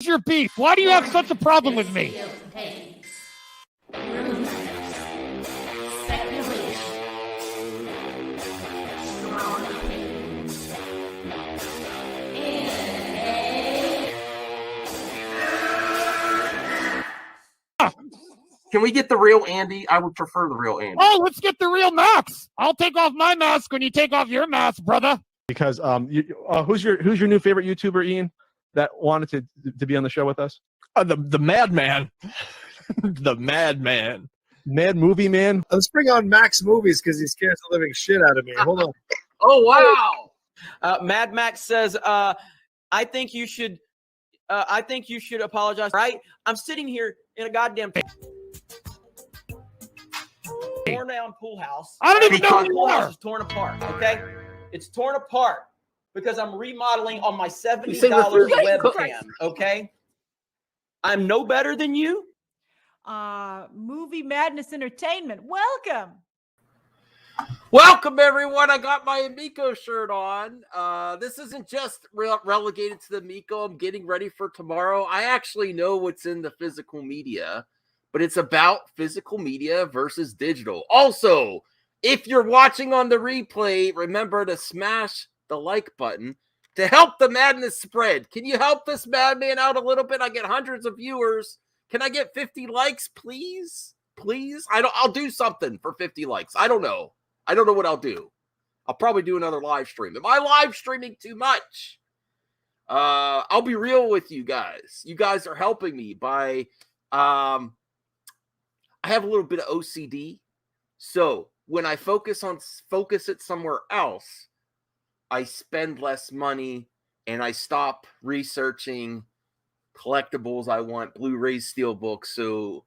your beef? Why do you have such a problem with me? Can we get the real Andy? I would prefer the real Andy. Oh, let's get the real Max. I'll take off my mask when you take off your mask, brother. Because who's your new favorite YouTuber, Ian, that wanted to be on the show with us? The Madman. The Madman. Mad Movie Man. Let's bring on Max Movies because he scares the living shit out of me. Hold on. Oh, wow. Mad Max says, I think you should apologize. Right? I'm sitting here in a goddamn torn down pool house. I don't even know who you pool house are. is torn apart, okay? It's torn apart because I'm remodeling on my $70 webcam, okay? I'm no better than you. Movie Madness Entertainment. Welcome. Welcome, everyone. I got my Amico shirt on. This isn't just relegated to the Amico. I'm getting ready for tomorrow. I actually know what's in the physical media, but it's about physical media versus digital. Also, if you're watching on the replay, remember to smash the like button to help the madness spread. Can you help this madman out a little bit? I get hundreds of viewers. Can I get 50 likes, please? Please? I'll do something for 50 likes. I don't know what I'll do. I'll probably do another live stream. Am I live streaming too much? I'll be real with you guys. You guys are helping me by I have a little bit of OCD. So when I focus it somewhere else, I spend less money and I stop researching collectibles I want, Blu-rays, steelbooks. So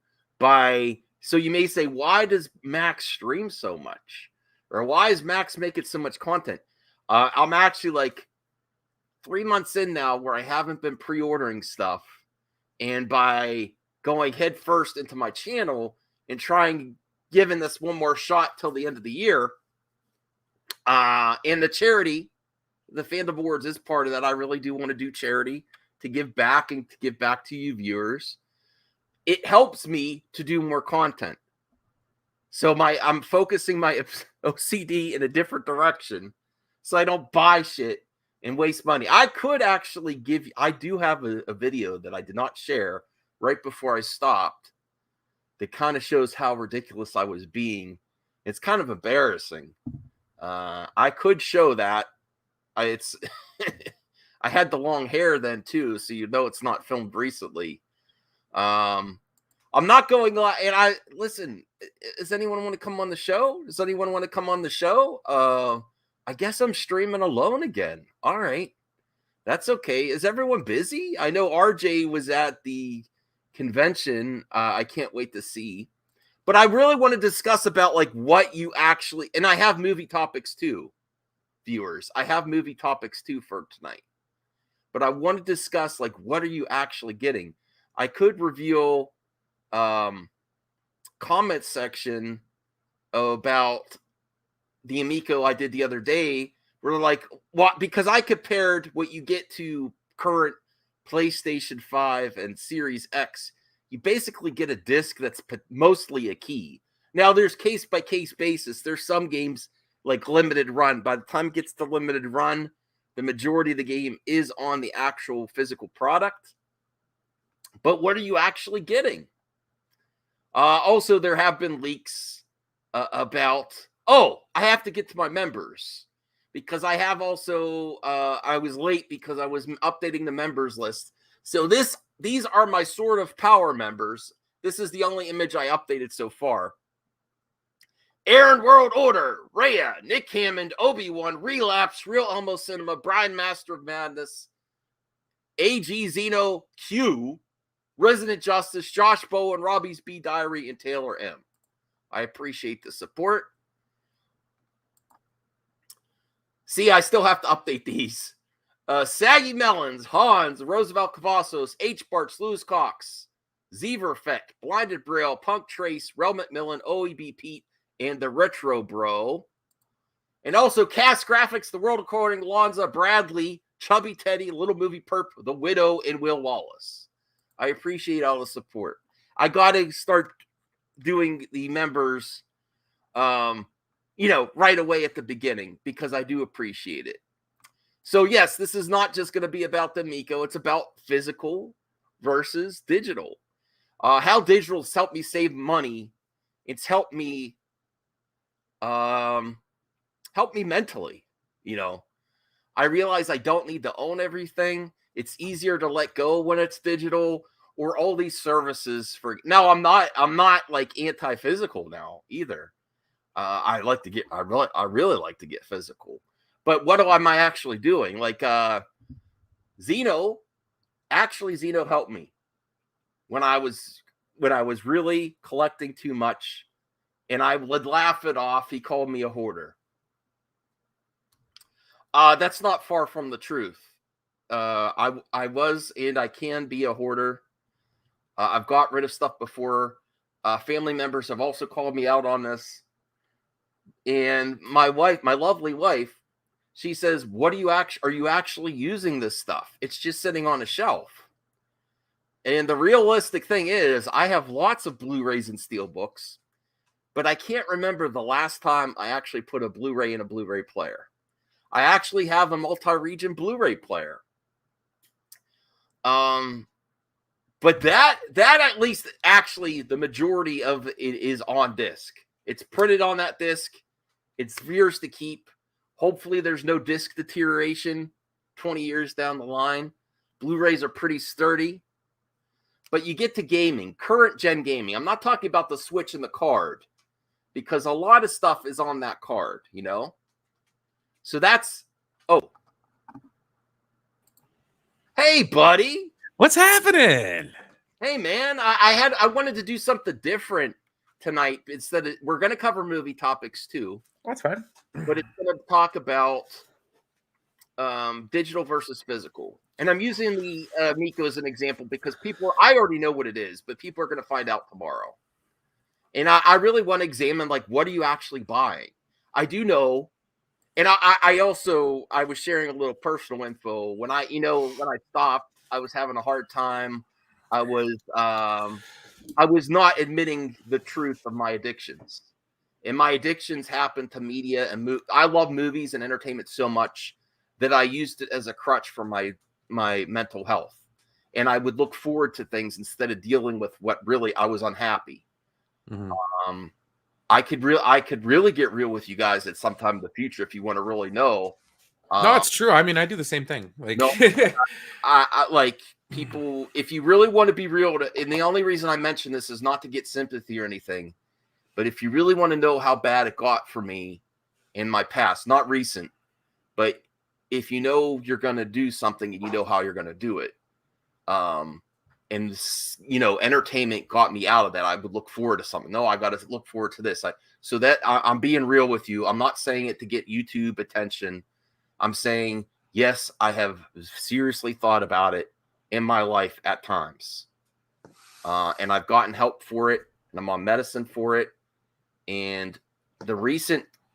you may say, why does Max stream so much? Or why is Max making so much content? I'm actually like 3 months in now where I haven't been pre-ordering stuff. And by going head first into my channel and giving this one more shot till the end of the year, and the charity, the Fandom Awards is part of that. I really do want to do charity to give back and to give back to you viewers. It helps me to do more content. So I'm focusing my OCD in a different direction so I don't buy shit and waste money. I could actually I do have a video that I did not share right before I stopped that kind of shows how ridiculous I was being. It's kind of embarrassing. I could show that. I had the long hair then too, so you know it's not filmed recently. I'm not going live, and listen. Does anyone want to come on the show? Does anyone want to come on the show? I guess I'm streaming alone again. All right, that's okay. Is everyone busy? I know RJ was at the convention. I can't wait to see. But I really want to discuss about like what you actually, and I have movie topics too, viewers. I have movie topics too for tonight. But I want to discuss like what are you actually getting? I could reveal comment section about the Amico I did the other day. We're like, what? Because I compared what you get to current PlayStation 5 and Series X. You basically get a disc that's mostly a key. Now, there's case-by-case basis. There's some games like limited run. By the time it gets to limited run, the majority of the game is on the actual physical product. But what are you actually getting? Also, there have been leaks about... Oh, I have to get to my members. Because I have also... I was late because I was updating the members list. So these are my Sword of Power members. This is the only image I updated so far. Aaron World Order, Rhea, Nick Hammond, Obi-Wan, Relapse, Real Elmo Cinema, Brian Master of Madness, AG Zeno, Q, Resident Justice, Josh Bowen, Robbie's B Diary, and Taylor M. I appreciate the support. See, I still have to update these. Saggy Melons, Hans, Roosevelt Cavazos, H. Barks, Lewis Cox, Zeverfeck, Blinded Braille, Punk Trace, Rel McMillan, OEB Pete, and the Retro Bro. And also Cast Graphics, The World According, Lonza, Bradley, Chubby Teddy, Little Movie Perp, The Widow, and Will Wallace. I appreciate all the support. I got to start doing the members, right away at the beginning because I do appreciate it. So yes, this is not just going to be about the Amico. It's about physical versus digital. How digital's helped me save money. It's helped me mentally. I realize I don't need to own everything. It's easier to let go when it's digital, or all these services for now. I'm not like anti-physical now either. I really like to get physical. But what am I actually doing? Like Zeno helped me when I was really collecting too much, and I would laugh it off. He called me a hoarder. That's not far from the truth. I was and I can be a hoarder. I've got rid of stuff before. Family members have also called me out on this. And my wife, my lovely wife, she says, "What are you actually using this stuff? It's just sitting on a shelf." And the realistic thing is, I have lots of Blu-rays and steelbooks, but I can't remember the last time I actually put a Blu-ray in a Blu-ray player. I actually have a multi-region Blu-ray player. But that at least actually the majority of it is on disc. It's printed on that disc. It's yours to keep. Hopefully there's no disc deterioration 20 years down the line. Blu-rays are pretty sturdy. But you get to gaming, current gen gaming. I'm not talking about the Switch and the card, because a lot of stuff is on that card, So that's, hey, buddy. What's happening? Hey, man, I wanted to do something different tonight. Instead of, we're going to cover movie topics too. That's fine. But it's going to talk about digital versus physical. And I'm using the Amico as an example because I already know what it is, but people are going to find out tomorrow. And I really want to examine, like, what are you actually buying? I do know. And I was sharing a little personal info. When I stopped, I was having a hard time. I was not admitting the truth of my addictions. And my addictions happened to media and I love movies and entertainment so much that I used it as a crutch for my mental health. And I would look forward to things instead of dealing with what really I was unhappy. Mm-hmm. I could really get real with you guys at some time in the future if you want to really know. No, it's true. I mean, I do the same thing. Like, no, I like people. If you really want to be real, and the only reason I mention this is not to get sympathy or anything, but if you really want to know how bad it got for me in my past, not recent, but if you're going to do something and you know how you're going to do it, and entertainment got me out of that. I would look forward to something. No, I got to look forward to this. I'm being real with you. I'm not saying it to get YouTube attention. I'm saying, yes, I have seriously thought about it in my life at times. And I've gotten help for it, and I'm on medicine for it. And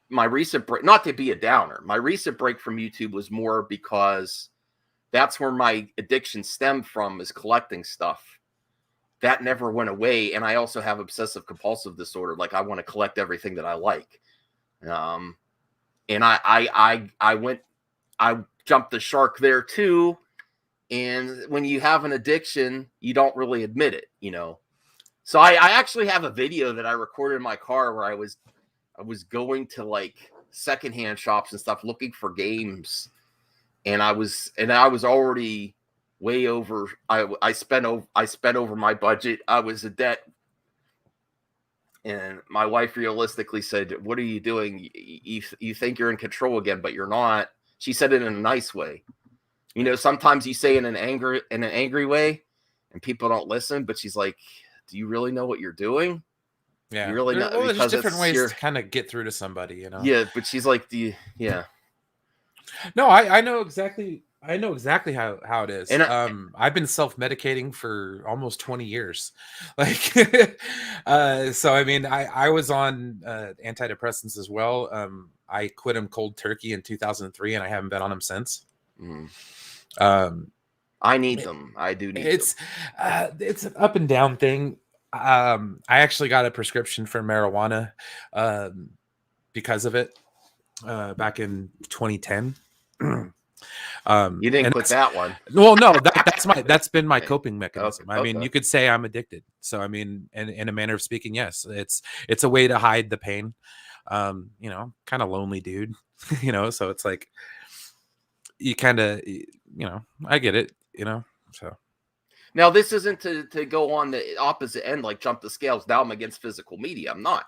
my recent break, not to be a downer, my recent break from YouTube was more because that's where my addiction stemmed from, is collecting stuff. That never went away. And I also have obsessive compulsive disorder. Like, I want to collect everything that I like. And I jumped the shark there too. And when you have an addiction, you don't really admit it, So I actually have a video that I recorded in my car where I was going to like secondhand shops and stuff looking for games. And I was already way over. I spent over my budget. I was in debt. And my wife realistically said, "What are you doing? You think you're in control again, but you're not." She said it in a nice way. Sometimes you say in an angry way and people don't listen, but she's like, "Do you really know what you're doing?" Yeah. You really know, well, because there's different ways to kind of get through to somebody, Yeah, but she's like, yeah. No, I know exactly. I know exactly how it is. And I've been self-medicating for almost 20 years. Like, so I mean, I was on antidepressants as well. I quit them cold turkey in 2003, and I haven't been on them since. I need them. I do need them. It's an up and down thing. I actually got a prescription for marijuana because of it back in 2010. You didn't quit that one. Well, no, that's been my coping mechanism. Okay. I mean, you could say I'm addicted. So I mean, in a manner of speaking, yes, it's a way to hide the pain. You know, kind of lonely dude, you know, so it's like you kind of, you know, I get it, you know. So now this isn't to go on the opposite end, like jump the scales. Now I'm against physical media. I'm not.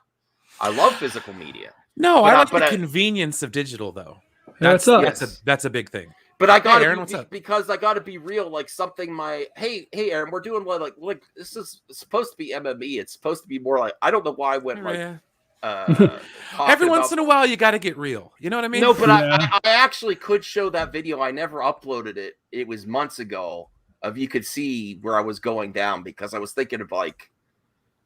I love physical media. No, I like the convenience of digital though. That's a big thing. But I gotta Aaron, what's up? Because I gotta be real. Like something hey Aaron, we're doing like this is supposed to be MME. It's supposed to be more like, I don't know why I went every once in a while you got to get real. You know what I mean? No, but I actually could show that video. I never uploaded it. It was months ago. You could see where I was going down because I was thinking of like,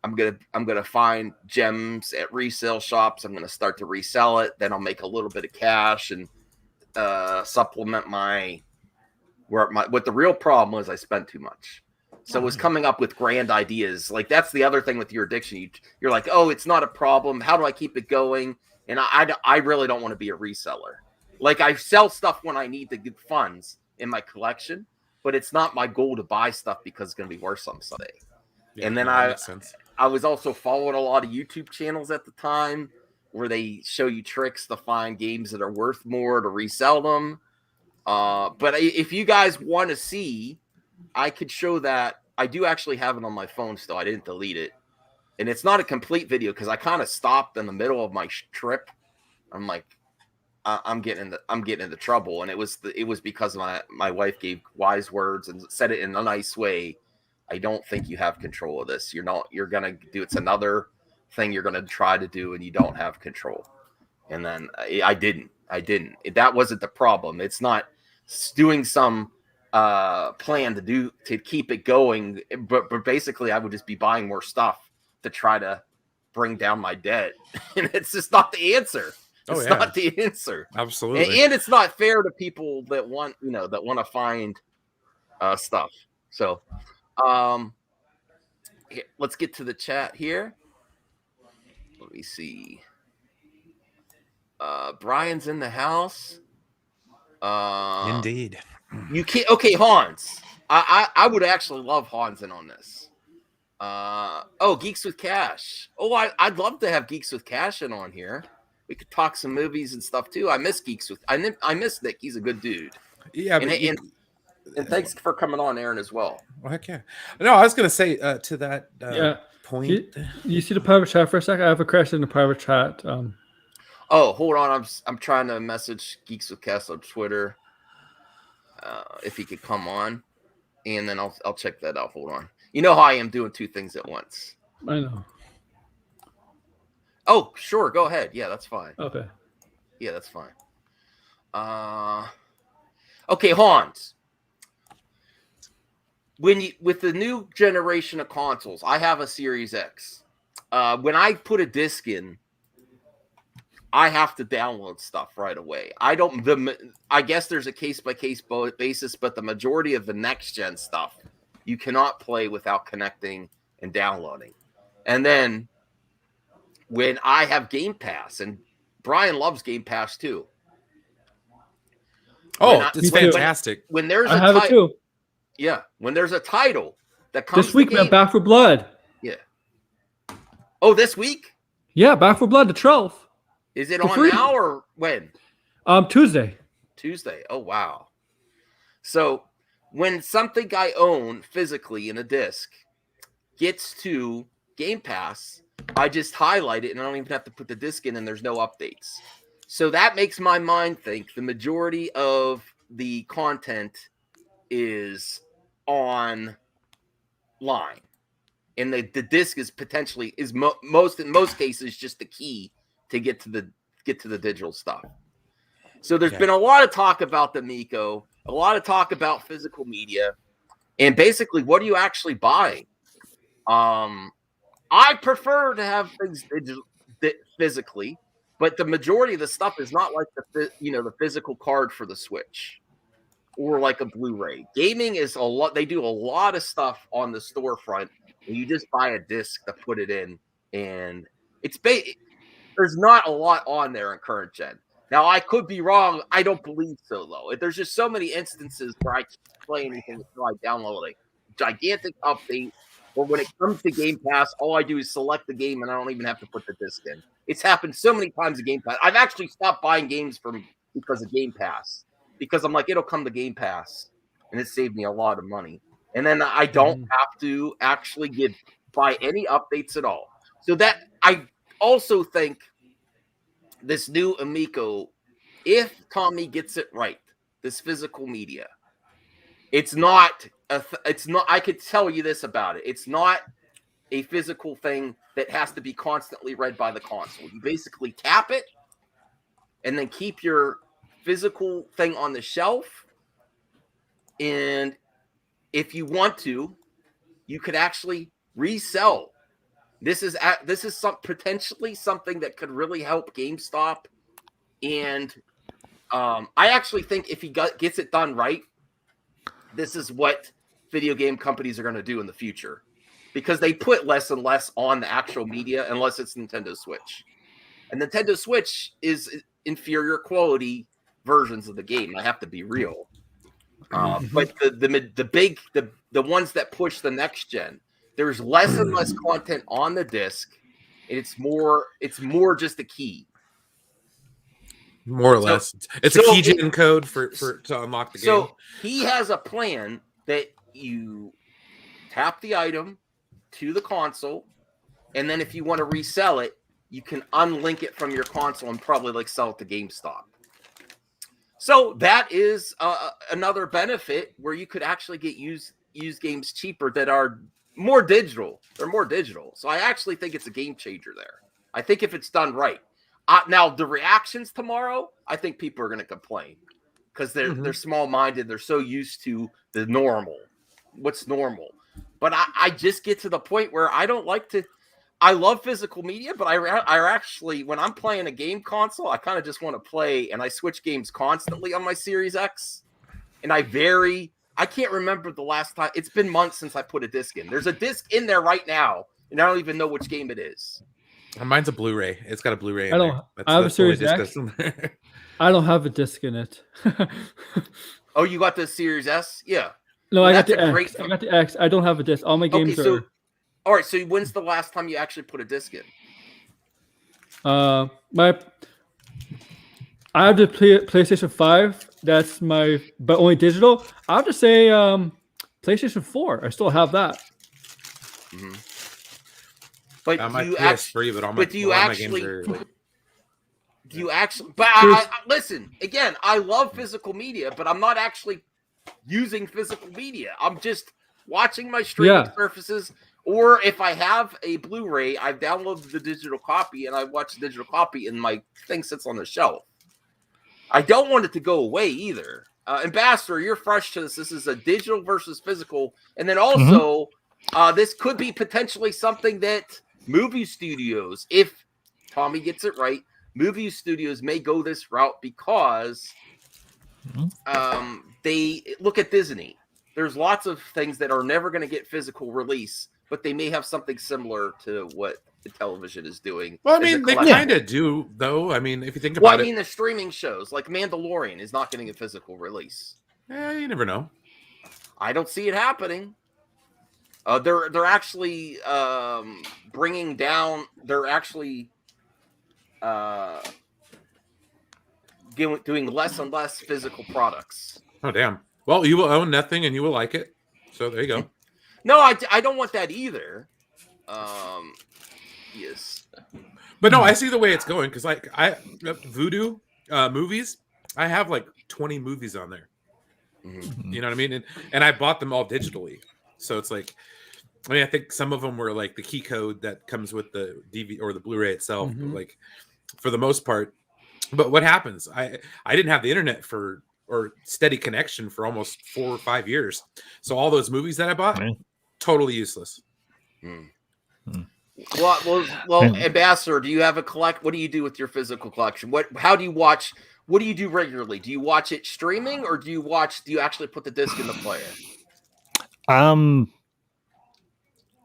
I'm gonna find gems at resale shops. I'm gonna start to resell it. Then I'll make a little bit of cash and supplement what the real problem was. I spent too much. So it was coming up with grand ideas. Like that's the other thing with your addiction. You're like, oh, it's not a problem. How do I keep it going? And I really don't want to be a reseller. Like I sell stuff when I need to get funds in my collection, but it's not my goal to buy stuff because it's going to be worth something someday. Yeah, and then I was also following a lot of YouTube channels at the time where they show you tricks to find games that are worth more to resell them. But if you guys want to see, I could show that. I do actually have it on my phone still. I didn't delete it. And it's not a complete video because I kind of stopped in the middle of my trip. I'm like, I'm getting into trouble. And it was because my wife gave wise words and said it in a nice way. I don't think you have control of this. You're going to do, it's another thing you're going to try to do and you don't have control. And then I didn't. That wasn't the problem. It's not doing some plan to keep it going. But basically I would just be buying more stuff to try to bring down my debt. And it's just not the answer. It's not the answer. Absolutely. And it's not fair to people that want to find stuff. So let's get to the chat here. Let me see. Brian's in the house. Indeed. You can't. Okay, Hans. I would actually love Hans in on this. Geeks with Cash. I'd love to have Geeks with Cash in on here. We could talk some movies and stuff too. I miss I miss Nick. He's a good dude. Yeah, and thanks for coming on, Aaron, as well. Heck yeah. No, I was gonna say to that point. You see the private chat for a second? I have a question in the private chat. Hold on. I'm trying to message Geeks with Cash on Twitter. If he could come on, and then I'll check that out. Hold on. You know how I am doing two things at once. I know. Oh, sure. Go ahead. Yeah, that's fine. Okay. Yeah, that's fine. Okay, Hans. With the new generation of consoles, I have a Series X. When I put a disc in, I have to download stuff right away. I guess there's a case-by-case basis, but the majority of the next-gen stuff, you cannot play without connecting and downloading. And then when I have Game Pass, and Brian loves Game Pass too. It's fantastic. When there's I have it too. Yeah, when there's a title that comes this week, man, Back for Blood. Yeah. Oh, this week? Yeah, Back for Blood, the 12th. Is it on now or when? Tuesday. Tuesday. Oh, wow. So when something I own physically in a disc gets to Game Pass, I just highlight it and I don't even have to put the disc in and there's no updates. So that makes my mind think the majority of the content is online. And the disc is potentially in most cases just the key to get to the digital stuff. So there's been a lot of talk about the Amico, a lot of talk about physical media, and basically what are you actually buying? I prefer to have things physically, but the majority of the stuff is not like the physical card for the Switch. or like a Blu-ray. Gaming is a lot. They do a lot of stuff on the storefront, and you just buy a disc to put it in, and there's not a lot on there in current gen. Now, I could be wrong. I don't believe so, though. There's just so many instances where I can't play anything until I download a gigantic update, or when it comes to Game Pass, all I do is select the game, and I don't even have to put the disc in. It's happened so many times in Game Pass. I've actually stopped buying games because of Game Pass, because I'm like, it'll come to Game Pass, and it saved me a lot of money. And then I don't have to actually buy any updates at all. So that I also think this new Amico, if Tommy gets it right, this physical media, it's not. I could tell you this about it. It's not a physical thing that has to be constantly read by the console. You basically tap it, and then keep your physical thing on the shelf. And if you want to, you could actually resell. This is potentially something that could really help GameStop, and I actually think if he gets it done right, this is what video game companies are going to do in the future, because they put less and less on the actual media unless it's Nintendo Switch, and Nintendo Switch is inferior quality versions of the game. I have to be real, but the ones that push the next gen, there's less and less content on the disc, and it's more just a key. More or less. It's a keygen code to unlock the game. So he has a plan that you tap the item to the console, and then if you want to resell it, you can unlink it from your console and probably sell it to GameStop. So that is another benefit where you could actually get used games cheaper that are more digital. They're more digital. So I actually think it's a game changer there. I think if it's done right. Now, the reactions tomorrow, I think people are going to complain because they're small-minded. They're so used to the normal. What's normal? But I just get to the point where I don't like to. I love physical media, but I actually, when I'm playing a game console, I kind of just want to play, and I switch games constantly on my Series X. And I can't remember the last time. It's been months since I put a disc in. There's a disc in there right now, and I don't even know which game it is. Mine's a Blu-ray. It's got a Blu-ray. I have a Series X. I don't have a disc in it. Oh, you got the Series S? Yeah. No, I got the X. I got the X. I don't have a disc. All my games are. All right. So when's the last time you actually put a disc in? I have the PlayStation 5. That's but only digital. I have to say, PlayStation 4. I still have that. Mm-hmm. But my PS3, but all my games are. Do you actually? But listen again. I love physical media, but I'm not actually using physical media. I'm just watching my streaming surfaces, or if I have a Blu-ray, I've downloaded the digital copy and I watch the digital copy, and my thing sits on the shelf. I don't want it to go away either. Ambassador, you're fresh to this. This is a digital versus physical, and then also this could be potentially something that movie studios, if Tommy gets it right, movie studios may go this route because they look at Disney. There's lots of things that are never going to get physical release, but they may have something similar to what the television is doing. Well, I mean, they kind of do, though. I mean, if you think about it. I mean, the streaming shows, like Mandalorian, is not getting a physical release. You never know. I don't see it happening. They're actually bringing down. They're actually doing less and less physical products. Oh, damn. Well, you will own nothing and you will like it. So there you go. No, I don't want that either. Yes. But no, I see the way it's going because Voodoo movies, I have 20 movies on there. Mm-hmm. You know what I mean? And I bought them all digitally. So it's I think some of them were the key code that comes with the DVD or the Blu-ray itself. Mm-hmm. But for the most part. But what happens? I didn't have the internet or steady connection for almost 4 or 5 years. So all those movies that I bought, totally useless. Well, Ambassador, do you have a what do you do with your physical collection? How do you watch? what do you do regularly? Do you watch it streaming, or do you actually put the disc in the player?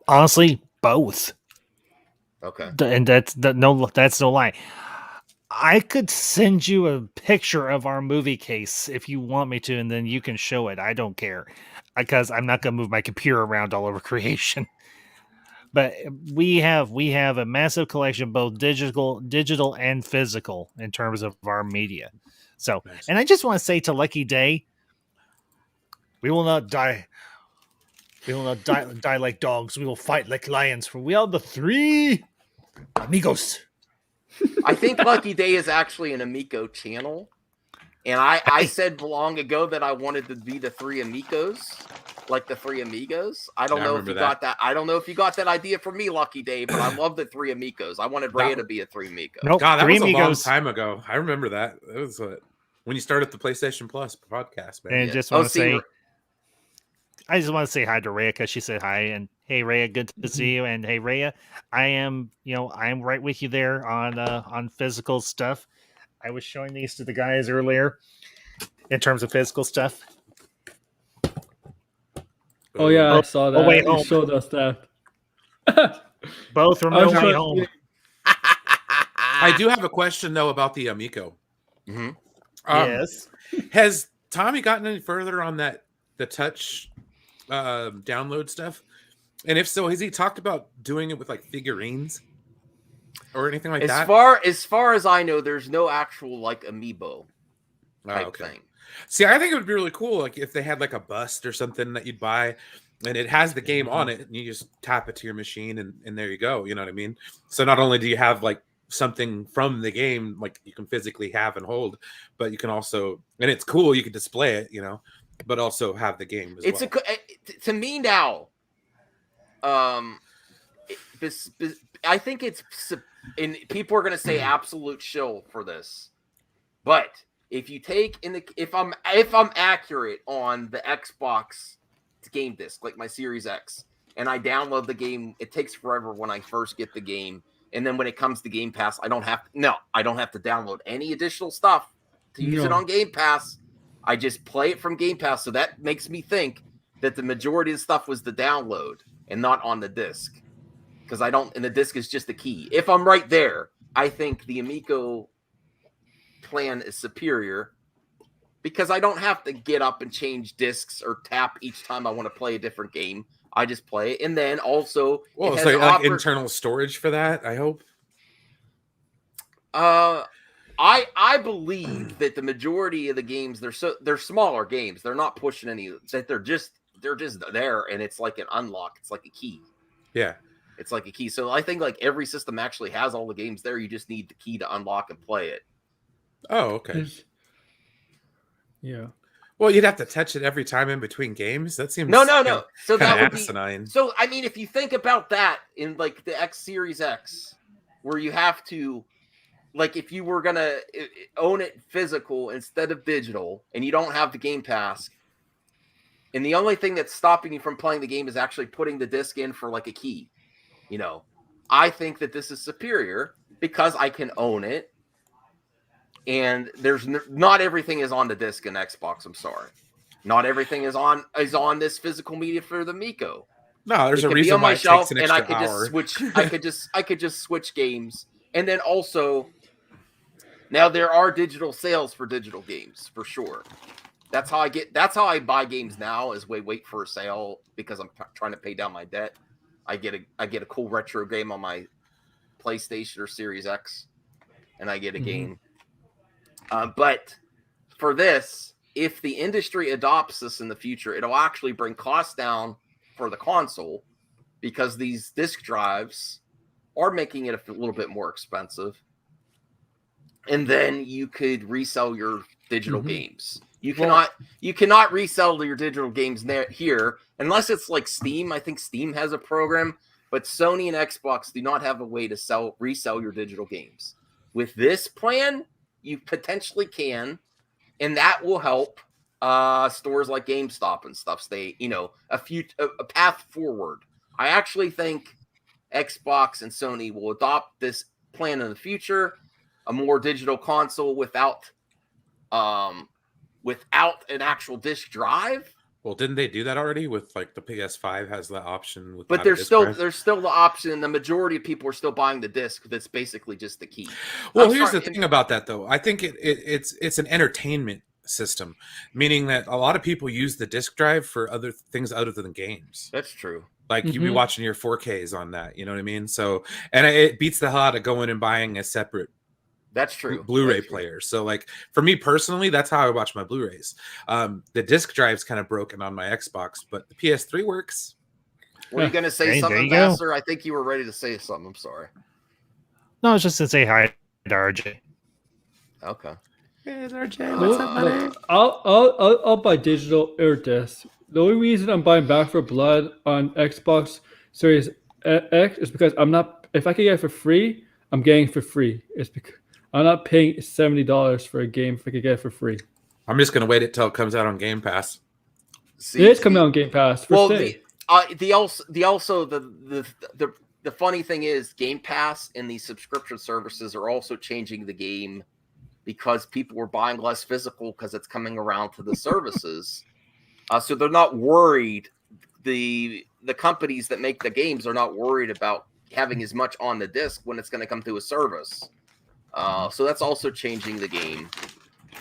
Honestly, both. Okay. And that's no lie. I could send you a picture of our movie case if you want me to, and then you can show it. I don't care, because I'm not going to move my computer around all over creation. But we have a massive collection, both digital and physical, in terms of our media. So, Nice. and I just want to say to Lucky Day, we will not die. We will not die like dogs. We will fight like lions. For we are the three amigos. I think Lucky Day is actually an Amico channel. And I said long ago that I wanted to be the three amigos, like the three amigos. I don't know if you got that. I don't know if you got that idea from me, Lucky Day, but I love the three amigos. I wanted Rhea to be a three amigo. Nope, God, that three was amigos. a long time ago. I remember that. It was when you started the PlayStation Plus podcast, man. And just want to say, I just want to say hi to Rhea because she said hi. And hey, Rhea, good to see you. And hey, Rhea, I am right with you there on physical stuff. I was showing these to the guys earlier in terms of physical stuff. Oh yeah, I saw that. Way you home. showed us that. Both from No Way Home. I do have a question though about the Amico. Mm-hmm. Yes. Has Tommy gotten any further on the touch download stuff? And if so, has he talked about doing it with like figurines or anything like that? As far as I know, there's no actual like amiibo type thing. See, I think it would be really cool, like if they had like a bust or something that you'd buy, and it has the game on it, and you just tap it to your machine, and there you go. You know what I mean? So not only do you have like something from the game, like you can physically have and hold, but you can also, and it's cool, you can display it, but also have the game as well. To me now, I think it's, and people are going to say absolute shill for this, but if you take if I'm accurate on the Xbox game disc, like my Series X, and I download the game, it takes forever when I first get the game, and then when it comes to Game Pass, I don't have to download any additional stuff to use it on Game Pass. I just play it from Game Pass, so that makes me think that the majority of the stuff was the download and not on the disc, because and the disc is just the key. If I'm right there, I think the Amico plan is superior because I don't have to get up and change discs or tap each time I want to play a different game. I just play it, and then also it's like internal storage for that, I hope. I believe that the majority of the games, they're smaller games. They're not pushing any, that they're just there, and it's like an unlock. It's like a key. Yeah. It's like a key. So I think like every system actually has all the games there. You just need the key to unlock and play it. Oh, okay. Yeah. Well, you'd have to touch it every time in between games. That seems no. So that would asinine. So I mean, if you think about that in like the X Series X, where you have to, like, if you were gonna own it physical instead of digital, and you don't have the Game Pass, and the only thing that's stopping you from playing the game is actually putting the disc in for like a key, I think that this is superior because I can own it. And there's not everything is on the disc in Xbox. I'm sorry, not everything is on this physical media for the Amico. No, there's a reason on my why shelf, it takes an and I extra could hour. just switch. I could just switch games, and then also now there are digital sales for digital games for sure. That's how I buy games now. Is wait for a sale because I'm trying to pay down my debt. I get a cool retro game on my PlayStation or Series X, and I get a game. But for this, if the industry adopts this in the future, it'll actually bring costs down for the console because these disk drives are making it a little bit more expensive. And then you could resell your digital games. You cannot resell your digital games here unless it's like Steam. I think Steam has a program, but Sony and Xbox do not have a way to resell your digital games. With this plan, you potentially can, and that will help stores like GameStop and stuff stay, a path forward. I actually think Xbox and Sony will adopt this plan in the future, a more digital console without without an actual disc drive. Well, didn't they do that already with like the PS5 has that option? But there's still the option. The majority of people are still buying the disc. That's basically just the key. Well, here's the thing about that though. I think it's an entertainment system, meaning that a lot of people use the disc drive for other things other than games. That's true. Like you'd be watching your 4Ks on that. You know what I mean? So, and it beats the hell out of going and buying a separate. That's true. Blu-ray player. So like for me personally, that's how I watch my Blu-rays. The disc drive's kind of broken on my Xbox, but the PS3 works. Were you going to say something, Master? I think you were ready to say something. I'm sorry. No, I was just going to say hi to RJ. Okay. Hey, RJ. What's up, buddy? I'll buy digital or disc. The only reason I'm buying Back 4 Blood on Xbox Series X is because I'm not. If I can get it for free, I'm getting it for free. It's because I'm not paying $70 for a game if I could get it for free. I'm just gonna wait until it comes out on Game Pass. It is coming out on Game Pass. The funny thing is Game Pass and these subscription services are also changing the game because people were buying less physical because it's coming around to the services. So they're not worried. The companies that make the games are not worried about having as much on the disc when it's going to come through a service. So that's also changing the game.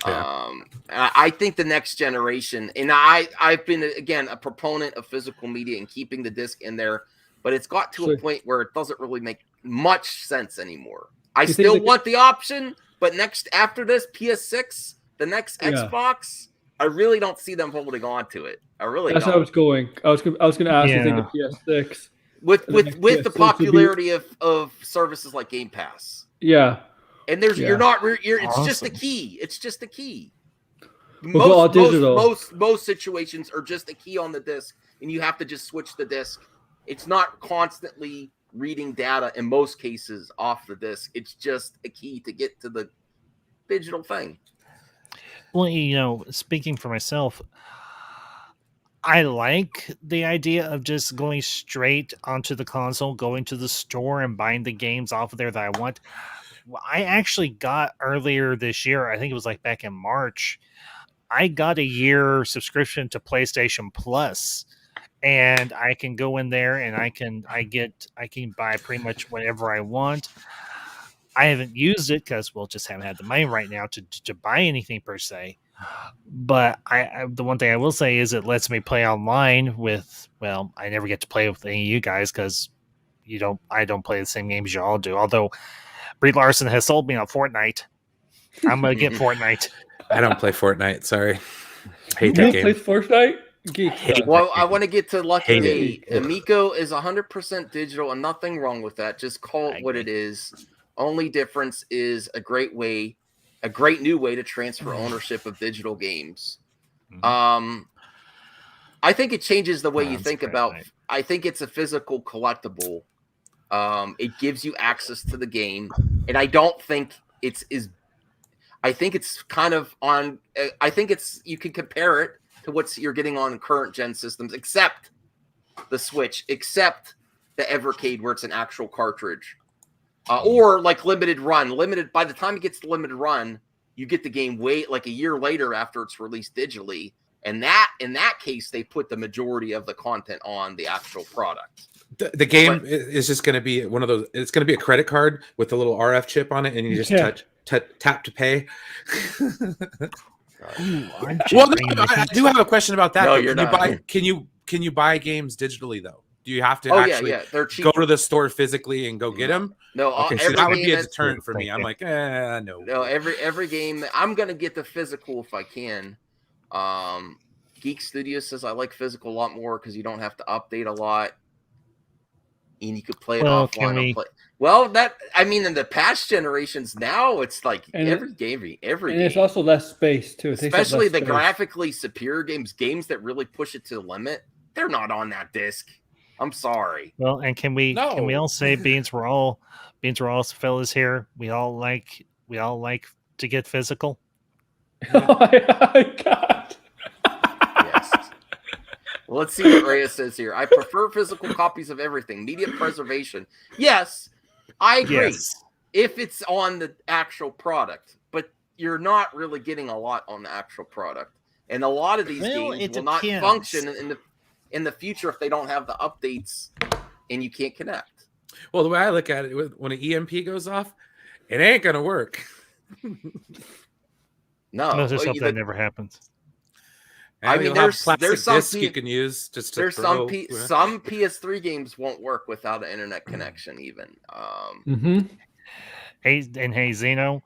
Yeah. I think the next generation, and I've been, again, a proponent of physical media and keeping the disc in there, but it's got to a point where it doesn't really make much sense anymore. I still want the option, but after this PS6, the next Xbox, I really don't see them holding on to it. I really That's don't. how I was going. I was going to ask you think the PS6. With the popularity of services like Game Pass. Yeah. And it's just a key. It's just a key. Most situations are just a key on the disc, and you have to just switch the disc. It's not constantly reading data in most cases off the disc. It's just a key to get to the digital thing. Well, speaking for myself, I like the idea of just going straight onto the console, going to the store and buying the games off of there that I want. I actually got earlier this year, I think it was like back in March, I got a year subscription to PlayStation Plus, and I can go in there and I can buy pretty much whatever I want. I haven't used it because just haven't had the money right now to buy anything per se. But the one thing I will say is it lets me play online with. Well, I never get to play with any of you guys because I don't play the same games you all do. Although Brie Larson has sold me on Fortnite. I'm gonna get Fortnite. I don't play Fortnite. Sorry, hate that game. Play Fortnite? Well, I want to get to Lucky 8. Amico is 100% digital, and nothing wrong with that. Just call it what it is. Only difference is a great new way to transfer ownership of digital games. I think it changes the way you think about. I think it's a physical collectible. It gives you access to the game, and I don't think I think it's kind of on. I think you can compare it to what you're getting on current gen systems, except the Switch, except the Evercade, where it's an actual cartridge, or like limited run. By the time it gets to limited run, you get the game like a year later after it's released digitally, and in that case, they put the majority of the content on the actual product. The game is just going to be one of those. It's going to be a credit card with a little RF chip on it, and you just tap to pay. Well, I do have a question about that. No, can you buy games digitally though? Do you have to They're cheap. go to the store physically and go get them? No, okay, so that would be a deterrent for me. I'm like, no. No, every game I'm gonna get the physical if I can. Geek Studio says I like physical a lot more because you don't have to update a lot. And you could play it offline. In the past generations, now it's like every game. And it's also less space too. Especially the graphically superior games that really push it to the limit. They're not on that disc. I'm sorry. Well, and can we all say beans we're all fellas here. We all like to get physical. Oh my God. Yes. Well, let's see what Reyes says here. I prefer physical copies of everything. Media preservation. Yes, I agree. Yes. If it's on the actual product. But you're not really getting a lot on the actual product. And a lot of these games will not function in the future if they don't have the updates and you can't connect. Well, the way I look at it, when an EMP goes off, it ain't gonna work. No, Let's just hope that never happens. I mean, there's some disc you can use just to some PS3 games won't work without an internet connection even. Hey Zeno,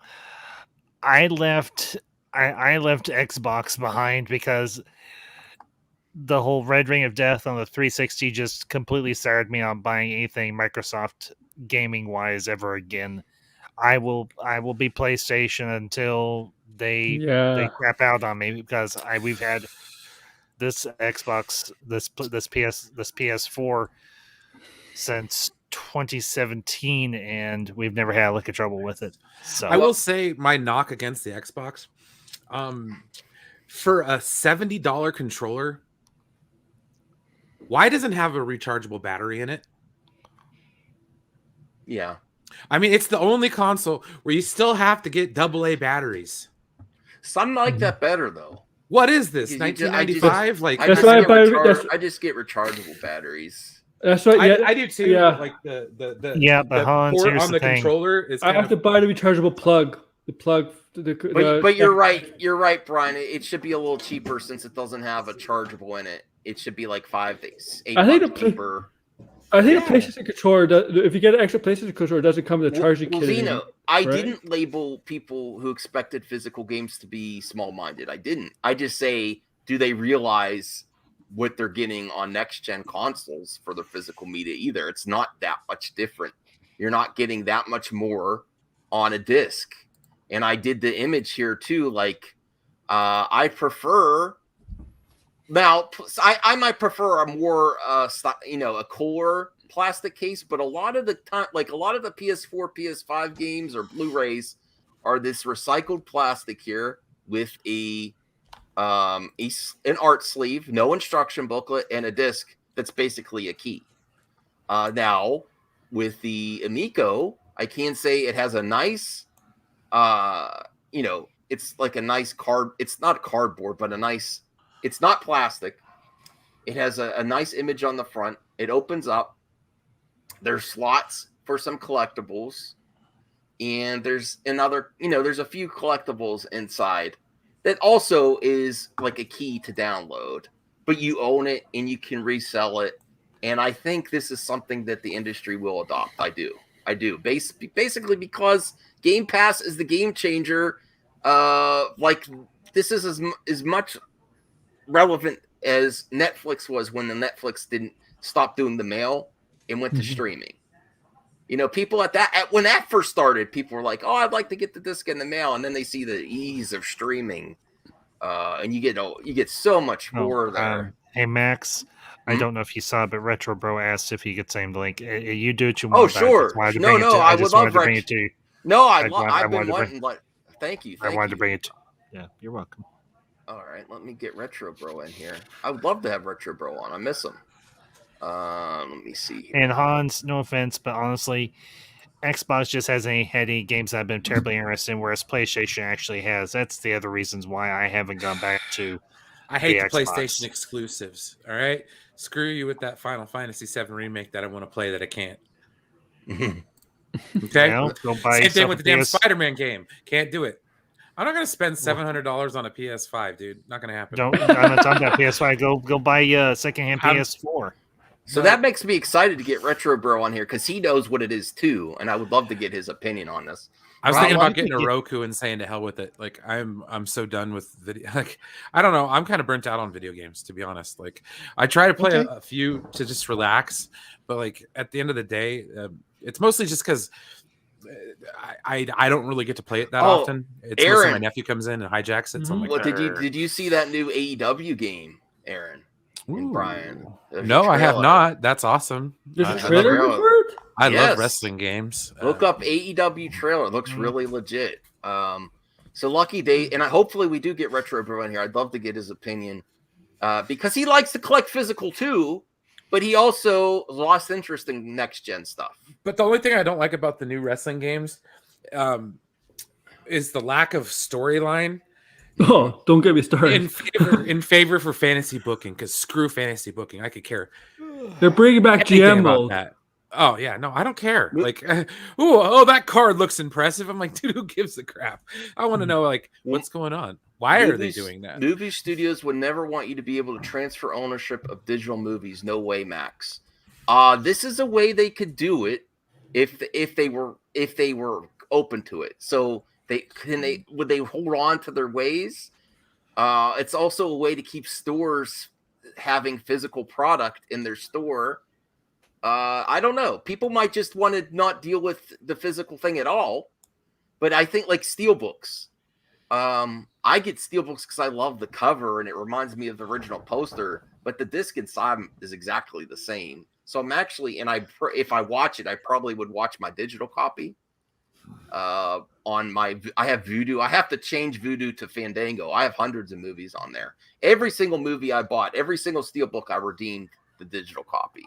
I left Xbox behind because the whole Red Ring of Death on the 360 just completely started me on buying anything Microsoft gaming wise ever again. I will be PlayStation until they crap out on me, because we've had this Xbox, this PS4 since 2017, and we've never had a lick of trouble with it. So I will say my knock against the Xbox, for a $70 controller, why doesn't it have a rechargeable battery in it? Yeah. I mean, it's the only console where you still have to get AA batteries. Some like that better though. What is this? 1995? I just get rechargeable batteries. That's right. Yeah, I do too. Yeah. Like the Hans, port on the controller is. I have to buy the rechargeable plug. The plug. But you're right. You're right, Brian. It should be a little cheaper since it doesn't have a chargeable in it. It should be like $8 cheaper. I think a PlayStation controller if you get an extra PlayStation controller, it doesn't come with a charging kit. Zeno, I didn't label people who expected physical games to be small-minded. I didn't. I just say, do they realize what they're getting on next-gen consoles for their physical media either? It's not that much different. You're not getting that much more on a disc. And I did the image here too. Like, I prefer. Now, I might prefer a more, a cooler plastic case, but a lot of the time, like a lot of the PS4, PS5 games or Blu-rays are this recycled plastic here with an art sleeve, no instruction booklet, and a disc that's basically a key. Now, with the Amico, I can say it has a nice, it's like a nice card. It's not cardboard, but a nice. It's not plastic. It has a nice image on the front. It opens up. There's slots for some collectibles. And there's there's a few collectibles inside that also is like a key to download. But you own it and you can resell it. And I think this is something that the industry will adopt. I do. Basically because Game Pass is the game changer. This is as much relevant as Netflix was when the Netflix didn't stop doing the mail and went to streaming. People when that first started, people were like, "Oh, I'd like to get the disc in the mail," and then they see the ease of streaming, and you get so much more there. Hey Max, I don't know if you saw it, but Retro Bro asked if he could send the link. You do what you want. Oh, sure. I would love to bring it to you. No, I've been wanting. Thank you. I wanted to bring it to you. Yeah, you're welcome. All right, let me get Retro Bro in here. I would love to have Retro Bro on. I miss him. Let me see here. And Hans, no offense, but honestly, Xbox just hasn't had any games I've been terribly interested in, whereas PlayStation actually has. That's the other reasons why I haven't gone back to. I hate the PlayStation exclusives. All right, screw you with that Final Fantasy VII remake that I want to play that I can't. Okay, go buy same thing with the damn Spider-Man game. Can't do it. I'm not going to spend $700 on a PS5, dude. Not going to happen. I'm not talking about PS5. Go buy a secondhand PS4. So that makes me excited to get Retro Bro on here because he knows what it is too, and I would love to get his opinion on this. I was thinking about getting a Roku and saying to hell with it. Like I'm so done with video. Like I don't know. I'm kind of burnt out on video games, to be honest. Like I try to play a few to just relax, but like at the end of the day, it's mostly just because. I don't really get to play it that often. It's mostly my nephew comes in and hijacks it. So I'm like, did you see that new AEW game, Aaron and Brian? No, I have not. That's awesome. There's a trailer for it? I love wrestling games. Look up AEW trailer. It looks really legit. So lucky day, and hopefully we do get Retro Bro in here. I'd love to get his opinion because he likes to collect physical too. But he also lost interest in next gen stuff. But the only thing I don't like about the new wrestling games is the lack of storyline Oh, don't get me started. in favor for fantasy booking, because screw fantasy booking. I could care They're bringing back anything GM about mode. that. Oh yeah, no, I don't care. Like, oh, that card looks impressive. I'm like, dude, who gives a crap? I want to know like what's going on. Why are they doing that? Movie studios would never want you to be able to transfer ownership of digital movies. No way, Max. This is a way they could do it if they were open to it. So would they hold on to their ways? It's also a way to keep stores having physical product in their store. I don't know. People might just want to not deal with the physical thing at all. But I think like steelbooks. I get steelbooks because I love the cover and it reminds me of the original poster. But the disc inside is exactly the same. So I'm actually, if I watch it, I probably would watch my digital copy. I have Vudu. I have to change Vudu to Fandango. I have hundreds of movies on there. Every single movie I bought, every single steelbook I redeemed the digital copy.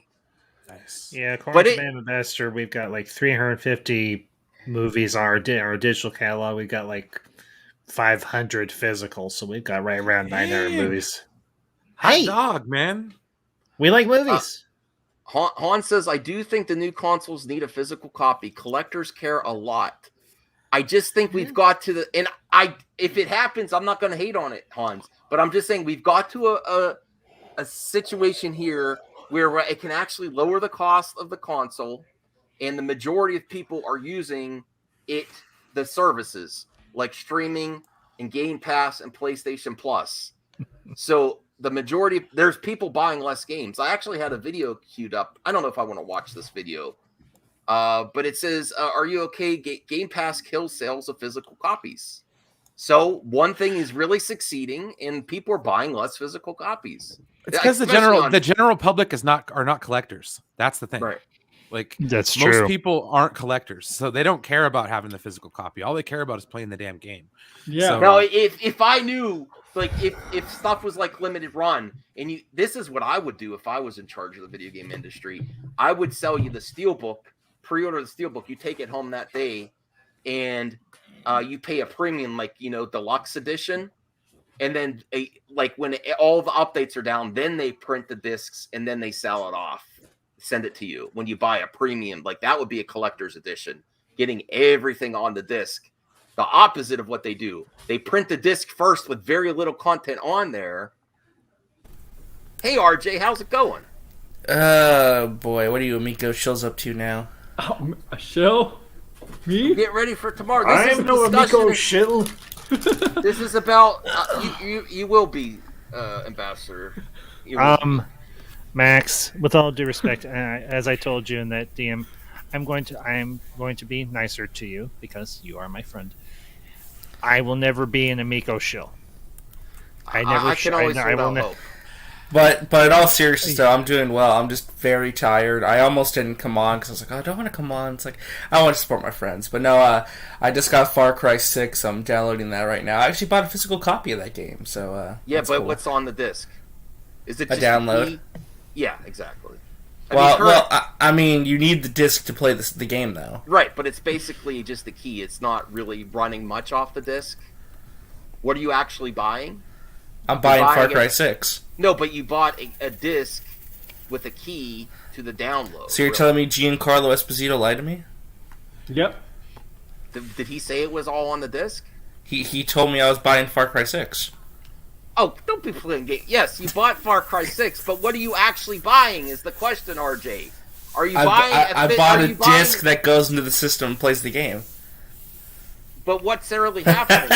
Nice. Yeah, according to Man Investor, we've got like 350 movies on our digital catalog. We've got like 500 physical, so we've got right around 900 movies. Hot dog, man. We like movies. Han says, I do think the new consoles need a physical copy. Collectors care a lot. I just think we've got to if it happens, I'm not going to hate on it, Hans, but I'm just saying we've got to a situation here where it can actually lower the cost of the console, and the majority of people are using the services like streaming and Game Pass and PlayStation Plus. So the majority, there's people buying less games. I actually had a video queued up. I don't know if I want to watch this video, but it says, are you okay? Game Pass kills sales of physical copies. So one thing is really succeeding, and people are buying less physical copies. It's because the general public are not collectors. That's the thing. Right. Like that's most true. people aren't collectors, so they don't care about having the physical copy. All they care about is playing the damn game. Yeah. So, Now, if I knew, like, if stuff was like limited run, and this is what I would do if I was in charge of the video game industry. I would sell you the steelbook, pre-order the steelbook. You take it home that day, and you pay a premium, like, deluxe edition. And then when all the updates are down, then they print the discs and then they sell it off, send it to you. When you buy a premium, like that would be a collector's edition, getting everything on the disc. The opposite of what they do. They print the disc first with very little content on there. Hey, RJ, how's it going? Boy, what are you Amico shills up to now? A shill? Me? Get ready for tomorrow. I am no Amico shill. This is about you will be ambassador. Max, with all due respect, as I told you in that DM, I'm going to be nicer to you because you are my friend. I will never be an Amico shill. I can always hold out hope. But in all seriousness, though, I'm doing well. I'm just very tired. I almost didn't come on because I was like, oh, I don't want to come on. It's like, I want to support my friends. But no, I just got Far Cry 6. I'm downloading that right now. I actually bought a physical copy of that game. So yeah, but cool. What's on the disc? Is it a just download? Yeah, exactly. I mean, you need the disc to play the game, though. Right, but it's basically just the key. It's not really running much off the disc. What are you actually buying? I'm buying Far Cry 6. No, but you bought a disc with a key to the download. So you're telling me Giancarlo Esposito lied to me? Yep. Did he say it was all on the disc? He told me I was buying Far Cry 6. Oh, don't be playing game. Yes, you bought Far Cry 6, but what are you actually buying is the question, RJ. Are you buying... I bought a disc that goes into the system and plays the game. But what's really happening?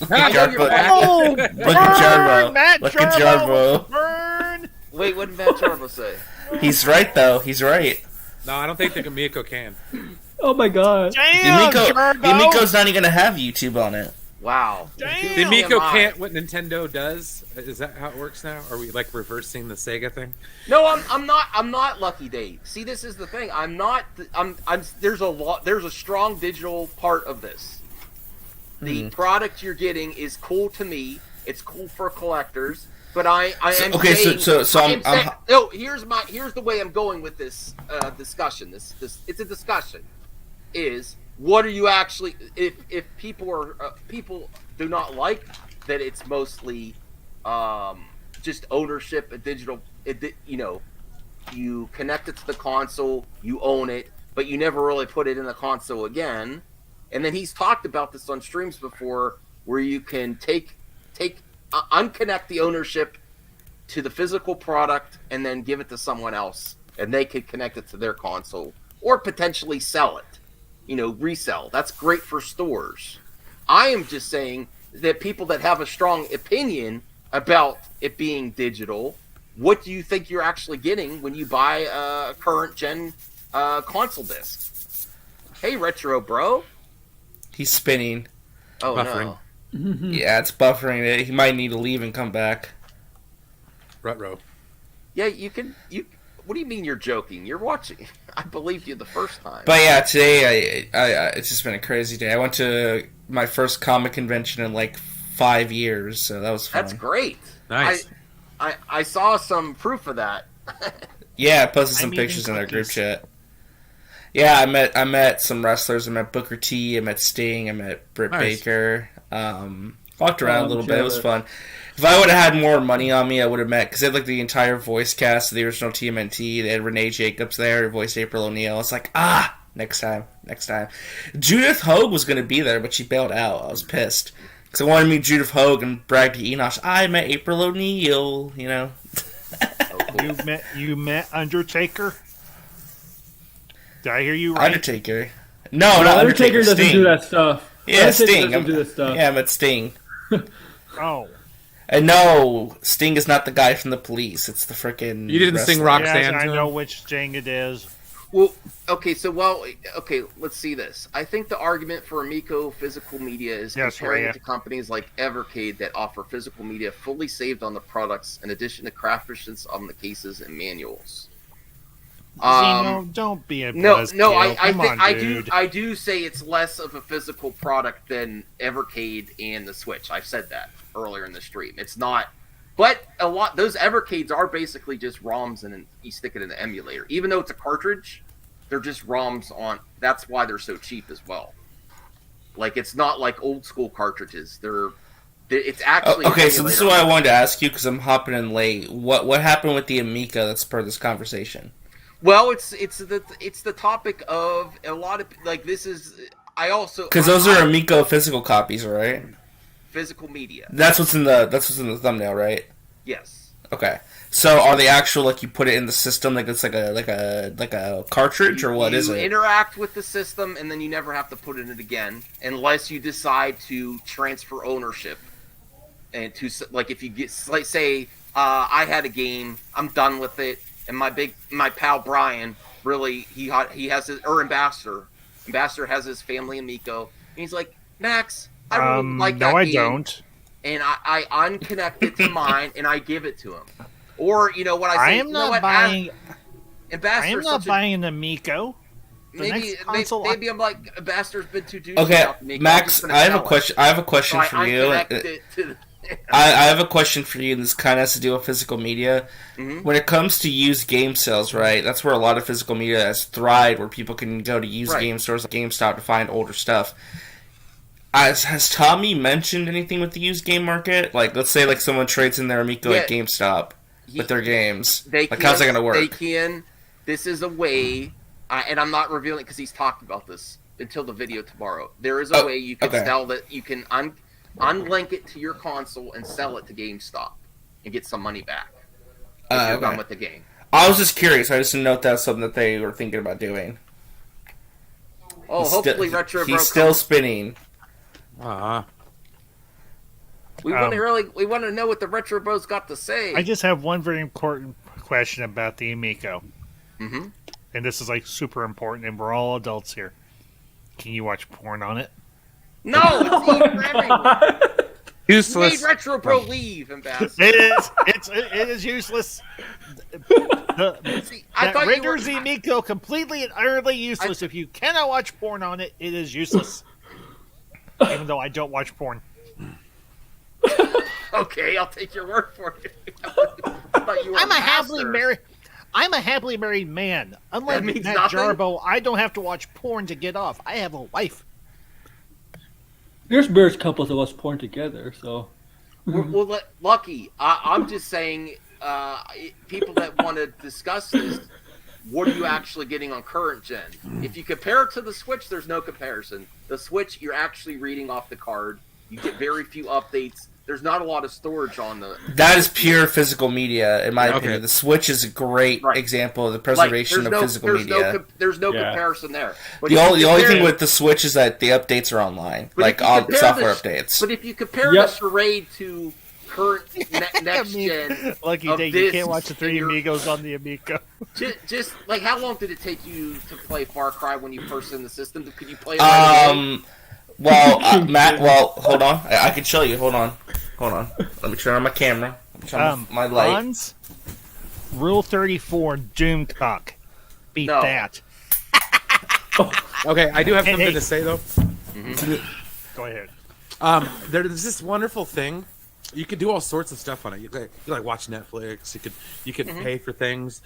Look at Jarbo. Look at Jarbo. Burn! Wait, what did Matt Jarbo say? He's right, though. He's right. No, I don't think the Amico can. Oh my god. Damn, the Amico's not even going to have YouTube on it. Wow. Damn. The Amico can't what Nintendo does? Is that how it works now? Are we like reversing the Sega thing? No, I'm not Lucky Dave. See, this is the thing. There's a strong digital part of this. The product you're getting is cool to me. It's cool for collectors, but here's the way I'm going with this discussion. It's a discussion. Is what are you actually? If people are people do not like that, it's mostly just ownership, a digital. You connect it to the console, you own it, but you never really put it in the console again. And then he's talked about this on streams before, where you can unconnect the ownership to the physical product and then give it to someone else, and they could connect it to their console or potentially sell it, resell. That's great for stores. I am just saying that people that have a strong opinion about it being digital, what do you think you're actually getting when you buy a current gen console disc? Hey, Retro Bro. He's spinning. Oh, buffering. No. Yeah, it's buffering. He might need to leave and come back. Retro. Yeah, you can. What do you mean you're joking? You're watching. I believed you the first time. But yeah, today it's just been a crazy day. I went to my first comic convention in like 5 years, so that was fun. That's great. Nice. I saw some proof of that. Yeah, I posted some pictures in our group chat. Yeah, I met some wrestlers. I met Booker T. I met Sting. I met Britt Baker. Walked around a little bit. It was fun. If I would have had more money on me, I would have met, because they had like the entire voice cast of the original TMNT. They had Renee Jacobs there, who voiced April O'Neil. It's like, next time. Judith Hogue was going to be there, but she bailed out. I was pissed. Because I wanted to meet Judith Hogue and brag to Enosh, I met April O'Neil, You met Undertaker? Did I hear you right? Undertaker. No, not Undertaker. Doesn't Sting. do that stuff. Yeah, Sting. Doesn't do that stuff. Yeah, I met Sting. Oh. And no, Sting is not the guy from the Police. It's the frickin' You didn't sing wrestler. Roxanne. Yes, I know which Sting it is. Well, okay, let's see this. I think the argument for Amico physical media is comparing it to companies like Evercade that offer physical media fully saved on the products, in addition to craftsmanship on the cases and manuals. Don't be a I do say it's less of a physical product than Evercade and the Switch. I've said that earlier in the stream. It's not, but those Evercades are basically just ROMs and you stick it in the emulator. Even though it's a cartridge, they're just ROMs on. That's why they're so cheap as well. Like, it's not like old school cartridges. It's actually okay. So this is what I wanted to ask you, because I'm hopping in late. What happened with the Amico that's part of this conversation? Well, it's the topic of a lot of, like, this is, I also, because those are Amico physical copies, right? Physical media. That's what's in the thumbnail, right? Yes. Okay. So are they actual, like, you put it in the system, like it's like a cartridge, or what is it? You interact with the system, and then you never have to put it in again, unless you decide to transfer ownership. And to, like, if you get, like, say, I had a game, I'm done with it, and my pal Brian, really, he has his, Ambassador has his family Amico, and he's like, Max, I really like that game. No, I don't. And I unconnect it to mine, and I give it to him. Or, what I say, I am not buying. Ambassador. I am not buying an Amico. Maybe I'm like, Ambassador's been too douchey. Okay, about Amico. Max, I have a question. I have a question for you. I have a question for you, and this kind of has to do with physical media. Mm-hmm. When it comes to used game sales, right? That's where a lot of physical media has thrived, where people can go to used game stores like GameStop to find older stuff. Has Tommy mentioned anything with the used game market? Like, let's say, like, someone trades in their Amico at GameStop with their games. How's that going to work? They can. This is a way, and I'm not revealing because he's talked about this until the video tomorrow. There is a way you can sell that. You can unlink it to your console and sell it to GameStop and get some money back if you're done with the game. I was just curious. I just didn't know if that's something that they were thinking about doing. Oh, hopefully Retro Bro. He's still spinning. We want to know what the Retro Bros got to say. I just have one very important question about the Amico. Mm-hmm. And this is like super important, and we're all adults here. Can you watch porn on it? No, it's even for everyone. Useless. You made Retro Bro leave, Ambassador. It is useless. That renders the Amico completely and utterly useless. If you cannot watch porn on it, it is useless. Even though I don't watch porn. Okay, I'll take your word for it. I'm a happily married. I'm a happily married man. Unlike That means Matt nothing? Jarbo, I don't have to watch porn to get off. I have a wife. There's marriage couples that watch porn together, so. Well, Lucky, I'm just saying, people that want to discuss this, what are you actually getting on current gen? If you compare it to the Switch, there's no comparison. The Switch, you're actually reading off the card. You get very few updates. There's not a lot of storage on the... That is pure physical media, in my opinion. The Switch is a great example of the preservation of physical media. There's no comparison there. But the only thing with the Switch is that the updates are online, like software updates. But if you compare the charade to current next gen... Lucky day, you can't watch the 3 Amigos on the Amico. Just, like, how long did it take you to play Far Cry when you first in the system? Could you play it right away? Well, Matt, hold on. I can show you. Hold on. Let me turn on my camera. My light. Hans, Rule 34, Doomcock. Beat that. Okay, I do have something to say, though. Go ahead. There's this wonderful thing. You can do all sorts of stuff on it. You can watch Netflix. You could pay for things.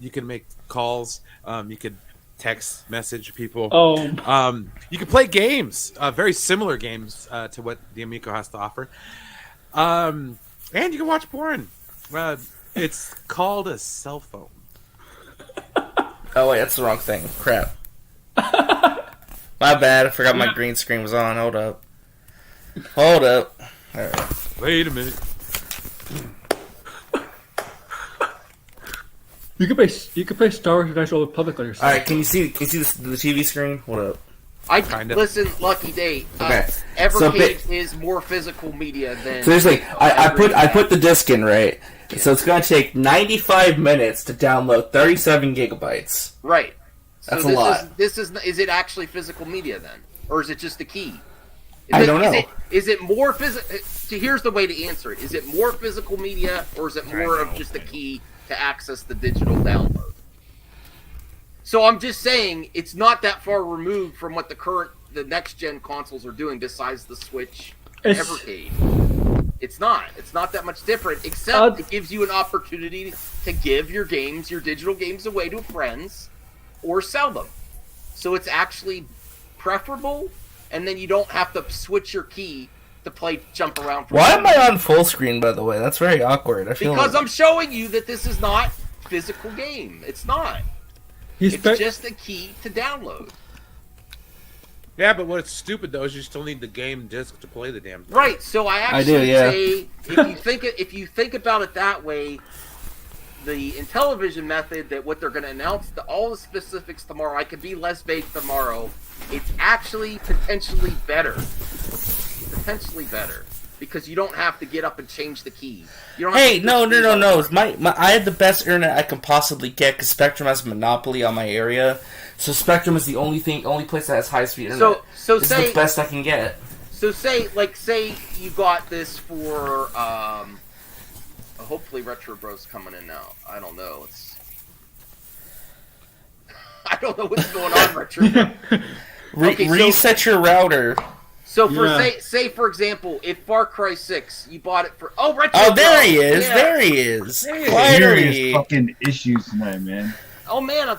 You can make calls. You could text message people. You can play games, very similar games to what the Amico has to offer. And you can watch porn. It's called a cell phone. Oh wait, that's the wrong thing. Crap. My bad. I forgot my green screen was on. Hold up. All right. Wait a minute. You can play Star Wars Knights of the Republic on your side. All right, can you see the TV screen? What up? Listen, Lucky Day. Okay. Evercade is more physical media than. So seriously, I put the disc in, right. So it's gonna take 95 minutes to download 37 gigabytes. Right. That's a lot. Is it actually physical media then, or is it just a key? I don't know. Is it more physical? So here's the way to answer it: is it more physical media, or is it more of just a key to access the digital download? So I'm just saying it's not that far removed from what the next gen consoles are doing besides the Switch Evercade. It's not that much different, except it gives you an opportunity to give your digital games away to friends or sell them. So it's actually preferable, and then you don't have to switch your key to jump around. Why am I on full screen, by the way? That's very awkward. Because I'm showing you that this is not physical game. It's not. It's just a key to download. Yeah, but what's stupid though is you still need the game disc to play the damn thing. Right. So I actually say if you think about it that way, the intellivision method, that what they're going to announce, all the specifics tomorrow. I could be less vague tomorrow. It's actually potentially better. Because you don't have to get up and change the key. No. I had the best internet I can possibly get because Spectrum has a monopoly on my area. So Spectrum is the only place that has high speed internet. So this is the best I can get. So say you got this for hopefully Retro Bros coming in now. I don't know. I don't know what's going on, Retro Bros. Reset your router. So say for example, if Far Cry 6, you bought it for Retro. Oh, there he is. Yeah. There he is. Serious fucking issues tonight, man. Oh man,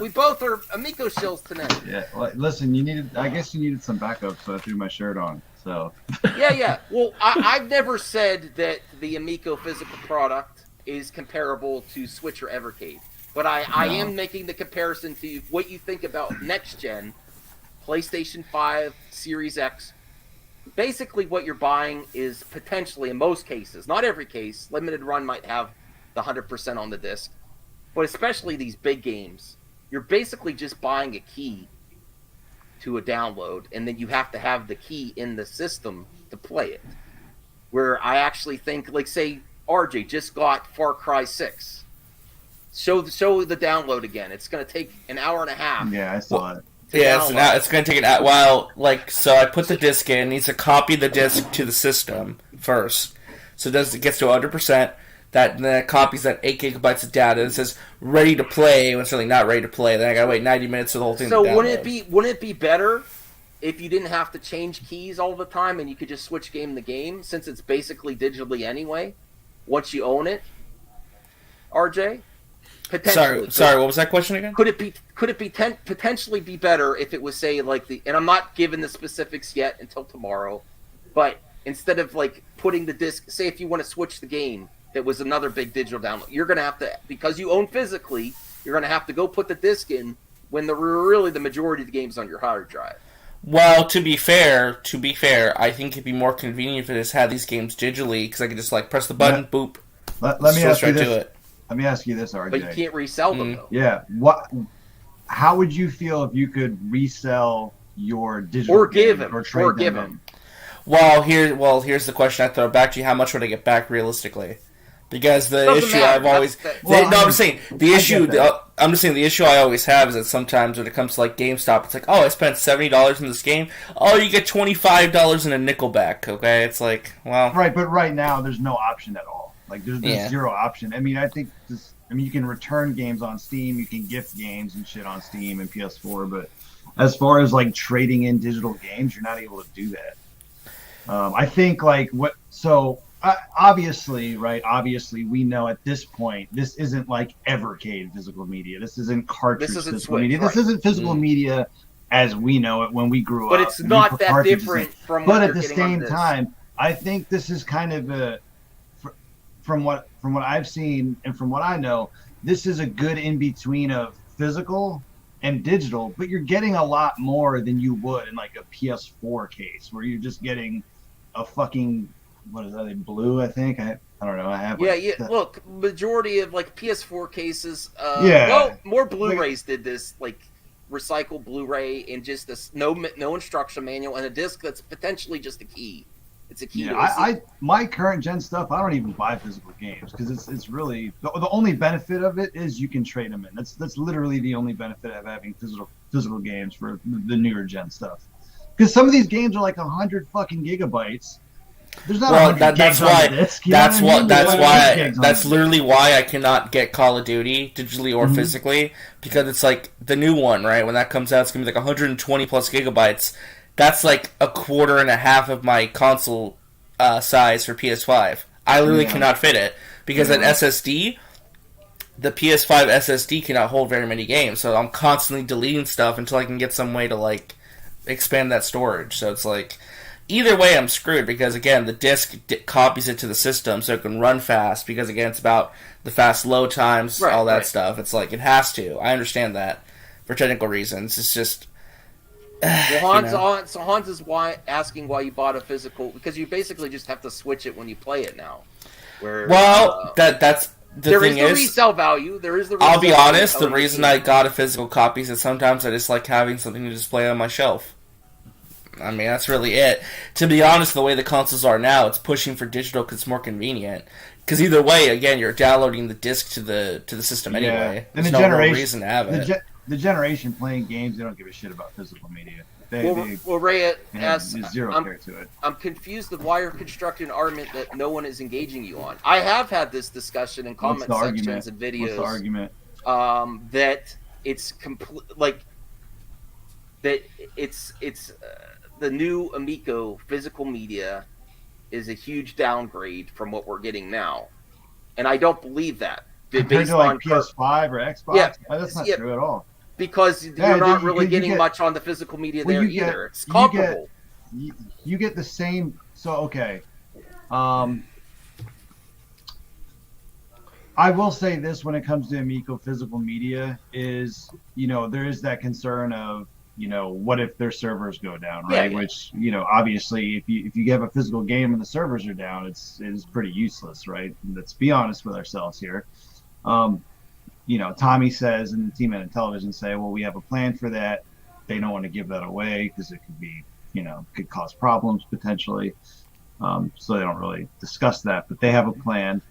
we both are Amico shills tonight. Yeah, listen, I guess you needed some backup, so I threw my shirt on. So. Yeah. Well, I've never said that the Amico physical product is comparable to Switch or Evercade, but I am making the comparison to what you think about next gen, PlayStation 5, Series X. Basically, what you're buying is potentially, in most cases, not every case, limited run might have the 100% on the disc, but especially these big games, you're basically just buying a key to a download, and then you have to have the key in the system to play it. Where I actually think, like, say, RJ just got Far Cry 6. Show the download again. It's going to take an hour and a half. Yeah, I saw it. Yeah, it's going to take a while. So I put the disc in. It needs to copy the disc to the system first. So it gets to 100%. Then it copies that 8 gigabytes of data. And it says ready to play when it's really not ready to play. Then I got to wait 90 minutes for the whole thing to download. So wouldn't it be better if you didn't have to change keys all the time and you could just switch game to game, since it's basically digitally anyway, once you own it? RJ? Potentially. Sorry. What was that question again? Could it be potentially be better if it was, say, like and I'm not giving the specifics yet until tomorrow, but instead of like putting the disc, say if you want to switch the game that was another big digital download, you're going to have to, because you own physically, you're going to have to go put the disc in when really the majority of the game's on your hard drive. Well, to be fair, I think it'd be more convenient if it just had these games digitally, because I could just like press the button, boop. Let me ask you right this. to it. Let me ask you this, RJ. But you can't resell them though. Yeah. How would you feel if you could resell your digital or give game them or trade or them give in? them? Here's the question I throw back to you: how much would I get back realistically? Because the Doesn't issue matter. I've always I'm just saying the issue I always have is that sometimes when it comes to like GameStop, it's like, oh, I spent $70 in this game. Oh, you get $25 in a nickel back. Okay, it's like, well, right, but right now there's no option at all. Like there's zero option. I mean, I think you can return games on Steam, you can gift games and shit on Steam and PS4, but as far as like trading in digital games, you're not able to do that. I think obviously, we know at this point this isn't like Evercade physical media. This isn't cartridge physical media. This isn't physical media as we know it when we grew up. But it's not that different from. But at the same time, I think this is kind of from what I've seen and from what I know, this is a good in between of physical and digital. But you're getting a lot more than you would in like a PS4 case, where you're just getting a fucking. What is that? Blue, I think. I don't know. I have. Look, majority of like PS4 cases. More Blu-rays did this, like recycled Blu-ray and just this no instruction manual and a disc that's potentially just a key. It's a key. Yeah, my current gen stuff, I don't even buy physical games because it's really the only benefit of it is you can trade them in. That's literally the only benefit of having physical games for the newer gen stuff. Because some of these games are like 100 fucking gigabytes. There's not that's literally why I cannot get Call of Duty digitally or physically, because it's like the new one, right? When that comes out, it's gonna be like 120 plus gigabytes. That's like a quarter and a half of my console size for PS5. I literally cannot fit it because that SSD, the PS5 SSD cannot hold very many games, so I'm constantly deleting stuff until I can get some way to like expand that storage. So it's like, either way, I'm screwed because, again, the disc copies it to the system so it can run fast because, again, it's about the fast load times, all that stuff. It's like, it has to. I understand that for technical reasons. It's just... Hans is asking why you bought a physical, because you basically just have to switch it when you play it now. That's... There is the resale value. I'll be honest, the reason I got a physical copy is that sometimes I just like having something to display on my shelf. I mean, that's really it. To be honest, the way the consoles are now, it's pushing for digital because it's more convenient. Because either way, again, you're downloading the disc to the system anyway. And There's no real reason to have it. The generation playing games, they don't give a shit about physical media. Ray asks, zero care to it. I'm confused of why you're constructing an argument that no one is engaging you on. I have had this discussion in comment sections and videos. What's the argument? That it's the new Amico physical media is a huge downgrade from what we're getting now, and I don't believe that. Compared to like PS5 or Xbox, that's not true at all. Because you're not really getting much on the physical media there either. It's comparable. You get the same. So okay, I will say this when it comes to Amico physical media is, there is that concern of, what if their servers go down, right? Yeah. Which, obviously if you have a physical game and the servers are down, it is pretty useless, right? Let's be honest with ourselves here. Tommy says, and the team at Intellivision say, well, we have a plan for that. They don't want to give that away because it could be, could cause problems potentially. So they don't really discuss that, but they have a plan.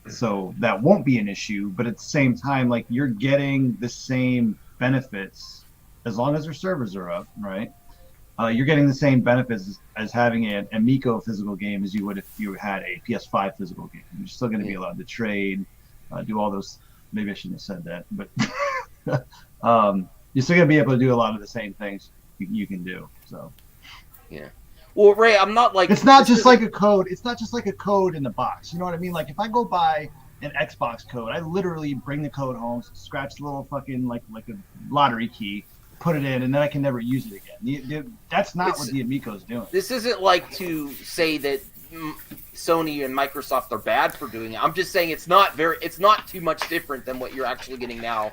So that won't be an issue. But at the same time, like, you're getting the same benefits as long as their servers are up, right? You're getting the same benefits as having an Amico physical game as you would if you had a PS5 physical game. You're still going to be allowed to trade, do all those. Maybe I shouldn't have said that, but you're still going to be able to do a lot of the same things you can do. So, yeah. Well, Ray, I'm not like... It's not just like a code. It's not just like a code in the box. You know what I mean? Like, if I go buy an Xbox code. I literally bring the code home, scratch the little fucking like a lottery key, put it in, and then I can never use it again. That's not what the Amico's doing. This isn't like to say that Sony and Microsoft are bad for doing it. I'm just saying it's not too much different than what you're actually getting now.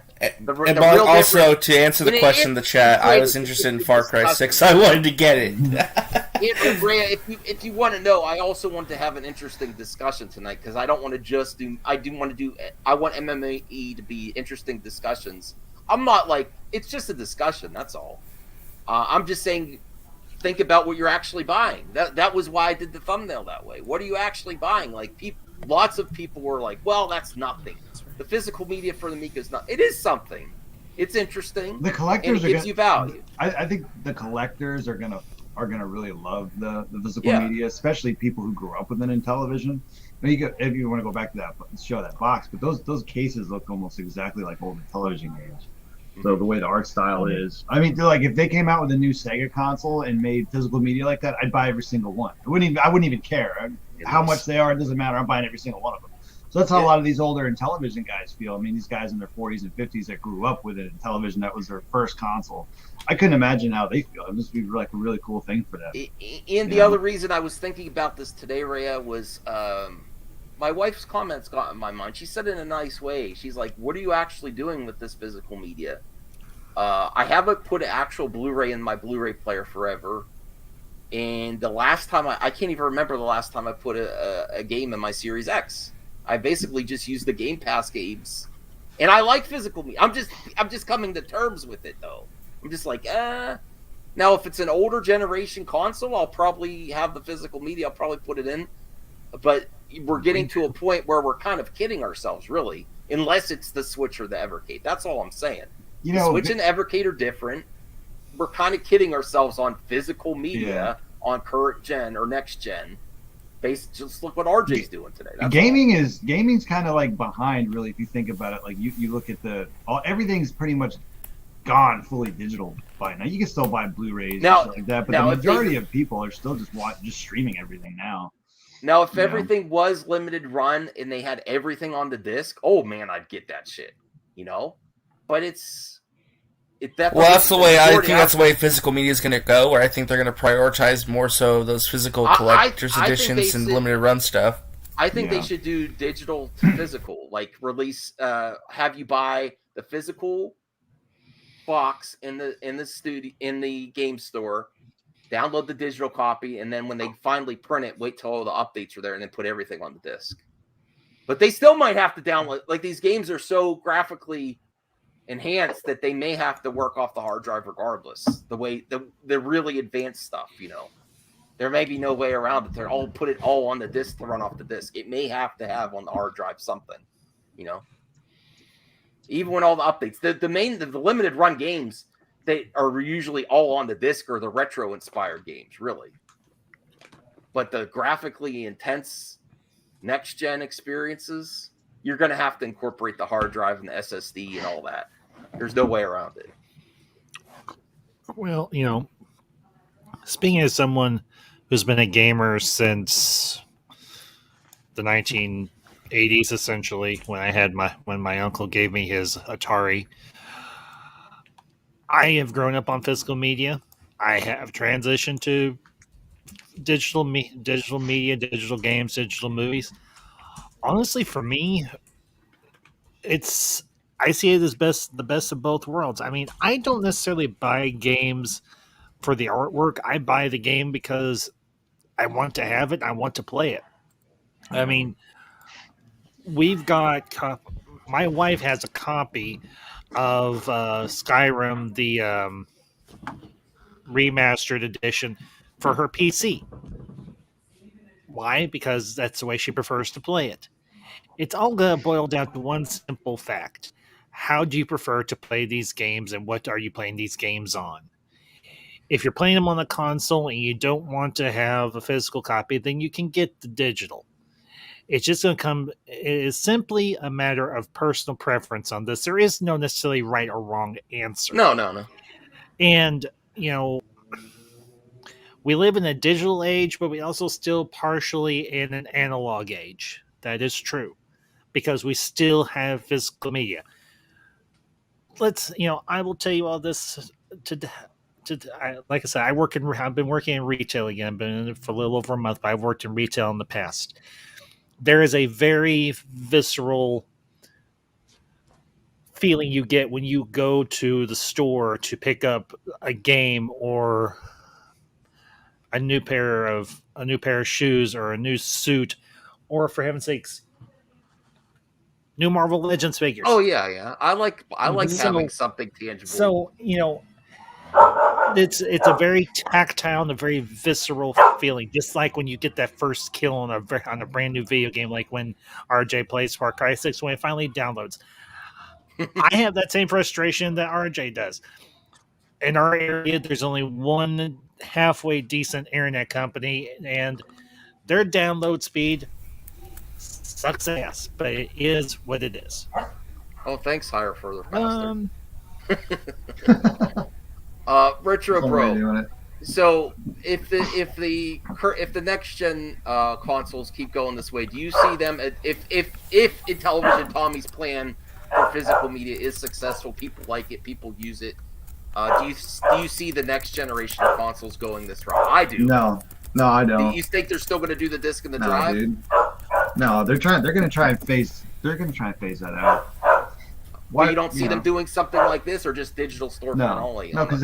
Also, to answer the question in the chat, I was interested in Far Cry 6. I wanted to get it. If you want to know, I also want to have an interesting discussion tonight because I don't want to just do. I want MMA to be interesting discussions. I'm not like it's just a discussion. That's all. I'm just saying. Think about what you're actually buying. That was why I did the thumbnail that way. What are you actually buying? Like lots of people were like, "Well, that's nothing." The physical media for the Amico is not. It is something. It's interesting. The collectors and it gives you value. I think the collectors are gonna really love the physical media, especially people who grew up with it in television. If you want to go back to that show that box, but those cases look almost exactly like old television games. So the way the art style is, I mean, like if they came out with a new Sega console and made physical media like that, I'd buy every single one. I wouldn't even care how much they are. It doesn't matter. I'm buying every single one of them. So that's how a lot of these older in television guys feel. I mean, these guys in their 40s and 50s that grew up with it in television, that was their first console. I couldn't imagine how they feel. It must be like a really cool thing for them. And the other reason I was thinking about this today, Rhea, was my wife's comments got in my mind. She said it in a nice way. She's like, "What are you actually doing with this physical media?" I haven't put an actual Blu-ray in my Blu-ray player forever. And the last time I can't even remember the last time I put a game in my Series X. I basically just used the Game Pass games, and I like physical media. I'm just coming to terms with it though. I'm just like, Now if it's an older generation console, I'll probably have the physical media. I'll probably put it in, but we're getting to a point where we're kind of kidding ourselves, really, unless it's the Switch or the Evercade. That's all I'm saying. You know, Switch and Evercade are different. We're kind of kidding ourselves on physical media on current gen or next gen. Just look what RJ's doing today. That's gaming's kind of like behind, really, if you think about it. Like you look at everything's pretty much gone fully digital by now. You can still buy Blu-rays and stuff like that, but the majority of people are still just streaming everything now. Now, if everything was limited run and they had everything on the disc, oh man, I'd get that shit. But that's the way I think that's the way physical media is going to go. Where I think they're going to prioritize more so those physical collector's editions and limited run stuff. I think they should do digital to physical, like release, have you buy the physical box in the game store, download the digital copy, and then when they finally print it, wait till all the updates are there, and then put everything on the disc. But they still might have to download. Like these games are so graphically enhanced that they may have to work off the hard drive regardless. The way the really advanced stuff, there may be no way around it. They're all put it all on the disc to run off the disc. It may have to have on the hard drive something, Even when all the updates, the limited run games, they are usually all on the disc or the retro inspired games, really. But the graphically intense next gen experiences, you're going to have to incorporate the hard drive and the SSD and all that. There's no way around it. Well, speaking as someone who's been a gamer since the 1980s, essentially, when my uncle gave me his Atari, I have grown up on physical media. I have transitioned to digital media, digital games, digital movies. Honestly, for me, I see it as the best of both worlds. I mean, I don't necessarily buy games for the artwork. I buy the game because I want to have it. I want to play it. I mean, we've got my wife has a copy of Skyrim, the remastered edition, for her PC. Why? Because that's the way she prefers to play it. It's all going to boil down to one simple fact. How do you prefer to play these games, and what are you playing these games on? If you're playing them on the console and you don't want to have a physical copy, then you can get the digital. It's just going to come. It is simply a matter of personal preference on this. There is no necessarily right or wrong answer. No. And, we live in a digital age, but we also still partially in an analog age. That is true. because we still have physical media. I will tell you all this like I said, I've been working in retail again. I've been in it for a little over a month, but I've worked in retail in the past. There is a very visceral feeling you get when you go to the store to pick up a game or a new pair of shoes or a new suit, or for heaven's sakes, new Marvel Legends figures. Oh yeah. I like having something tangible. So it's a very tactile and a very visceral feeling, just like when you get that first kill on a brand new video game, like when RJ plays Far Cry 6 when it finally downloads. I have that same frustration that RJ does. In our area, there's only one halfway decent internet company, and their download speed sucks ass, but it is what it is. Oh, thanks, Higher Further Faster. Retro Bro. So if the next gen consoles keep going this way, do you see them if Intellivision Tommy's plan for physical media is successful, people like it, people use it, do you see the next generation of consoles going this route? I do. No, I don't. Do you think they're still going to do the disc and the drive? Dude. No, they're going to try and phase that out. Why you don't see them doing something like this, or just digital storefront only? No, because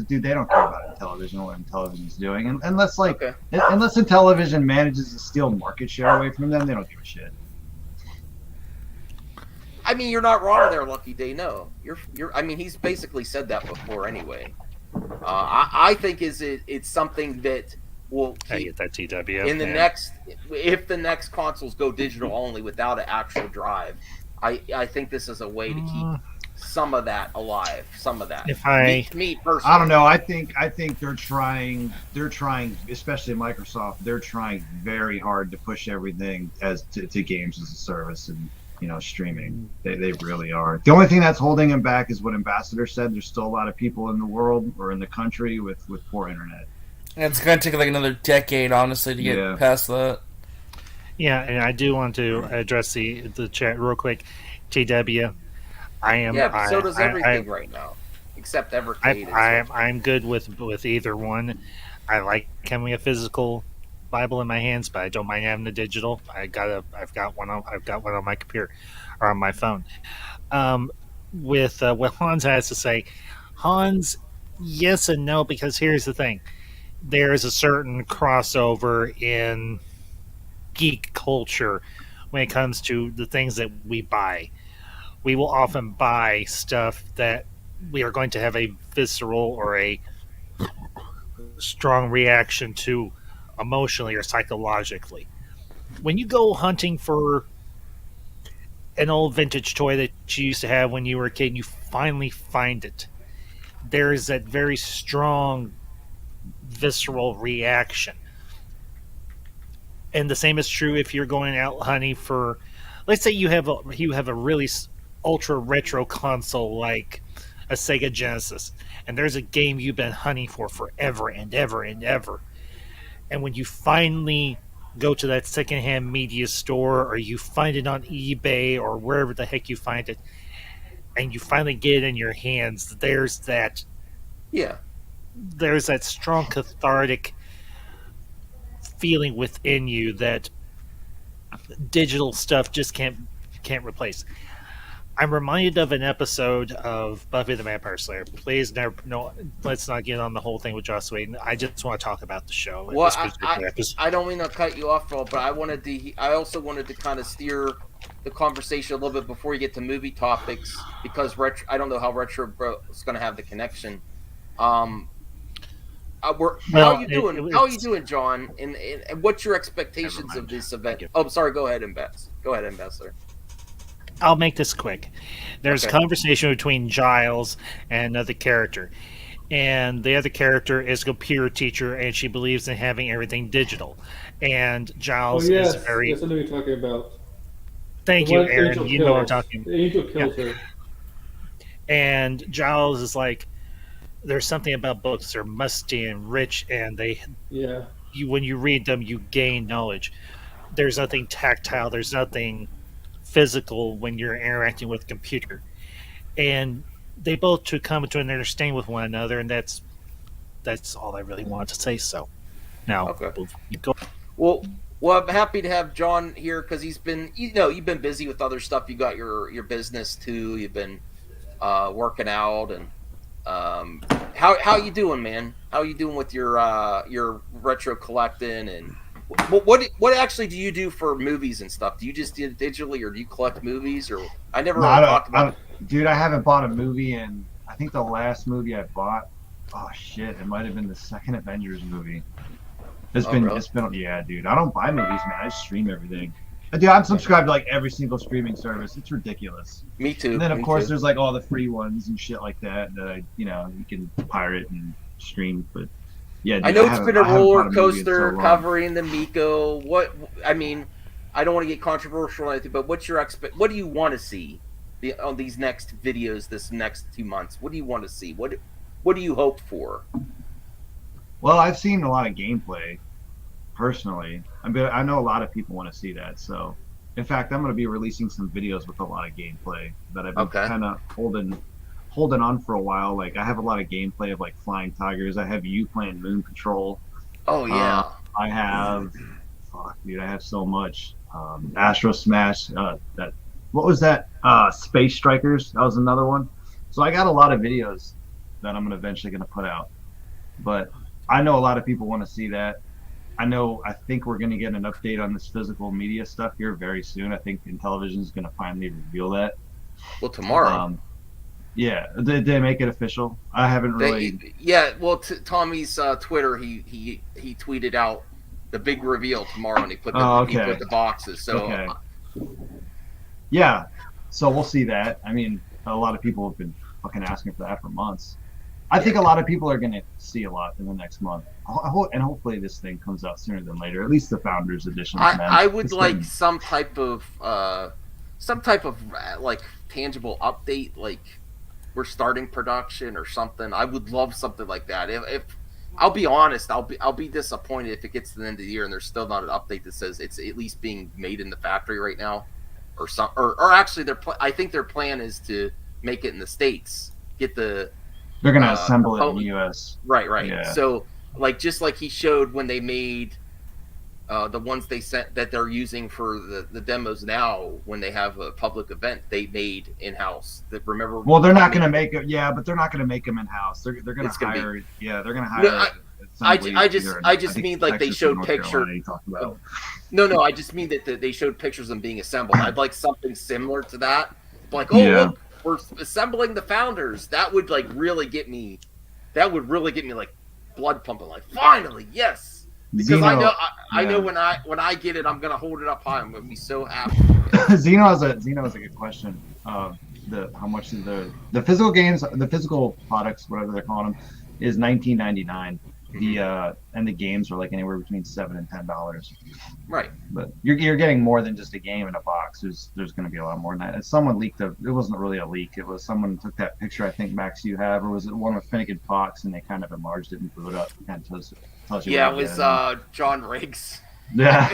dude, they don't care about Intellivision or what Intellivision's doing, unless Intellivision manages to steal market share away from them, they don't give a shit. I mean, you're not wrong there, Lucky Day. No, you're. I mean, he's basically said that before anyway. I think it's something that will keep that TW in the next. If the next consoles go digital only without an actual drive, I think this is a way to keep some of that alive. Some of that. Me personally, I don't know. I think they're trying, especially Microsoft. They're trying very hard to push everything to games as a service and streaming. They really are. The only thing that's holding them back is what Ambassador said. There's still a lot of people in the world or in the country with poor internet. And it's going to take like another decade, honestly, to get past that. Yeah, and I do want to address the chat real quick. TW, I am. Yeah, but so does everything right now, except Evercade. I'm good with either one. I like having a physical Bible in my hands, but I don't mind having the digital. I've got one on my computer or on my phone. With what Hans has to say, Hans, yes and no, because here's the thing: there is a certain crossover in geek culture when it comes to the things that we buy. We will often buy stuff that we are going to have a visceral or a strong reaction to emotionally or psychologically. When you go hunting for an old vintage toy that you used to have when you were a kid and you finally find it, there is that very strong visceral reaction. And the same is true if you're going out hunting for, let's say you have a really ultra retro console like a Sega Genesis, and there's a game you've been hunting for forever and ever and ever. And when you finally go to that secondhand media store, or you find it on eBay or wherever the heck you find it, and you finally get it in your hands, there's that strong cathartic feeling within you that digital stuff just can't replace. I'm reminded of an episode of Buffy the Vampire Slayer. Please, let's not get on the whole thing with Joss Whedon. I just want to talk about the show. Well, I don't mean to cut you off, but I also wanted to kind of steer the conversation a little bit before you get to movie topics, because I don't know how Retro Bro is going to have the connection. How are you doing, John? And what's your expectations of this event? Oh, sorry. Go ahead, Ambassador. I'll make this quick. There's a conversation between Giles and another character. And the other character is a computer teacher, and she believes in having everything digital. And Giles is very... Yes, I know what you're talking about. Thank you, Aaron. You know what I'm talking about. The angel kills her. And Giles is like, there's something about books. They're musty and rich, and when you read them, you gain knowledge. There's nothing tactile. There's nothing physical when you're interacting with a computer. And they both should come to an understanding with one another, and that's all I really wanted to say. So now, you go. Well, I'm happy to have John here because he's been, you've been busy with other stuff. You got your business too. You've been working out, and how you doing, man? How you doing with your retro collecting, and what actually do you do for movies and stuff? Do you just do it digitally, or do you collect movies? Or I never really talked about. Dude, I haven't bought a movie in. I think the last movie I bought. Oh shit! It might have been the second Avengers movie. It's been, yeah, dude. I don't buy movies, man. I just stream everything. Dude, I'm subscribed to like every single streaming service. It's ridiculous. Me too. And then of course there's like all the free ones and shit like that you can pirate and stream. But yeah, dude, I know it's been a roller coaster covering the Amico. I don't want to get controversial or anything, but what's your what do you want to see on these next videos this next 2 months? What do you want to see? What do you hope for? Well, I've seen a lot of gameplay personally. I know a lot of people want to see that. So, in fact, I'm going to be releasing some videos with a lot of gameplay that I've been kind of holding on for a while. Like, I have a lot of gameplay of like Flying Tigers. I have you playing Moon Patrol. Oh yeah. I have, dude, I have so much. Astro Smash. What was that? Space Strikers. That was another one. So I got a lot of videos that I'm eventually going to put out. But I know a lot of people want to see that. I think we're going to get an update on this physical media stuff here very soon. I think Intellivision is going to finally reveal that. Well, tomorrow. Yeah. Did they make it official? I haven't really. Well, Tommy's Twitter, he tweeted out the big reveal tomorrow, and he put the boxes. So. Yeah. So we'll see that. I mean, a lot of people have been fucking asking for that for months. I think a lot of people are going to see a lot in the next month, and hopefully this thing comes out sooner than later. At least the Founders Edition. I would like some type of like tangible update, like we're starting production or something. I would love something like that. If I'll be honest, I'll be disappointed if it gets to the end of the year and there's still not an update that says it's at least being made in the factory right now, or actually I think their plan is to make it in the States. They're going to assemble it in the U.S. Right. Yeah. So, just like he showed when they made the ones they sent that they're using for the demos now, when they have a public event, they made in-house. Remember? Well, they're not going to make it. Yeah, but they're not going to make them in-house. They're going to hire. They're going to hire. I just mean like they showed pictures. No, I just mean that they showed pictures of them being assembled. I'd like something similar to that. Like, look. We're assembling the Founders. That would really get me like blood pumping. Like, finally, yes. Because I know when I get it, I'm gonna hold it up high. I'm gonna be so happy. Zeno has a good question. How much is the physical games, the physical products, whatever they're calling them, is $19.99. And the games are like anywhere between $7 and $10. Right. But you're getting more than just a game in a box. There's going to be a lot more than that. Someone leaked it wasn't really a leak. It was someone took that picture. I think Max you have, or was it one with Finnegan Fox, and they kind of enlarged it and blew it up. And tells you. Yeah, it was John Riggs. Yeah.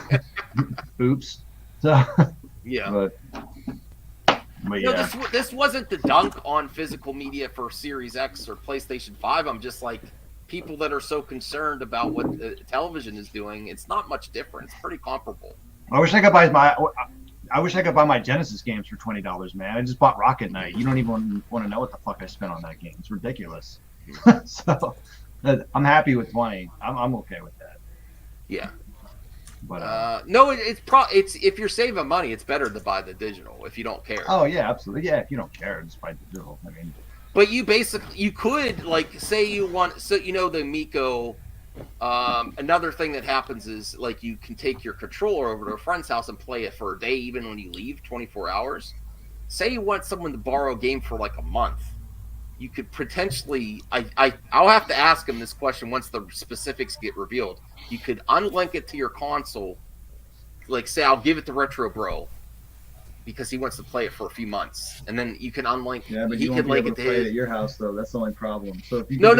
Oops. So. Yeah. But yeah. This wasn't the dunk on physical media for Series X or PlayStation 5. I'm just like, people that are so concerned about what the television is doing, it's not much different. It's pretty comparable. I wish I could buy my Genesis games for $20, man. I just bought Rocket Knight. You don't even want to know what the fuck I spent on that game. It's ridiculous. So I'm happy with 20. I'm okay with that. Yeah. But no, it's if you're saving money, it's better to buy the digital if you don't care. Oh yeah, absolutely. Yeah, if you don't care, just buy digital. I mean. But you could say you want, the Amico. Another thing that happens is you can take your controller over to a friend's house and play it for a day, even when you leave 24 hours. Say you want someone to borrow a game for a month. You could potentially, I'll have to ask him this question once the specifics get revealed. You could unlink it to your console, say I'll give it to Retro Bro, because he wants to play it for a few months, and then you can unlink. Yeah, but he you can won't be link able to play it at your house, though. That's the only problem. So if you no,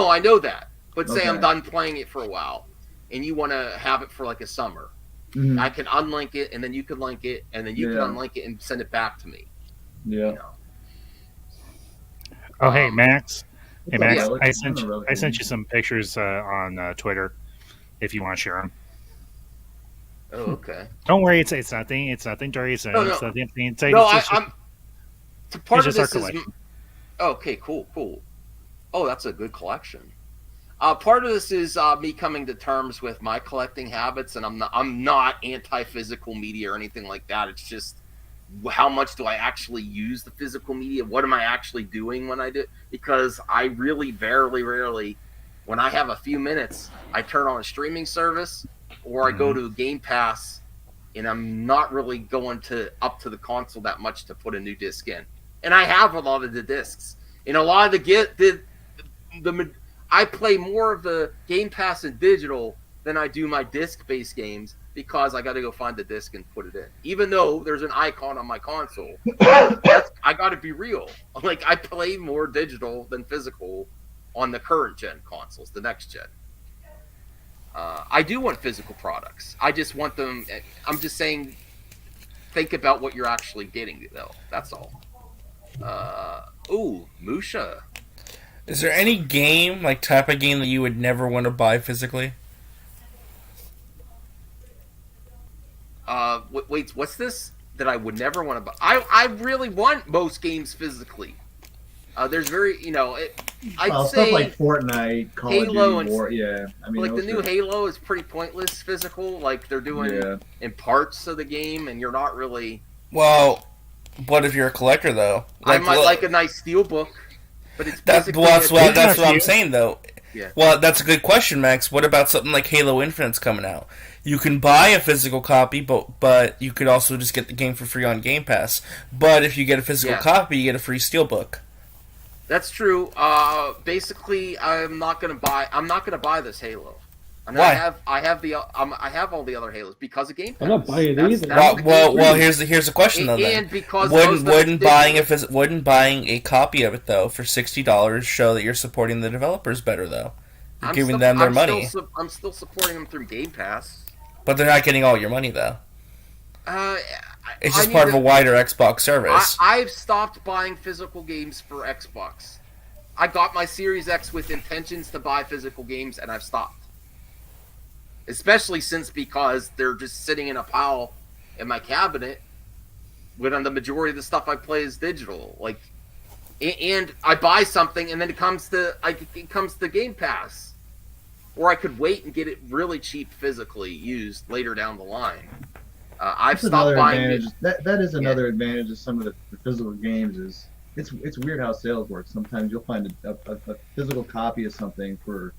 I know that. But say I'm done playing it for a while, and you want to have it for a summer. I can unlink it, and then you can link it, and then you can unlink it and send it back to me. Yeah. You know? Oh, hey Max. Hey Max, Yeah. I sent you some pictures on Twitter. If you want to share them. Oh, okay. Don't worry, it's nothing. It's nothing dirty. It's nothing. I'm. Part of our this is. collection. Okay, cool. Oh, that's a good collection. Part of this is me coming to terms with my collecting habits, and I'm not anti-physical media or anything like that. It's just how much do I actually use the physical media? What am I actually doing when I do? Because I really very rarely, when I have a few minutes, I turn on a streaming service or I go to a Game Pass, and I'm not really going up to the console that much to put a new disc in. And I have a lot of the discs. And a lot of I play more of the Game Pass in digital than I do my disc-based games because I got to go find the disc and put it in. Even though there's an icon on my console, I got to be real. Like, I play more digital than physical on the current gen consoles, the next gen. I do want physical products. I just want them. I'm just saying, think about what you're actually getting, though. That's all. Musha. Is there any game, like type of game, that you would never want to buy physically? Wait, what's this that I would never want to buy? I really want most games physically. There's very, I'd say stuff like Fortnite, Call Halo, of Duty, War, yeah. I mean, like the new Halo is pretty pointless physical. Like they're doing in parts of the game, and you're not really. Well, what if you're a collector though? I might like a nice steelbook, but it's that's what I'm saying though. Yeah. Well, that's a good question, Max. What about something like Halo Infinite's coming out? You can buy a physical copy, but you could also just get the game for free on Game Pass. But if you get a physical copy, you get a free steelbook. That's true. Basically, I'm not gonna buy this Halo. And Why? I have all the other Halos because of Game Pass. I'm not buying it either. Well, here's the question though. Then. And because wouldn't buying a copy of it though for $60 show that you're supporting the developers better though? You're giving them their money. I'm still supporting them through Game Pass. But they're not getting all your money though. It's just part of a wider Xbox service. I've stopped buying physical games for Xbox. I got my Series X with intentions to buy physical games, and I've stopped. Especially because they're just sitting in a pile in my cabinet when the majority of the stuff I play is digital. Like, and I buy something, and then it comes to Game Pass. Or I could wait and get it really cheap physically used later down the line. I've stopped buying it. That is another advantage of some of the physical games. Is it's weird how sales work. Sometimes you'll find a physical copy of something for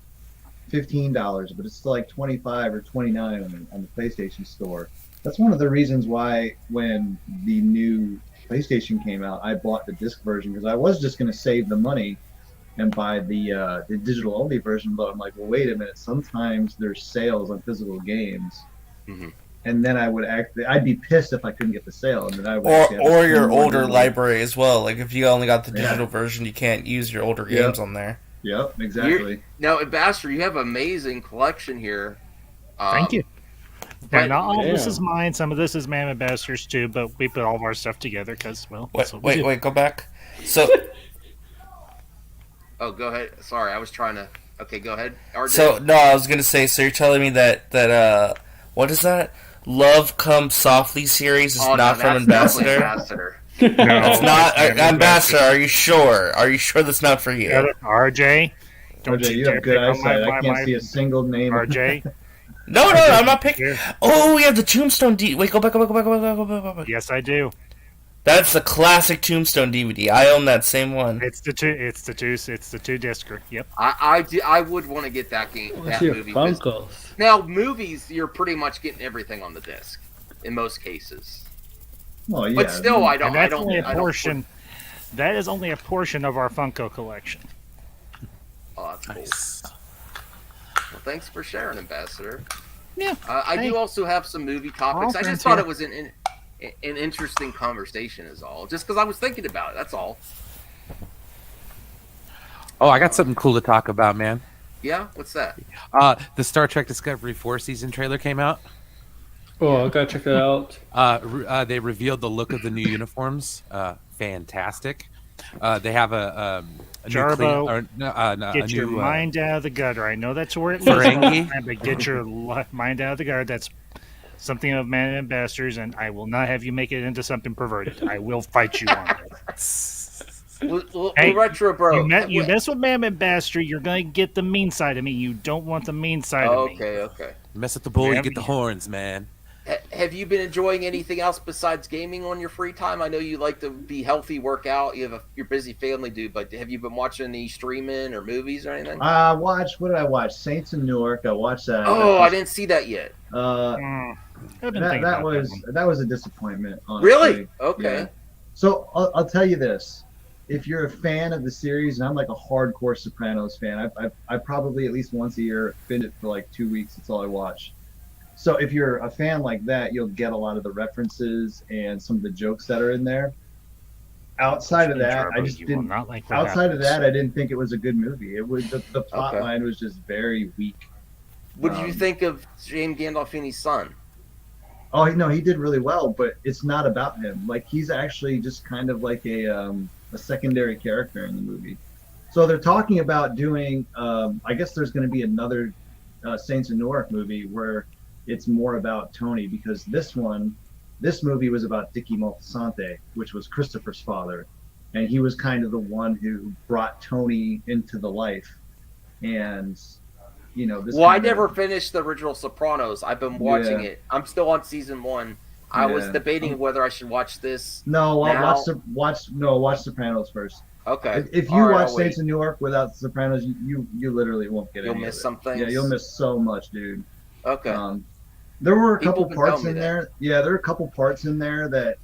$15, but it's still like $25 or $29 on the PlayStation Store. That's one of the reasons why when the new PlayStation came out, I bought the disc version because I was just going to save the money and buy the digital only version. But I'm like, well, wait a minute. Sometimes there's sales on physical games. Mm-hmm. And then I'd be pissed if I couldn't get the sale. And then I would or your older library as well. Like if you only got the digital version, you can't use your older games on there. Yep, exactly. Now, Ambassador, you have an amazing collection here. Thank you. Yeah, not all of this is mine. Some of this is Man Ambassador's too, but we put all of our stuff together because, well, wait, go back. So. Oh, go ahead. Sorry, I was trying to. Okay, go ahead. RJ. So no, I was gonna say. So you're telling me that what is that? Love Comes Softly series is not from Ambassador. No, it's not Ambassador. Are you sure? Are you sure that's not for you? RJ, you have good eyesight. I can't see a single name. RJ. No, I'm not picking. Oh, we have the Tombstone DVD. Wait, go back. Yes, I do. That's the classic Tombstone DVD. I own that same one. It's the two discer. Yep. I would want to get that game. That movie. Funkos. Now, movies, you're pretty much getting everything on the disc in most cases. Well, yeah. But still, I don't. That is only a portion of our Funko collection. Oh, that's cool. Well, thanks for sharing, Ambassador. Yeah. I do also have some movie topics. I just thought it was an interesting conversation is all. Just because I was thinking about it, that's all. Oh, I got something cool to talk about, man. Yeah? What's that? The Star Trek Discovery 4 season trailer came out. Oh, I gotta check that out. They revealed the look of the new uniforms. Fantastic. They have a new Jarbo, get your new mind out of the gutter. I know that's where it Ferengi. lives, but get your mind out of the gutter. That's something of man and bastards, and I will not have you make it into something perverted. I will fight you on it. Hey, Retro Bro. You mess with man and bastard, you're going to get the mean side of me. You don't want the mean side of me. Okay. Mess with the bull, you get the horns, man. Have you been enjoying anything else besides gaming on your free time? I know you like to be healthy, work out. You're busy family dude, but have you been watching any streaming or movies or anything? What did I watch? Saints in Newark. I watched that. Oh, I didn't see that yet. That was a disappointment. Honestly. Really? Okay. Yeah. So I'll tell you this: if you're a fan of the series, and I'm like a hardcore Sopranos fan, I probably at least once a year binge it for like 2 weeks. That's all I watch. So if you're a fan like that, you'll get a lot of the references and some of the jokes that are in there. Outside of that, I just didn't. Outside of that, I didn't think it was a good movie. It was the plot line was just very weak. What did you think of James Gandolfini's son? Oh no, he did really well, but it's not about him. Like he's actually just kind of like a secondary character in the movie. So they're talking about doing. I guess there's going to be another Saints of Newark movie where it's more about Tony, because this movie was about Dickie Moltisanti, which was Christopher's father, and he was kind of the one who brought Tony into the life. And I never finished the original Sopranos. I've been watching it. I'm still on season 1. I was debating whether I should watch this. No, watch Sopranos first. Okay. If you watch Saints of Newark without Sopranos, you literally won't get it. You'll miss some things. Yeah, you'll miss so much, dude. Okay. There were a couple parts in there. Yeah, there are a couple parts in there that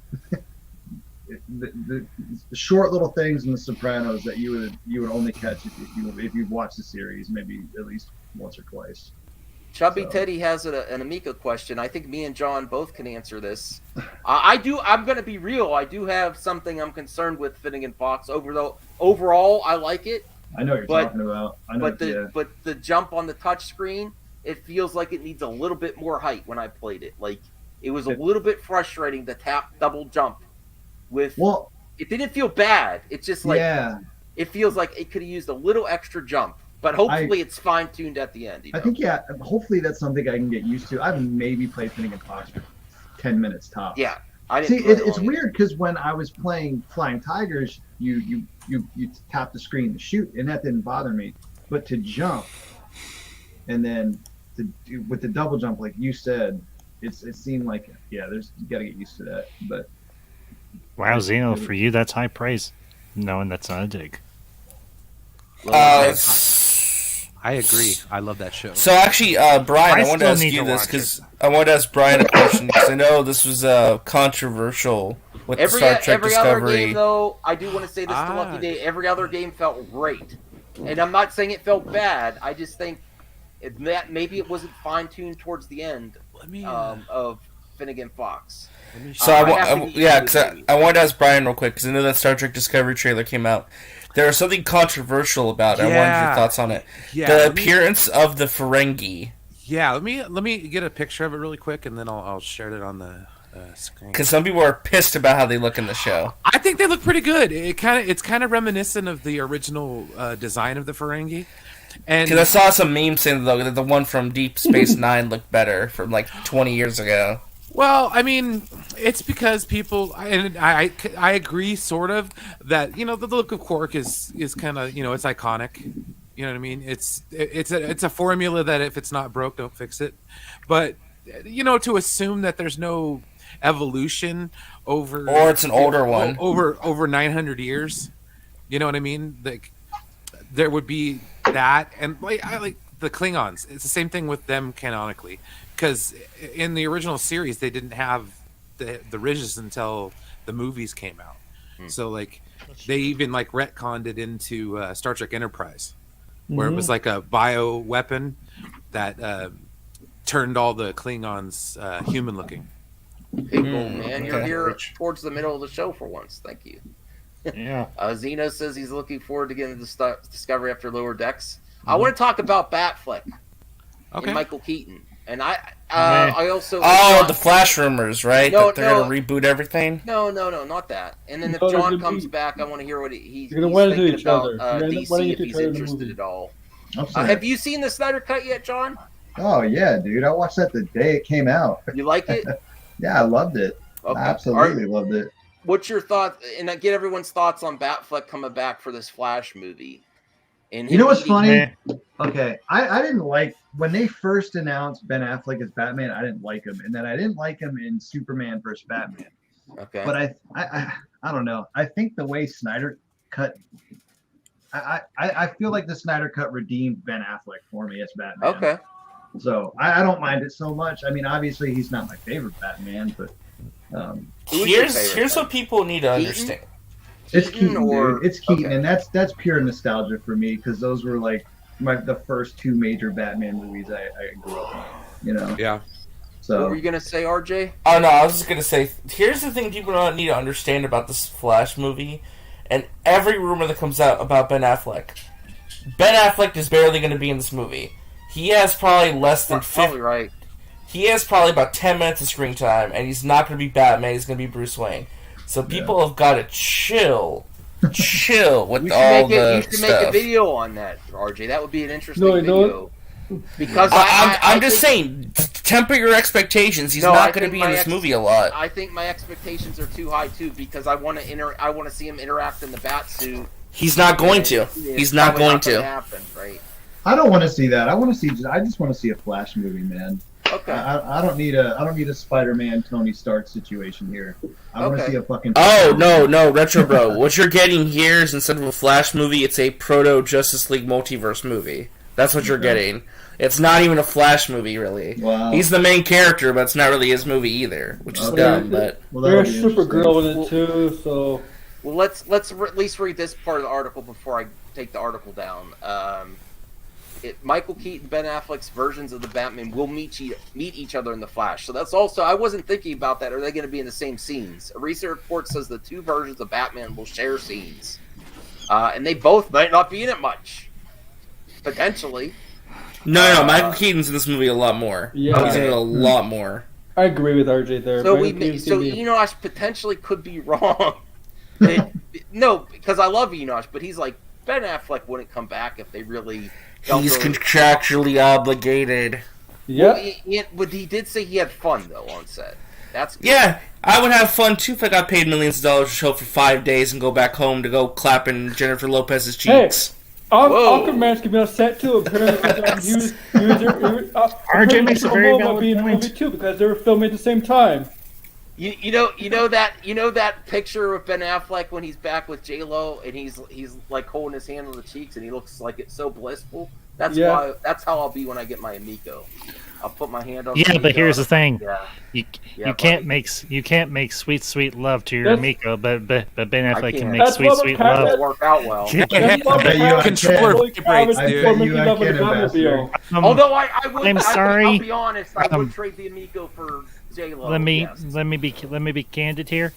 the short little things in the Sopranos that you would only catch if you watched the series maybe at least once or twice. Chubby Teddy has an Amico question. I think me and John both can answer this. I'm going to be real. I do have something I'm concerned with Finnegan Fox. Overall, I like it. I know what you're talking about. But the jump on the touch screen, it feels like it needs a little bit more height when I played it. Like it was a little bit frustrating to tap double jump with. Well, it didn't feel bad. It's just like it feels like it could have used a little extra jump. But hopefully it's fine-tuned at the end. I think, hopefully that's something I can get used to. I've maybe played Finnegan Fox for 10 minutes tops. Yeah. It's weird because when I was playing Flying Tigers, you tap the screen to shoot, and that didn't bother me. But to jump, and then with the double jump, like you said, it seemed like, you got to get used to that. But wow, Zeno, for you, that's high praise, knowing that's not a dig. I agree. I love that show. So actually, Brian, I wanted to ask you this because I wanted to ask Brian a question because I know this was controversial with the Star Trek Discovery. Every other game, though, I do want to say this to Lucky Day. Every other game felt great, and I'm not saying it felt bad. I just think that maybe it wasn't fine-tuned towards the end of Finnegan Fox. So I wanted to ask Brian real quick because I know that Star Trek Discovery trailer came out. There was something controversial about it. I wanted your thoughts on it. The appearance of the Ferengi. Yeah, let me get a picture of it really quick, and then I'll share it on the screen. Because some people are pissed about how they look in the show. I think they look pretty good. It's kind of reminiscent of the original design of the Ferengi. Because I saw some memes saying that the one from Deep Space Nine looked better from like 20 years ago. Well, I mean, it's because people, and I agree, sort of, that the look of Quark is kind of it's iconic. You know what I mean? It's a formula that if it's not broke, don't fix it. But to assume that there's no evolution over, or it's an older one over 900 years. You know what I mean? Like there would be that, and I like the Klingons. It's the same thing with them canonically. Because in the original series, they didn't have the ridges until the movies came out. So like they even like retconned it into Star Trek Enterprise, where it was like a bio weapon that turned all the Klingons human looking. Hey, man, you're here towards the middle of the show for once. Thank you. Yeah. Zeno says he's looking forward to getting the Discovery after Lower Decks. I want to talk about Batfleck. Okay. Michael Keaton. And I also the Flash rumors, right? That they're gonna reboot everything. No, not that. And then if No, John they're comes gonna back, I want to hear what he's You're gonna run into thinking each about other. You're gonna run DC into if each he's other in the interested movie. at all. Upset. Have you seen the Snyder Cut yet, John? Oh yeah, dude! I watched that the day it came out. You like it? Yeah, I loved it. Okay. I absolutely loved it. What's your thought? And get everyone's thoughts on Batfleck coming back for this Flash movie. And You know what's eating- funny? Okay, I didn't like when they first announced Ben Affleck as Batman. I didn't like him, and then I didn't like him in Superman vs. Batman. Okay. But I don't know. I think the way Snyder cut, I feel like the Snyder cut redeemed Ben Affleck for me as Batman. Okay. So I don't mind it so much. I mean, obviously he's not my favorite Batman, but Here's what people need to understand. it's Keaton, or- dude. It's Keaton, okay. and that's pure nostalgia for me because those were like the first two major Batman movies I grew up on. You know. Yeah. So What were you gonna say, RJ? Oh no, I was just gonna say. Here's the thing: people don't need to understand about this Flash movie, and every rumor that comes out about Ben Affleck. Ben Affleck is barely going to be in this movie. He has probably less than 50. Probably right. He has probably about 10 minutes of screen time, and he's not going to be Batman. He's going to be Bruce Wayne. So people have got to chill with You should all make the you should stuff. make a video on that, RJ. That would be an interesting No, you know video. Because I'm I just think- saying, temper your expectations. He's No, I not going to think be in my this movie a lot. I think my expectations are too high too because I want to see him interact in the bat suit. He's not going to. He's not probably going gonna to. happen, right? I don't want to see that. I just want to see a Flash movie, man. Okay. I don't need a Spider-Man Tony Stark situation here. I want to see a fucking. Oh no, Retro Bro. What you're getting here is instead of a Flash movie, it's a proto Justice League multiverse movie. That's what you're getting. It's not even a Flash movie, really. Wow. He's the main character, but it's not really his movie either, which is dumb. But There's Supergirl in it too, so. Well, let's at least read this part of the article before I take the article down. Michael Keaton, Ben Affleck's versions of the Batman will meet each other in the Flash. So that's also I wasn't thinking about that. Are they going to be in the same scenes? A recent report says the two versions of Batman will share scenes, and they both might not be in it much, potentially. no, Michael Keaton's in this movie a lot more. Yeah. He's in it a lot more. I agree with RJ there. So Michael Keaton's gonna be- Enosh potentially could be wrong. No, because I love Enosh, but he's like Ben Affleck wouldn't come back if they really. He's contractually obligated. Yeah. But he did say he had fun though on set. That's good. Yeah, I would have fun too if I got paid millions of dollars to show up for 5 days and go back home to go clapping Jennifer Lopez's cheeks. Aquaman's gonna be on set too. RJ makes a very valid be in the point. movie too because they were filming at the same time. You know that picture of Ben Affleck when he's back with J-Lo and he's like holding his hand on the cheeks and he looks like it's so blissful. That's how I'll be when I get my Amico. I'll put my hand on. Yeah, but here's the thing. Yeah. You can't make sweet love to your Amico, but Ben Affleck can make That's sweet love. It'll work out well. Controller vibrates, dude. Although I would, I'm sorry. I'll be honest. I would trade the Amico for J-Lo. Let me be candid here.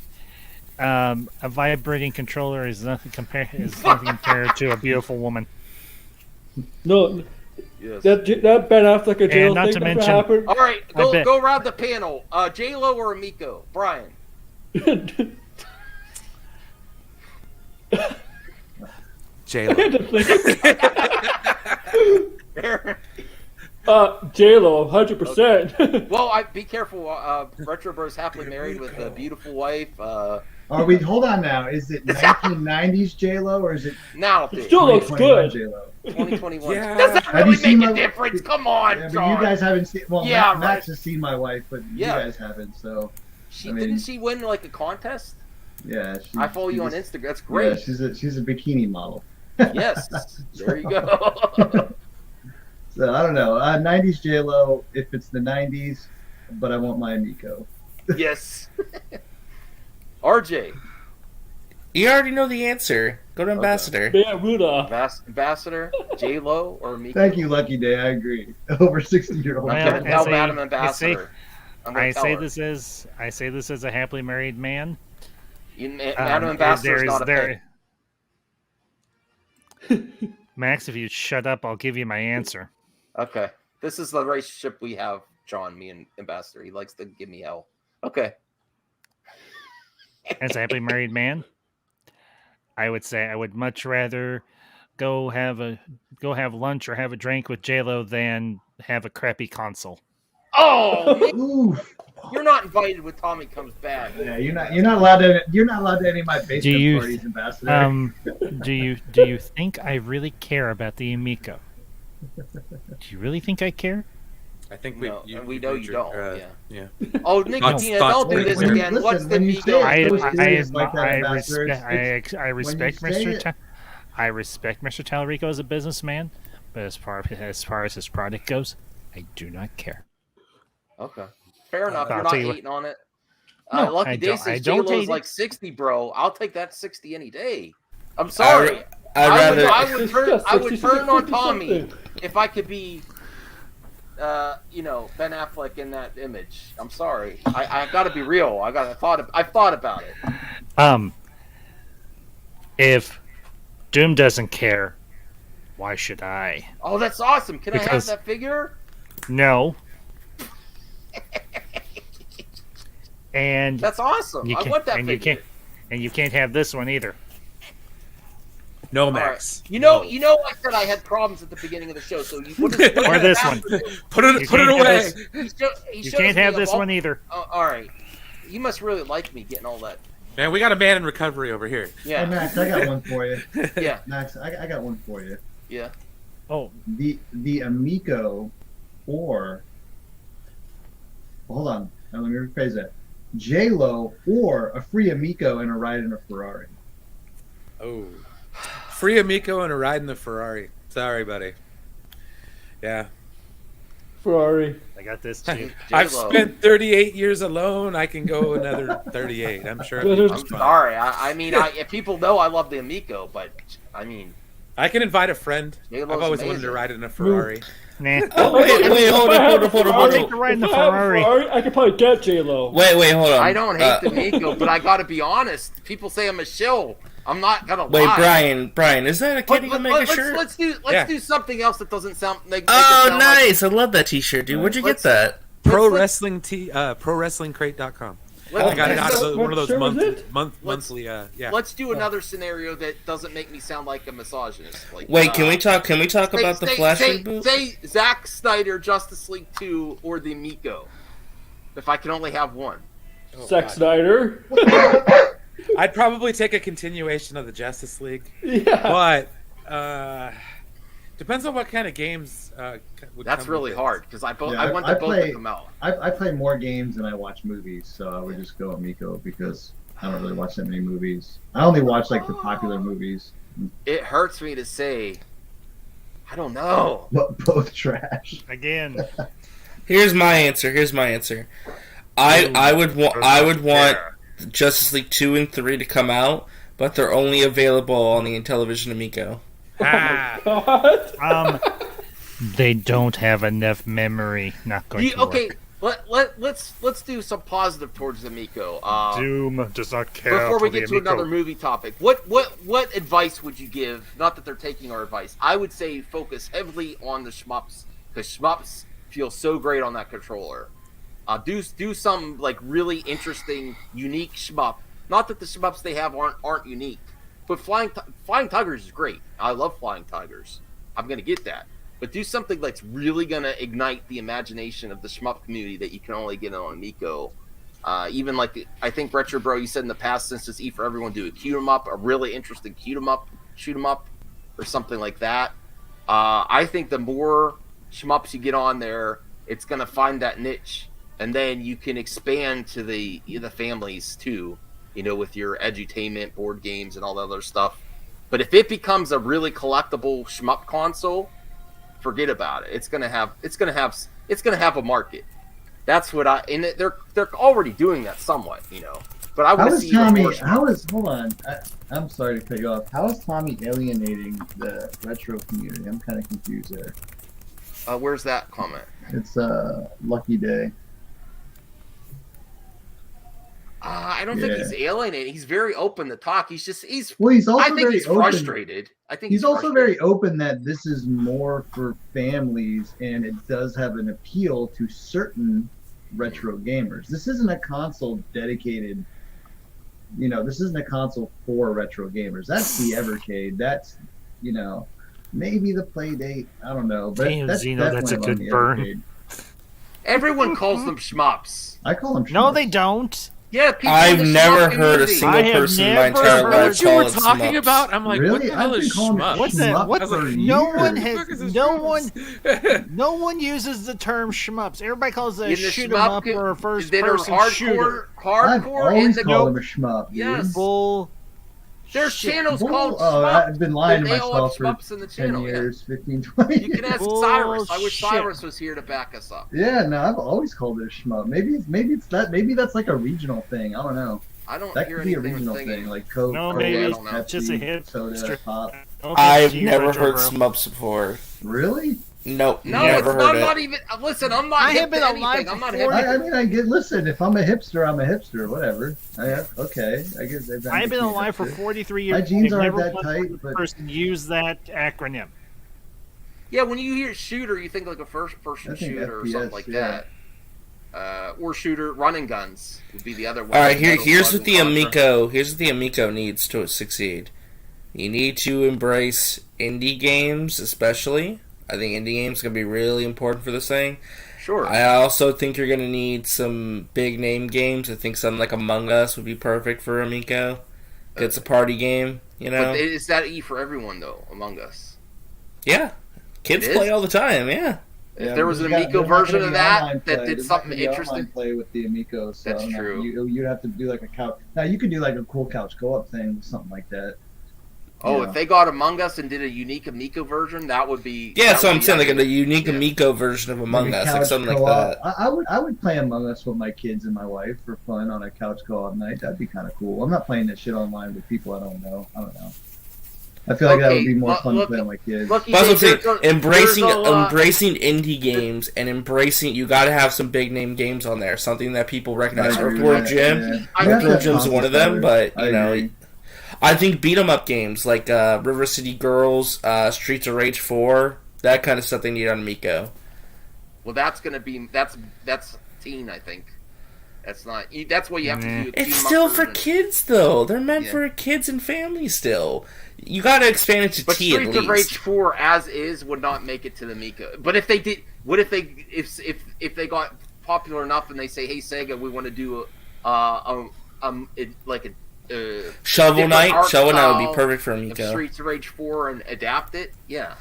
A vibrating controller is nothing compared to a beautiful woman. No, Yes. that Ben Affleck and J-Lo not thing to never mention- happened. All right, go around the panel. J-Lo or Amico? Brian. J-Lo. J-Lo, 100%. Well, be careful. Retroverse happily married with a beautiful wife. Are we? Hold on now. Is it 1990s J-Lo or is it Now, It still looks 2021 good. J-Lo? 2021. Yeah. Does that Have really you seen make a my- difference? Come on, Yeah, but John. you guys haven't seen. Well, Yeah, Max has seen my wife, but Yeah. you guys haven't. So Didn't she win like a contest? yeah, I follow you on just- Instagram. That's Yeah, great. she's a bikini model. Yes. There you go. So I don't know. 90s J-Lo if it's the 90s, but I want my Amico. Yes. RJ. You already know the answer. Go to Ambassador. Yeah, Ruda. Ambassador, J-Lo, or Amico? Thank you, Lucky Day. I agree. Over 60-year-old. I'm Well, gonna tell as a- Madam as a- Ambassador. I'm gonna I tell say her. this as a happily married man. Madam Ambassador is not a pig. Max, if you shut up, I'll give you my answer. Okay. This is the relationship we have John, me and Ambassador. He likes to give me hell. Okay. As a happily married man, I would say I would much rather go have lunch or have a drink with JLo than have a crappy console. Oh, man. You're not invited when Tommy comes back. Yeah, you're not allowed to any of my basement parties, Ambassador. Do you think I really care about the Amico? Do you really think I care? I think we know you don't. Yeah. Oh, Nicotina, don't do this again. Listen, What's the when you Amico? say it so serious like that, Ambassador, I respect when you say Mr. I respect Mr. Talarico as a businessman, but as far as his product goes, I do not care. Okay, fair enough. I'll You're not tell you hating on it. No, Lucky I Day don't- says I don't J-Lo's hate like it. 60, bro. I'll take that 60 any day. I'm sorry. I would turn on Tommy if I could be, Ben Affleck in that image. I'm sorry. I got to be real. I've thought about it. If Doom doesn't care, why should I? Oh, that's awesome. Can I have Because- that figure? No. And That's awesome. I want that figure. You can't have this one either. No, All Max. right. You know, I said I had problems at the beginning of the show. So what is Or this one. Put it away. You can't have this one either. Oh, all right. You must really like me getting all that. Man, we got a man in recovery over here. Yeah. Hey, Max, I got one for you. Yeah. Max, I got one for you. Yeah. Oh. The Amico, or hold on, now let me rephrase that. J-Lo or a free Amico and a ride in a Ferrari. Oh. Free Amico and a ride in the Ferrari. Sorry, buddy. Yeah. Ferrari. I got this too. I've spent 38 years alone. I can go another 38. I'm sure. I'm sorry. I mean, if people know I love the Amico, but I mean, I can invite a friend. J-Lo's I've always wanted amazing. to ride in a Ferrari. Nah. Oh, wait, hold on. Take the ride in the Ferrari. I could probably get J-Lo. Wait, hold on. I don't hate the Amico, but I got to be honest. People say I'm a shill. I'm not gonna Wait, lie. Brian, is that a kid you can make a shirt? Let's do something else that doesn't sound like. Oh, nice! I love that T-shirt, dude. Where'd you get that? ProWrestlingCrate.com. I got it out of one of those monthly. Yeah. Let's do another scenario that doesn't make me sound like a misogynist. Like, Wait, can we talk about the Flash reboot? Say Zack Snyder, Justice League 2, or the Amico. If I can only have one. Zack Snyder. I'd probably take a continuation of the Justice League. Yeah. But depends on what kind of games. That's really hard because I want I both to come out. I play more games than I watch movies, so I would just go Amico because I don't really watch that many movies. I only watch like the popular movies. It hurts me to say. I don't know. Both trash. Again. Here's my answer. I would want Justice League 2 and 3 to come out, but they're only available on the Intellivision Amico. They don't have enough memory. Not going to work. Okay, let's do some positive towards the Amico. Doom does not care. Before we for the get to Amico. another movie topic, what advice would you give? Not that they're taking our advice. I would say focus heavily on the shmups because shmups feel so great on that controller. Do some like really interesting, unique shmup. Not that the shmups they have aren't unique, but Flying Tigers is great. I love Flying Tigers. I'm gonna get that. But do something that's really gonna ignite the imagination of the shmup community that you can only get on Amico. Even like I think Retro Bro, you said in the past, since it's E for Everyone, do a cute 'em up, a really interesting cute 'em up, shoot 'em up, or something like that. I think the more shmups you get on there, it's gonna find that niche. And then you can expand to the families too, with your edutainment, board games, and all that other stuff. But if it becomes a really collectible shmup console, forget about it. It's gonna have a market. That's what they're already doing that somewhat, But I want to see even more shmup. Hold on. I'm sorry to cut you off. How is Tommy alienating the retro community? I'm kind of confused there. Where's that comment? It's Lucky Day. I don't think he's alienating. He's very open to talk. He's also I think he's frustrated. I think he's also very open that this is more for families, and it does have an appeal to certain retro gamers. This isn't a console dedicated. This isn't a console for retro gamers. That's the Evercade. That's, maybe the Playdate. I don't know. But Damn, that's Zeno, that's a good burn. Evercade. Everyone calls them shmups. I call them shmups. No, they don't. Yeah, people I've never heard a single person in my entire life what you call were it talking shmups. about. I'm like, Really? what the hell I've is been calling it shmup? What's that? What? shmup for No years. one What the fuck is has. this No one uses the term shmups. Everybody calls it a In the shoot 'em shmup up or a first that are person shooter. I've hardcore in always the called them a shmup. Dude. Yes. Bull. There's channels Bull- called oh, shmup. I've been lying to They all have myself for shmups in the 10 channel. years, 15, 20 You can ask Bullshit. Cyrus. I wish Cyrus was here to back us up. Yeah, no, I've always called it a shmup. Maybe that's like a regional thing. I don't know. I don't That hear could be a anything regional thinking. thing, like Coke. No, Coke, maybe I it's don't know. Pepsi, just a hit. soda, pop. I've Okay, never retro, heard bro. shmups before. Really? Nope, No, never I'm heard it. not even. Listen, I'm not I hip have been to alive anything. for I'm not 40 hip. Listen, if I'm a hipster, I'm a hipster, whatever. Okay, I guess. I've been alive for 43 years. My jeans I've aren't never that once tight, heard a but person use that acronym. Yeah, when you hear shooter, you think like a first-person I think shooter or FPS, something like yeah. that. Or shooter, running guns would be the other one. All right, Metal here's Slug what the and Contra. Amico. Here's what the Amico needs to succeed. You need to embrace indie games, especially. I think indie games are gonna be really important for this thing. Sure. I also think you're gonna need some big name games. I think something like Among Us would be perfect for Amico. It's a party game, But is that E for everyone though? Among Us. Yeah, kids It play is? all the time. Yeah. If there was an Amico version of that did something Online interesting. play with the Amico. So That's true. You'd have to do like a couch. Now you could do like a cool couch co-op thing, something like that. Oh, Yeah. if they got Among Us and did a unique Amico version, that would be. Yeah, that's that what would I'm be saying. Like a ideal. unique Yeah. Amico version of Among Like a Us, like couch something like co-op. that. I would play Among Us with my kids and my wife for fun on a couch co-op night. That'd be kind of cool. I'm not playing that shit online with people I don't know. I feel like that would be more fun to play with my kids. That's what I'm saying. Embracing there's a- embracing indie games and embracing, you got to have some big name games on there. Something that people recognize. I agree Earthworm with that, Jim, yeah. I You have to Earthworm have Jim's one of them, concepts but I you know, agree. I think beat 'em up games like River City Girls, Streets of Rage 4, that kind of stuff they need on Amico. Well, that's gonna be that's teen, I think. That's not. That's what you have to do. It's team still up for version. kids though. They're meant Yeah. for kids and families still. You got to expand it to But T at Streets of Rage least. 4 as is would not make it to the Amico. But if they did, what if they if they got popular enough and they say, "Hey Sega, we want to do like a Shovel different Knight, art Shovel Knight would style be perfect for of Amico. Streets of Rage 4 and adapt it." Yeah.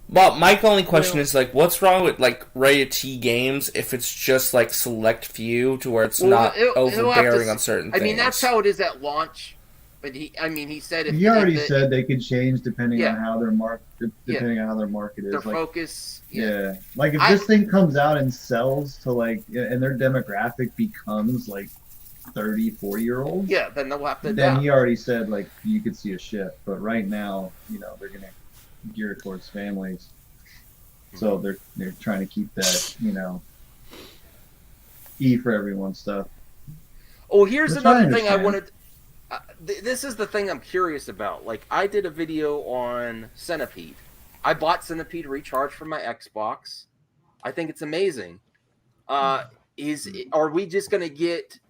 Well, my only question is like, what's wrong with like rated T games if it's just like select few to where it's not it'll have to overbearing on certain things? I mean, that's how it is at launch. But he said if He already if said they could change depending Yeah. on how their depending on how their market is. their Like, focus. yeah, like if I- this thing comes out and sells to like, and their demographic becomes like 30, 40-year-olds. Yeah, then they'll have to Then adapt. he already said like you could see a shift, but right now, they're gonna gear towards families, so they're trying to keep that E for everyone stuff. Oh, here's Which I another thing I understand. wanted. This is the thing I'm curious about. Like, I did a video on Centipede. I bought Centipede Recharge for my Xbox. I think it's amazing. Are we just going to get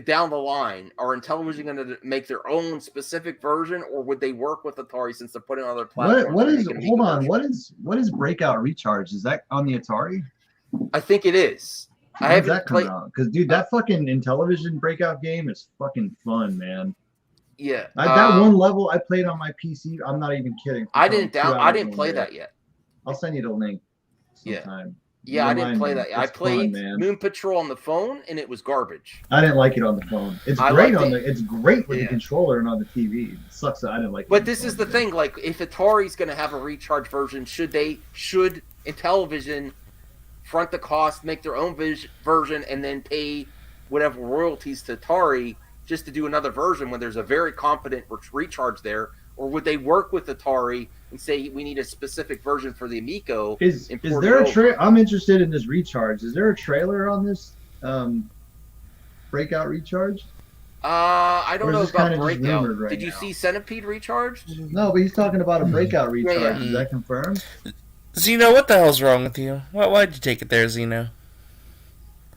down the line? Are Intellivision going to make their own specific version, or would they work with Atari since they're putting on other platforms? What and is? making a Hold Amico on. version? What is Breakout Recharge? Is that on the Atari? I think it is. I When's haven't that come played. out? Because dude, that fucking Intellivision Breakout game is fucking fun, man. Yeah, That one level I played on my PC. I'm not even kidding. I didn't I play that yet. I'll send you the link Yeah. sometime. Yeah, I didn't Remind play me. that. I It's fun, played man. Moon Patrol on the phone, and it was garbage. I didn't like it on the phone. It's I great liked on it. It's great with the Yeah. controller and on the TV. It sucks that I didn't like it. But this is the thing, like, if Atari's going to have a recharge version, should Intellivision front the cost, make their own version, and then pay whatever royalties to Atari just to do another version when there's a very competent recharge there? Or would they work with Atari and say, we need a specific version for the Amico? Is and port there it a trailer? I'm interested in this recharge. Is there a trailer on this Breakout Recharge? I don't Or is know this about kinda just Breakout. rumored right Did you now? see Centipede Recharged? No, but he's talking about a breakout recharge. yeah. Is that confirmed? Zeno, what the hell's wrong with you? Why'd you take it there, Zeno?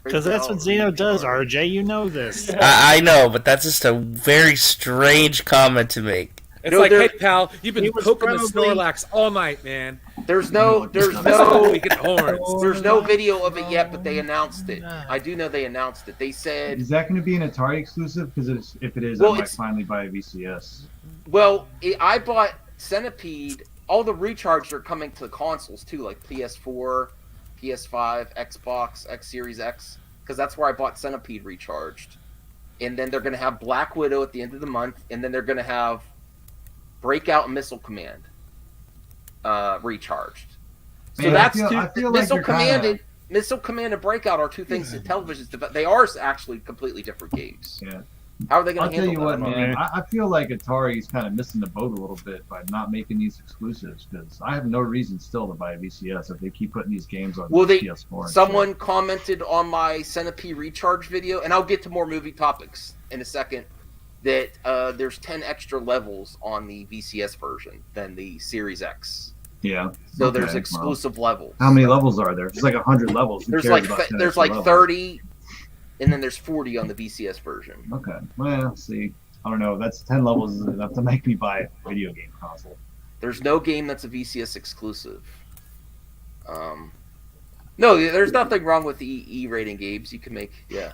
Because that's what Zeno does, RJ. You know this. I know, but that's just a very strange comment to make. It's like, hey pal, you've been poking the Snorlax all night, man. There's no We get the horns. there's no video of it yet, but they announced it. I do know they announced it. They said, Is that going to be an Atari exclusive? Because if it is, Well, I might it's- finally buy a VCS. well, I bought Centipede. All the recharges are coming to the consoles too, like PS4, PS5, Xbox, X Series X, because that's where I bought Centipede Recharged. And then they're going to have Black Widow at the end of the month, and then they're going to have Breakout and Missile Command recharged. So Man, that's I feel like Missile you're Command kinda- Missile Command and Breakout are two things that televisions develop. They are actually completely different games. Yeah. How are they going I'll to tell handle you that? what, man. I feel like Atari's kind of missing the boat a little bit by not making these exclusives, because I have no reason still to buy a VCS if they keep putting these games on Well, PS4. and someone commented on my Centipede Recharge video, and I'll get to more movie topics in a second, that there's 10 extra levels on the VCS version than the Series X. shit. Yeah. So there's Okay, exclusive levels. How many levels are there? There's like 100 levels. Who There's cares like about 10 there's extra like levels? 30, and then there's 40 on the VCS version. Okay. Well, see, I don't know. That's 10 levels is enough to make me buy a video game console. There's no game that's a VCS exclusive. No, there's nothing wrong with the E rating games. You can make, yeah.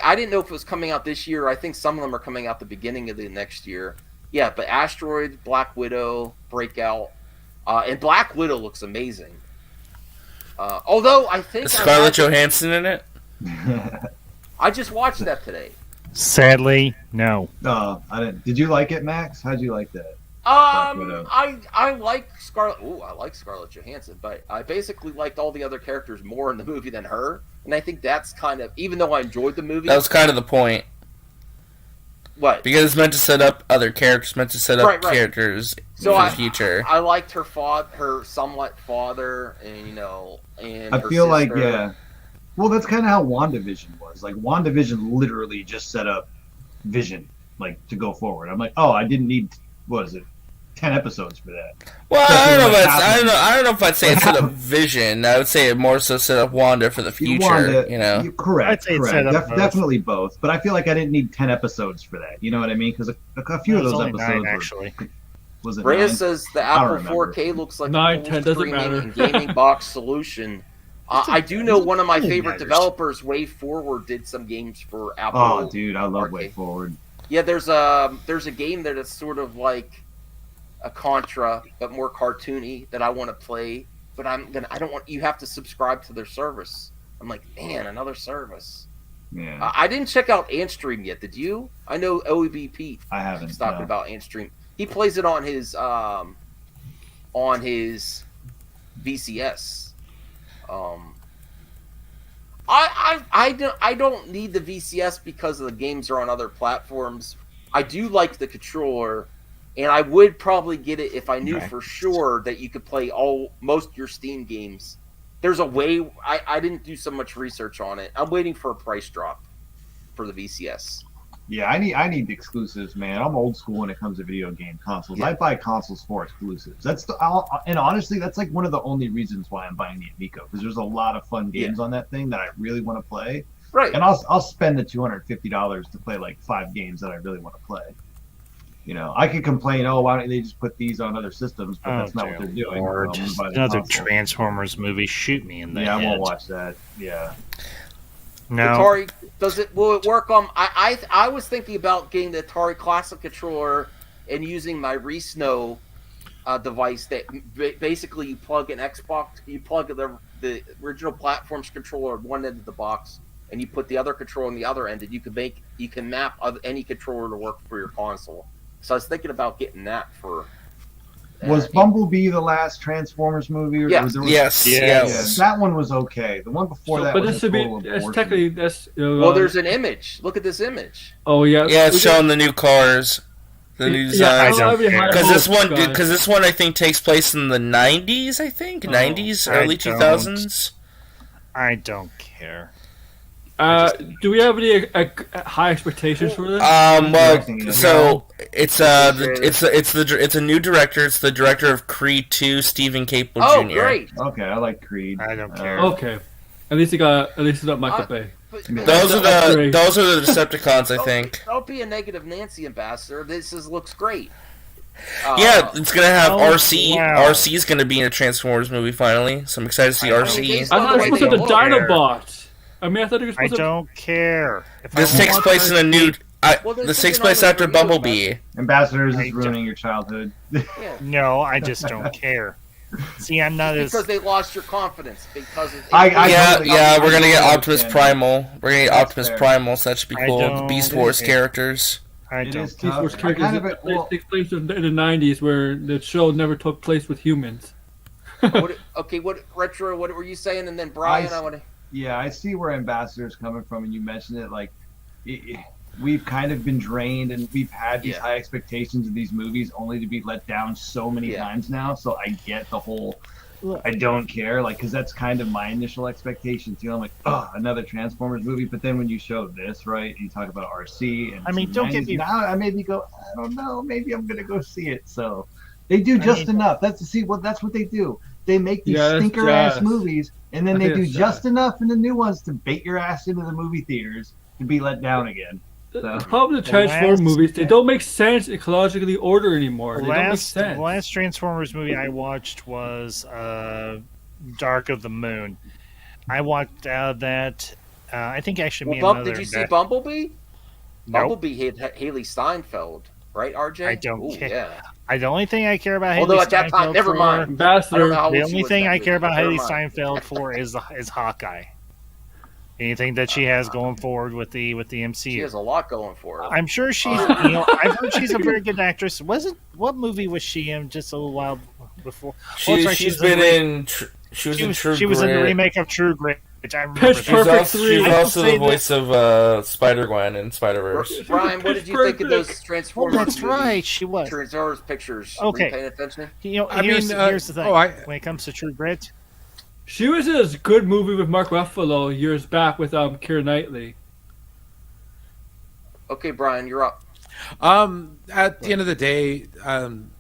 I didn't know if it was coming out this year. I think some of them are coming out the beginning of the next year. Yeah, but Asteroid, Black Widow, Breakout, and Black Widow looks amazing. Although I think Is Scarlett Johansson in it? I just watched that today. Sadly, no. I didn't. Did you like it, Max? How'd you like that? Widow. I like Scarlett. Ooh, I like Scarlett Johansson, but I basically liked all the other characters more in the movie than her, and I think that's kind of, even though I enjoyed the movie. That was kind of the point. What? Because it's meant to set up other characters, meant to set up Right. characters So for the future. I liked her her somewhat father, and and I her feel like, sister. yeah. Well, that's kind of how WandaVision was. Like, WandaVision literally just set up Vision, like, to go forward. I'm like, oh, I didn't need, what is it, 10 episodes for that. Well, Especially I don't know. like I don't know if I'd say it set up Vision. I would say it more so set up Wanda for the future. Wanda, correct. I'd say it correct. set up both. Definitely both. But I feel like I didn't need 10 episodes for that. You know what I mean? Because a few of It's those only episodes 9, actually. Was it Reyes 9? says the I don't Apple remember. 4K looks like 9, a 10 doesn't streaming matter. and gaming box solution. I do know one of my It favorite matters. developers, Way Forward, did some games for Apple. Oh, dude, I love Arcade. Way Forward. Yeah, there's a game there that's sort of like a Contra, but more cartoony, that I want to play. But I don't want, you have to subscribe to their service. I'm like, man, another service. Yeah. I didn't check out Antstream yet. Did you? I know OEB Pete I haven't. was talking no. about Antstream. He plays it on his VCS. I don't need the VCS because the games are on other platforms. I do like the controller, and I would probably get it if I knew for sure that you could play most of your Steam games. There's a way. I didn't do so much research on it. I'm waiting for a price drop for the VCS. Yeah, I need exclusives, man. I'm old school when it comes to video game consoles. Yeah. I buy consoles for exclusives. And honestly, that's like one of the only reasons why I'm buying the Amico, because there's a lot of fun games on that thing that I really want to play. Right. And I'll spend the $250 to play like 5 games that I really want to play. You know, I could complain, oh, why don't they just put these on other systems? But that's not what they're doing. Lord. So I'm gonna buy the Another console. Transformers movie. Shoot me in the head. Yeah, I won't watch that. Yeah. No. Atari, will it work on? I was thinking about getting the Atari Classic controller and using my Resno device that basically you plug an Xbox, you plug the original platform's controller at one end of the box, and you put the other controller on the other end, and you can map any controller to work for your console. So I was thinking about getting that for. Was Bumblebee the last Transformers movie? Or Yes. Yes. That one was okay. The one before that But was this a would be, total that's abortion. technically, that's. Well, there's an image. Look at this image. Oh, yeah. Yeah, it's showing the new cars, the new designs. Because this one I think takes place in the 90s. I think 90s, early 2000s. I don't care. Do we have any high expectations for this? Well, so it's a new director. It's the director of Creed 2, Stephen Caple Jr. Great. Okay, I like Creed. I don't care. Okay, at least it's not Michael Bay. Those are the Decepticons, I think. Don't be a negative Nancy ambassador. Looks great. Yeah, it's gonna have RC. Wow. RC's gonna be in a Transformers movie finally, so I'm excited to see RC. I thought it was supposed to be the Dinobot. I mean, I thought it was supposed I don't care. This takes place in a new. This takes place after Bumblebee. Ambassadors is ruining your childhood. No, I just don't care. See, I'm not as because they lost your confidence because of we're gonna get Optimus Primal. We're gonna get Optimus Primal, so that should be cool. The Beast Wars characters. I don't. Beast Wars characters takes place in the 90s, where the show never took place with humans. What Retro? What were you saying? And then Brian, I want to. Yeah, I see where Ambassador's coming from, and you mentioned it. Like, we've kind of been drained, and we've had these high expectations of these movies, only to be let down so many times now. So I get the whole. I don't care, like, because that's kind of my initial expectation too. I'm like, oh, another Transformers movie. But then when you show this, right, you talk about RC, and I mean, don't get me. Now I maybe go. I don't know. Maybe I'm gonna go see it. So they do just enough. That's what they do. They make these stinker ass movies, and then they do just enough in the new ones to bait your ass into the movie theaters to be let down again. So. The problem with the Transformers movies, they don't make sense ecologically order anymore. They don't make sense. The last Transformers movie I watched was Dark of the Moon. I watched that. I think actually did you see Bumblebee? Nope. Bumblebee had Haley Steinfeld, right, RJ? I don't care. Yeah. The only thing I care about Although Haley at that Steinfeld time, never mind. Ambassador. The only thing I care about Haley Steinfeld for is Hawkeye. Anything that she has going forward with the MCU. She has a lot going for her. I'm sure she's. I've heard she's a very good actress. What movie was she in just a little while before? She was in the remake of True Grit. I remember She was also the voice of Spider-Gwen in Spider-Verse. Brian, what did you think of those Transformers? That's right, she was. Transformers pictures. Okay. Were you paying attention? Here's the thing. When it comes to True Grit, she was in a good movie with Mark Ruffalo years back with Keira Knightley. Okay, Brian, you're up. At the end of the day, I'm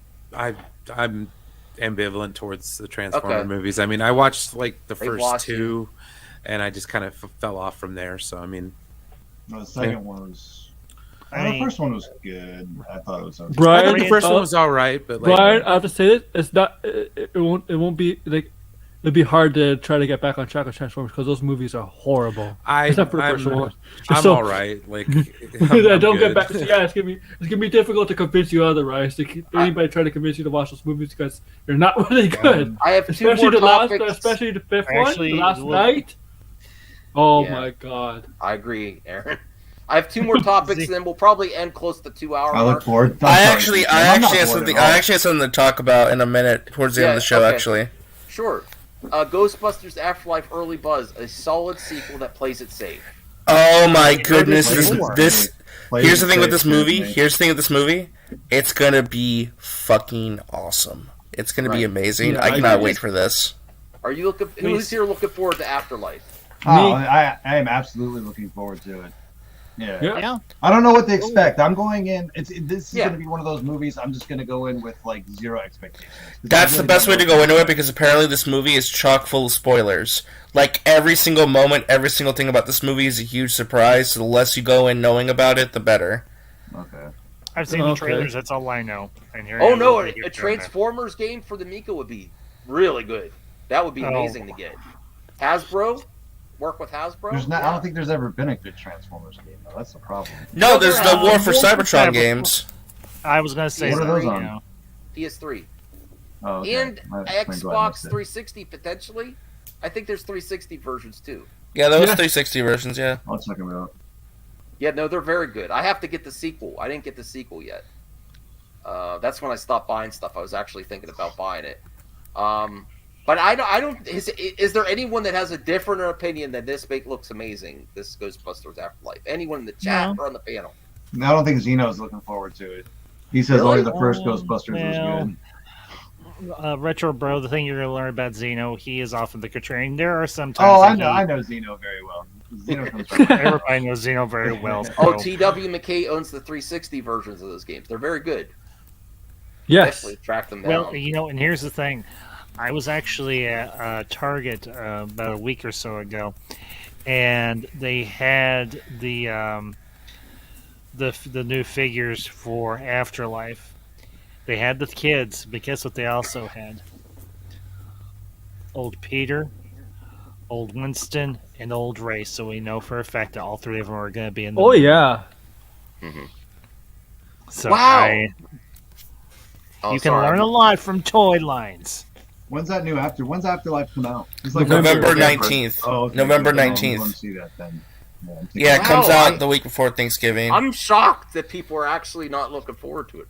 ambivalent towards the Transformer movies. I mean, I watched like the first two, and I just kind of fell off from there. So I mean, the second one was. The first one was good. I thought it was. Okay. Brian, the first one was all right, but Brian, I have to say it. It's not. It won't be like. It'd be hard to try to get back on track with Transformers because those movies are horrible. I'm all right. Like, I don't get back. Yeah, it's gonna be difficult to convince you otherwise. Anybody try to convince you to watch those movies because they're not really good. I have two more topics. Especially the fifth one, the last night. Oh my god! I agree, Aaron. I have two more topics, and then we'll probably end close to 2 hours. I look forward. I actually have something to talk about in a minute towards the end of the show. Okay. Actually, sure. Ghostbusters Afterlife Early Buzz, a solid sequel that plays it safe. Oh my goodness! Here's the thing with this movie. It's gonna be fucking awesome. It's gonna be amazing. Yeah, I cannot wait for this. Are you looking? Who's here looking forward to Afterlife? Oh, I am absolutely looking forward to it. Yeah. I don't know what to expect. I'm going in. This is going to be one of those movies. I'm just going to go in with like zero expectations. That's the best way to go into it because apparently this movie is chock full of spoilers. Like every single moment, every single thing about this movie is a huge surprise. So the less you go in knowing about it, the better. Okay. I've seen the trailers. That's all I know. A Transformers game for the Amico would be really good. That would be amazing to get. Hasbro. Work with Hasbro? I don't think there's ever been a good Transformers game, though. That's the problem. No, there's the War for Cybertron games. I was going to say, what are those on? PS3. Oh, okay. And Xbox 360, potentially. I think there's 360 versions, too. Yeah, those 360 versions, yeah. I'll check them out. Yeah, no, they're very good. I have to get the sequel. I didn't get the sequel yet. That's when I stopped buying stuff. I was actually thinking about buying it. But I don't. Is there anyone that has a different opinion that this looks amazing? This Ghostbusters Afterlife. Anyone in the chat or on the panel? I don't think Zeno's looking forward to it. He says only the first Ghostbusters was good. Retro Bro, the thing you're going to learn about Zeno, he is often the contrarian. There are some times. Oh, I know Zeno very well. Xeno comes back. Everybody knows Xeno very well. Oh, so- T.W. McKay owns the 360 versions of those games. They're very good. Yes. Definitely track them down. Well, and here's the thing. I was actually at Target about a week or so ago, and they had the new figures for Afterlife. They had the kids, but guess what they also had? Old Peter, Old Winston, and Old Ray. So we know for a fact that all three of them are going to be in the movie. yeah. So Wow. You can learn a lot from toy lines. When's Afterlife come out? It's November 19th. Oh, okay. November I want 19th. to see that then. Yeah, it comes Wow, out the week before Thanksgiving. I'm shocked that people are actually not looking forward to it.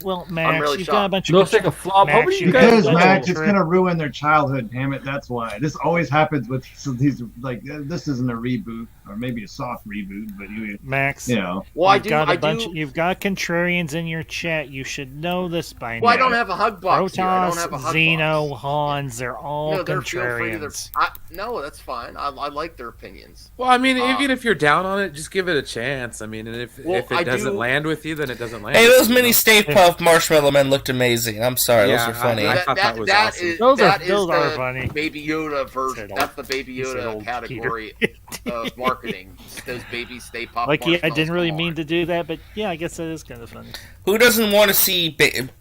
Well, Max, really you've got a shocked. bunch of Looks like a flop. Max, How many you guys? Because got a Max, bunch it's of- gonna ruin their childhood. Damn it, that's why. This always happens with these. Like this isn't a reboot, or maybe a soft reboot, but Max. you know. Well, You've got contrarians in your chat. You should know this by now. Well, I don't have a hug box here. I don't Protoss, have a hug Xeno, box. Hans, they're all No, they're feel free to contrarians. no, that's fine. I like their opinions. Well, I mean, even if you're down on it, just give it a chance. I mean, and if Well, it doesn't land with you, then it doesn't land. Hey, with those you, mini you know? Stay Puft Marshmallow Men looked amazing. I'm sorry, Yeah, those are funny. I thought that was awesome. Those that is are the funny. Baby Yoda version. Said That's the Baby he said Yoda old category of marketing. Those baby Stay Puft. Like, yeah, I marshmallows. didn't really Come mean on. to do that, but yeah, I guess that is kind of funny. Who doesn't want to see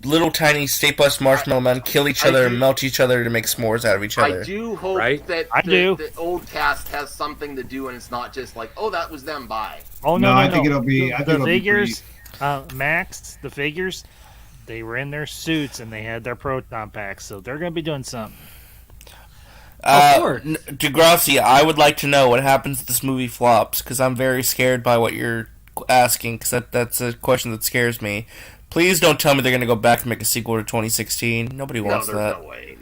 little tiny Stay Puft Marshmallow Men kill each other and melt each other to make s'mores out of each other? I do hope that the old cast has something to do, and it's not just like, oh, that was them. Bye. Oh no, I think it'll be. The, I think the it'll be figures, Max. The figures, they were in their suits and they had their proton packs, so they're going to be doing something. Degrassi, I would like to know what happens if this movie flops, because I'm very scared by what you're asking, because that's a question that scares me. Please don't tell me they're going to go back and make a sequel to 2016. Nobody wants that. No way.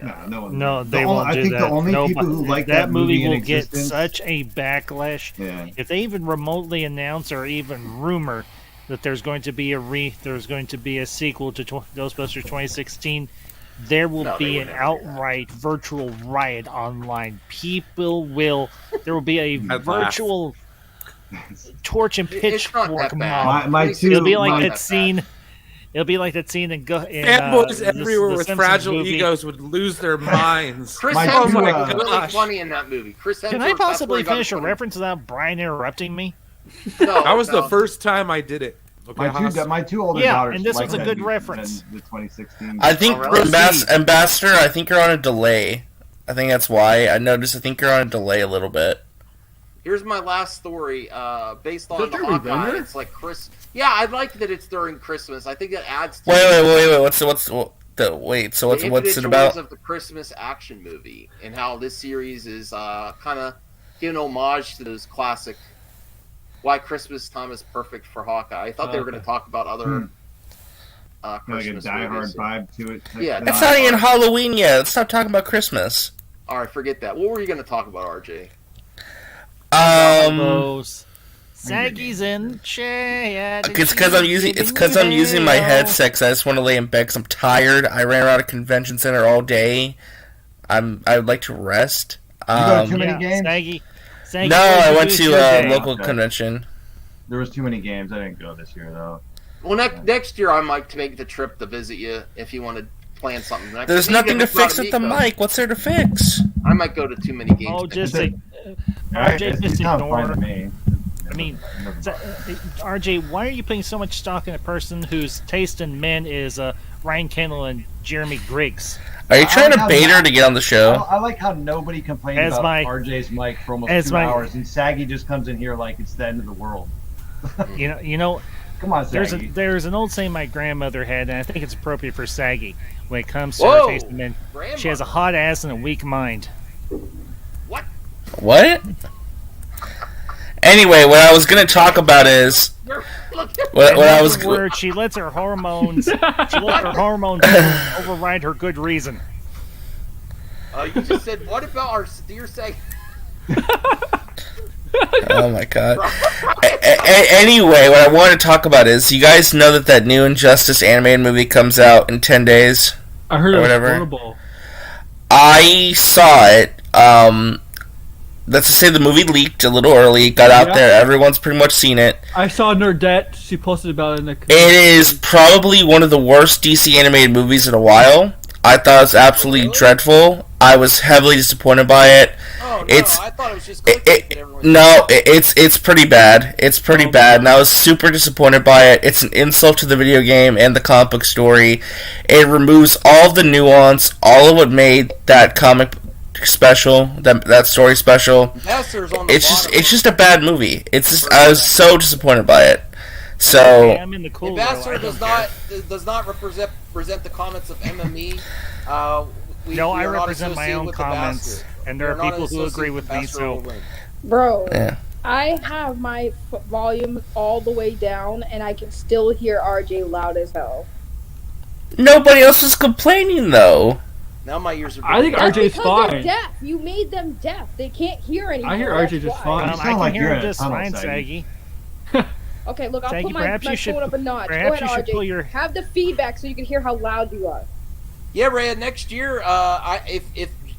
No, they won't I do think that. the only people who like that movie in will get existence- such a backlash. Yeah. If they even remotely announce or even rumor that there's going to be a sequel to Ghostbusters 2016, there will be an outright virtual riot online. There will be a virtual torch and pitchfork mob. It'll be like that scene. It'll be like that scene in Fanboys everywhere the with Simpsons fragile movie. egos would lose their minds. Chris oh Hemsworth my was really gosh! funny in that movie. Chris Hemsworth. Can I that's where possibly he got finish a funny. reference without Brian interrupting me? That was the first time I did it. Okay, My two older Yeah, daughters. and this like was a that good movie reference. than the 2016. I think, Ambassador, I think you're on a delay. I think that's why. I think you're on a delay a little bit. Here's my last story. Based on the during Hawkeye, November? it's like Chris. Yeah, I like that it's during Christmas. I think that adds to Wait. What's it the about? of the Christmas action movie and how this series is kind of giving homage to those classic. Why Christmas time is perfect for Hawkeye. I thought they were going to talk about other like a Christmas Die Hard movies. vibe to it. Yeah, It's not even Halloween yet. Let's stop talking about Christmas. All right, forget that. What were you going to talk about, RJ? Saggy's in chat. It's because I'm using my headset. 'Cause I just want to lay in bed. 'Cause I'm tired. I ran around a convention center all day. I would like to rest. got too many games? Saggy, no, what did I you went do to today? a local convention. There was too many games. I didn't go this year though. Well, next year I might make the trip to visit you if you want to plan something. There's nothing to fix with the mic. What's there to fix? I might go to too many games. Oh, just Alright, RJ, just it sounds fine to ignore. me. I mean, RJ, why are you putting so much stock in a person whose taste in men is Ryan Kendall and Jeremy Griggs? Are you trying to bait her to get on the show? I like how nobody complained As about my- RJ's mic for almost as 2 my- hours, and Saggy just comes in here like it's the end of the world. You know. Come on, There's Saggy. there's an old saying my grandmother had, and I think it's appropriate for Saggy when it comes to Whoa, her taste in men. She has a hot ass and a weak mind. What? Anyway, what I was gonna talk about is what I was. Word, she lets her hormones. Override her good reason. You just said, what about our dear Sag? Oh my god. Anyway, what I want to talk about is you guys know that new Injustice animated movie comes out in 10 days. I heard or it was whatever. horrible. I saw it. let's just say the movie leaked a little early, got out there, everyone's pretty much seen it. I saw Nerdette. She posted about it in the. It is probably one of the worst DC animated movies in a while. I thought it was absolutely dreadful. I was heavily disappointed by it. Oh, no, It's I thought it was just it's pretty bad. It's pretty bad, and I was super disappointed by it. It's an insult to the video game and the comic book story. It removes all the nuance, all of what made that comic special, that story special. It's just a bad movie. I was so disappointed by it. So Ambassador does not represent the comments of MME. No, I represent my own comments, and there are people who agree with me. So, bro, yeah. I have my volume all the way down, and I can still hear RJ loud as hell. Nobody else was complaining though. Now my ears are. I think RJ's fine. They're deaf. You made them deaf. They can't hear anymore. I hear RJ just fine. I can hear him just fine, Saggy. Okay, look, I'll Saggy, put my phone up a notch. Go perhaps ahead, you should pull RJ. your- Have the feedback so you can hear how loud you are. Yeah, Rhea, next year,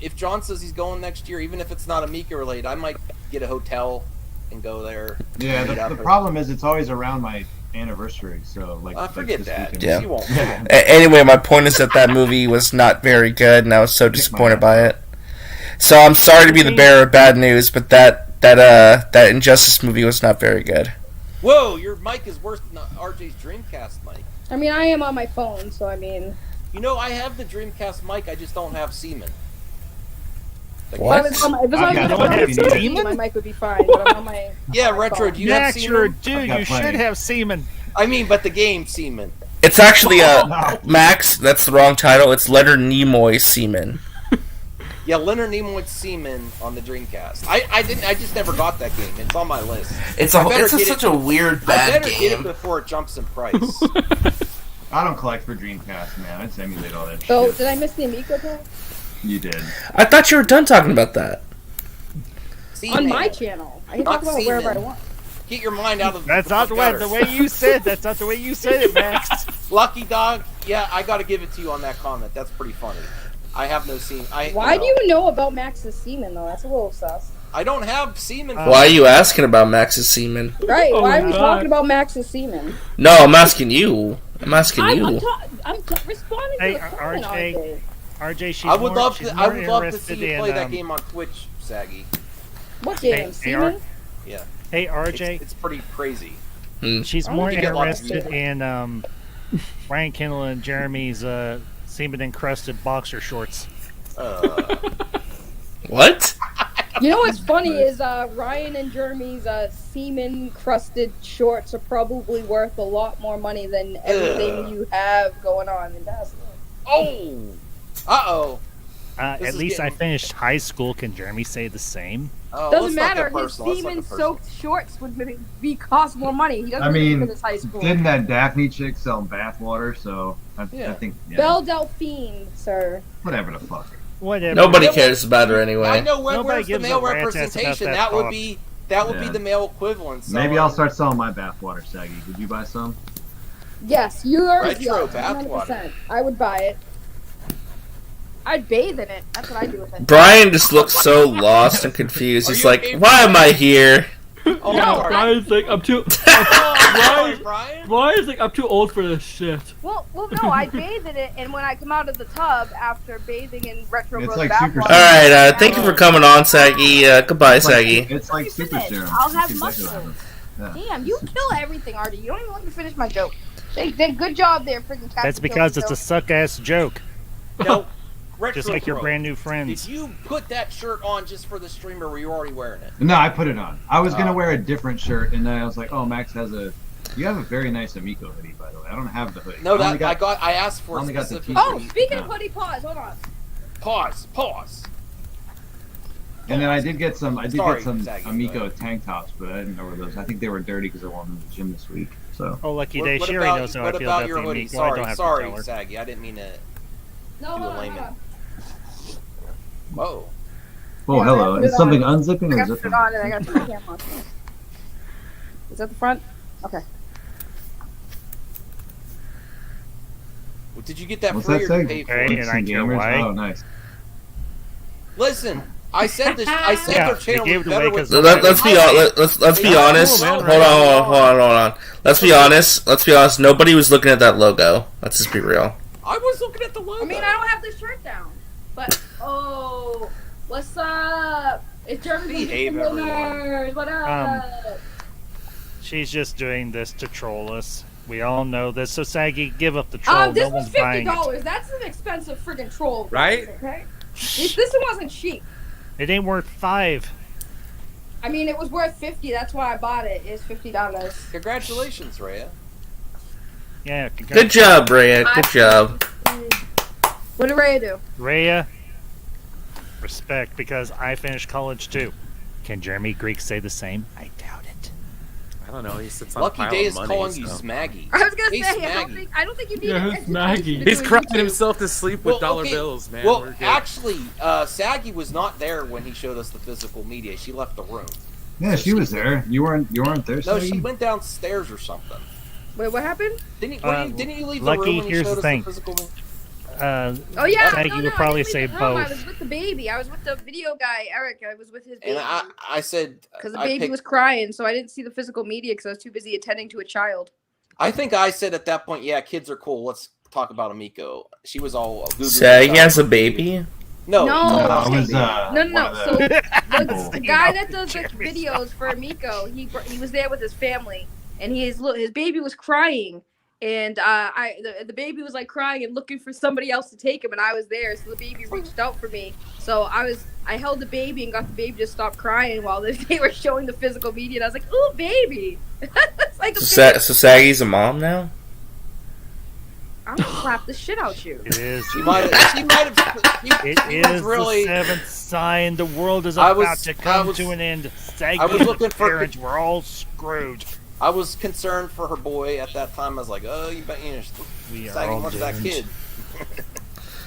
if John says he's going next year, even if it's not Amico related, I might get a hotel and go there. Yeah, the problem is it's always around my anniversary, so like. Forget that. Yeah. You won't. Anyway, my point is that movie was not very good, and I was so disappointed by it. So I'm sorry to be the bearer of bad news, but that Injustice movie was not very good. Whoa, your mic is worse than RJ's Dreamcast mic. I mean, I am on my phone, so I mean. You know, I have the Dreamcast mic, I just don't have Seaman. What? If it's on my PC, my mic would be fine, but I'm on my. Yeah, Retro, do you have Max, you're a Seaman? dude. You should have semen. I mean, but the game Seaman. It's actually Max. That's the wrong title. It's Leonard Nimoy Seaman. Yeah, Leonard Nimoy's Seaman on the Dreamcast. I just never got that game. It's on my list. It's such a weird bad I better game. get it before it jumps in price. I don't collect for Dreamcast, man. I just emulate all that So, shit. did I miss the Amico part? You did. I thought you were done talking about that. On my channel. I can talk about it wherever I want. Get your mind out of That's not the way you said. That's not the way you said it, Max. Lucky Dog. Yeah, I got to give it to you on that comment. That's pretty funny. I have no semen. Why do you know about Max's semen, though? That's a little sus. I don't have semen. Why are you asking about Max's semen? Right, why are we talking about Max's semen? No, I'm asking you. I'm asking you. I'm responding Hey, to the comment, RJ. RJ, she's I would love she's to. I more would love to interested see you in, play that game on Twitch, Saggy. What game? Semen? Yeah. Hey, RJ. It's pretty crazy. She's I more think you get lots of interested in Ryan Kendall and Jeremy's semen-encrusted boxer shorts. What? You know what's funny is Ryan and Jeremy's semen-crusted shorts are probably worth a lot more money than everything you have going on in Tesla. Oh! Uh-oh. At least I finished high school. Can Jeremy say the same? Oh, Doesn't matter. His semen-soaked shorts would cost more money. He doesn't finish high school. Didn't that Daphne chick sell bathwater? So I think. Yeah. Belle Delphine, sir. Whatever the fuck. Whatever. Nobody cares about her anyway. I know where's the male representation. That would be the male equivalent. So, Maybe I'll start selling my bathwater, Saggy. Would you buy some? Yes, yours. Retro yes, bathwater. 100%. I would buy it. I'd bathe in it. That's what I do with it. Brian just looks so lost and confused. He's like, "Why am I here?" Oh, No, Brian's like, I'm too. Brian's like, I'm too old for this shit. Well, no, I bathe in it, and when I come out of the tub after bathing in retro It's rose like bath super water, All right, thank you for coming on, Saggy. Goodbye, Saggy. It's like super serum. I'll have It's exactly muscles. what it is. Damn, you kill everything, Artie. You don't even let me finish my joke. Good job there, freaking cat. That's because it's a suck-ass joke. No, Retro Just like your Pro, brand new friends. Did you put that shirt on just for the stream, or were you already wearing it? No, I put it on. I was gonna wear a different shirt, and then I was like, "Oh, Max has a." You have a very nice Amico hoodie, by the way. I don't have the hoodie. No, I asked for only got the specific. Oh, speaking of hoodie, pause. Hold on. Pause. And then I did get some. Sorry, some Zaggy, Amico tank tops, but I didn't know where those. I think they were dirty because I wore them to the gym this week. So. Oh, lucky day. She already knows how I feel about your the hoodie? Amico. I don't have to Sorry, tell her. Saggy. I didn't mean to No, do a layman. Whoa. Oh, hello. Is something unzipping I or got to put zipping? it on, and I got to put the camera on. Is that the front? Okay. Well, did you get that What's free that or say? pay for Okay, it? and I care why. Oh, nice. Listen, I said this. I said their channel was better with. Let's be honest. Hold on. Let's be honest. Nobody was looking at that logo. Let's just be real. I was looking at the logo. I mean, I don't have the shirt down, but what's up? It's Jeremy from the Winners. What up? She's just doing this to troll us. We all know this. So Saggy, give up the troll. This no was one's buying it. $50. That's an expensive friggin' troll, right? Okay, this one wasn't cheap. It ain't worth $5. I mean, it was worth $50. That's why I bought it. It's $50. Congratulations, Rhea. Yeah. Good job, Rhea. Good job. What did Rhea do? Rhea, respect, because I finished college too. Can Jeremy Greek say the same? I doubt it. I don't know. He sits on Lucky a pile Day of is money, calling so. you Smaggy. I was gonna Hey, say, Smaggy. I don't think you need Yeah, an who's Maggie? He's crying himself to sleep with dollar okay. bills, man. Well, We're good. actually, Saggy was not there when he showed us the physical media. She left the room. Yeah, she was there. You weren't there. No, Saggy? she went downstairs or something. Wait, what happened? Didn't you leave the Lucky, room when here's you showed the us thing. the physical? Oh yeah, Saggy no, would I probably didn't say leave the room. both. I was with the baby. I was with the video guy, Eric. I was with his baby. And I said Because the I baby picked- was crying, so I didn't see the physical media because I was too busy attending to a child. I think I said at that point, yeah, kids are cool. Let's talk about Amico. She was all Saggy has a baby? No, I was no. So one of the guy that does the videos for Amico, he was there with his family, and his baby was crying, and the baby was like crying and looking for somebody else to take him, and I was there, so the baby reached out for me. So I held the baby and got the baby to stop crying while they were showing the physical media, and I was like, "Ooh, baby!" It's like So Saggy's a mom now? I'm gonna slap the shit out you. It is. She might have. It is really, the seventh sign. The world is I about was- to I come was- to an end. Saggy I was looking for- parents were all screwed. I was concerned for her boy at that time. I was like, "Oh, you bet We are Saggy all wants that doomed. kid."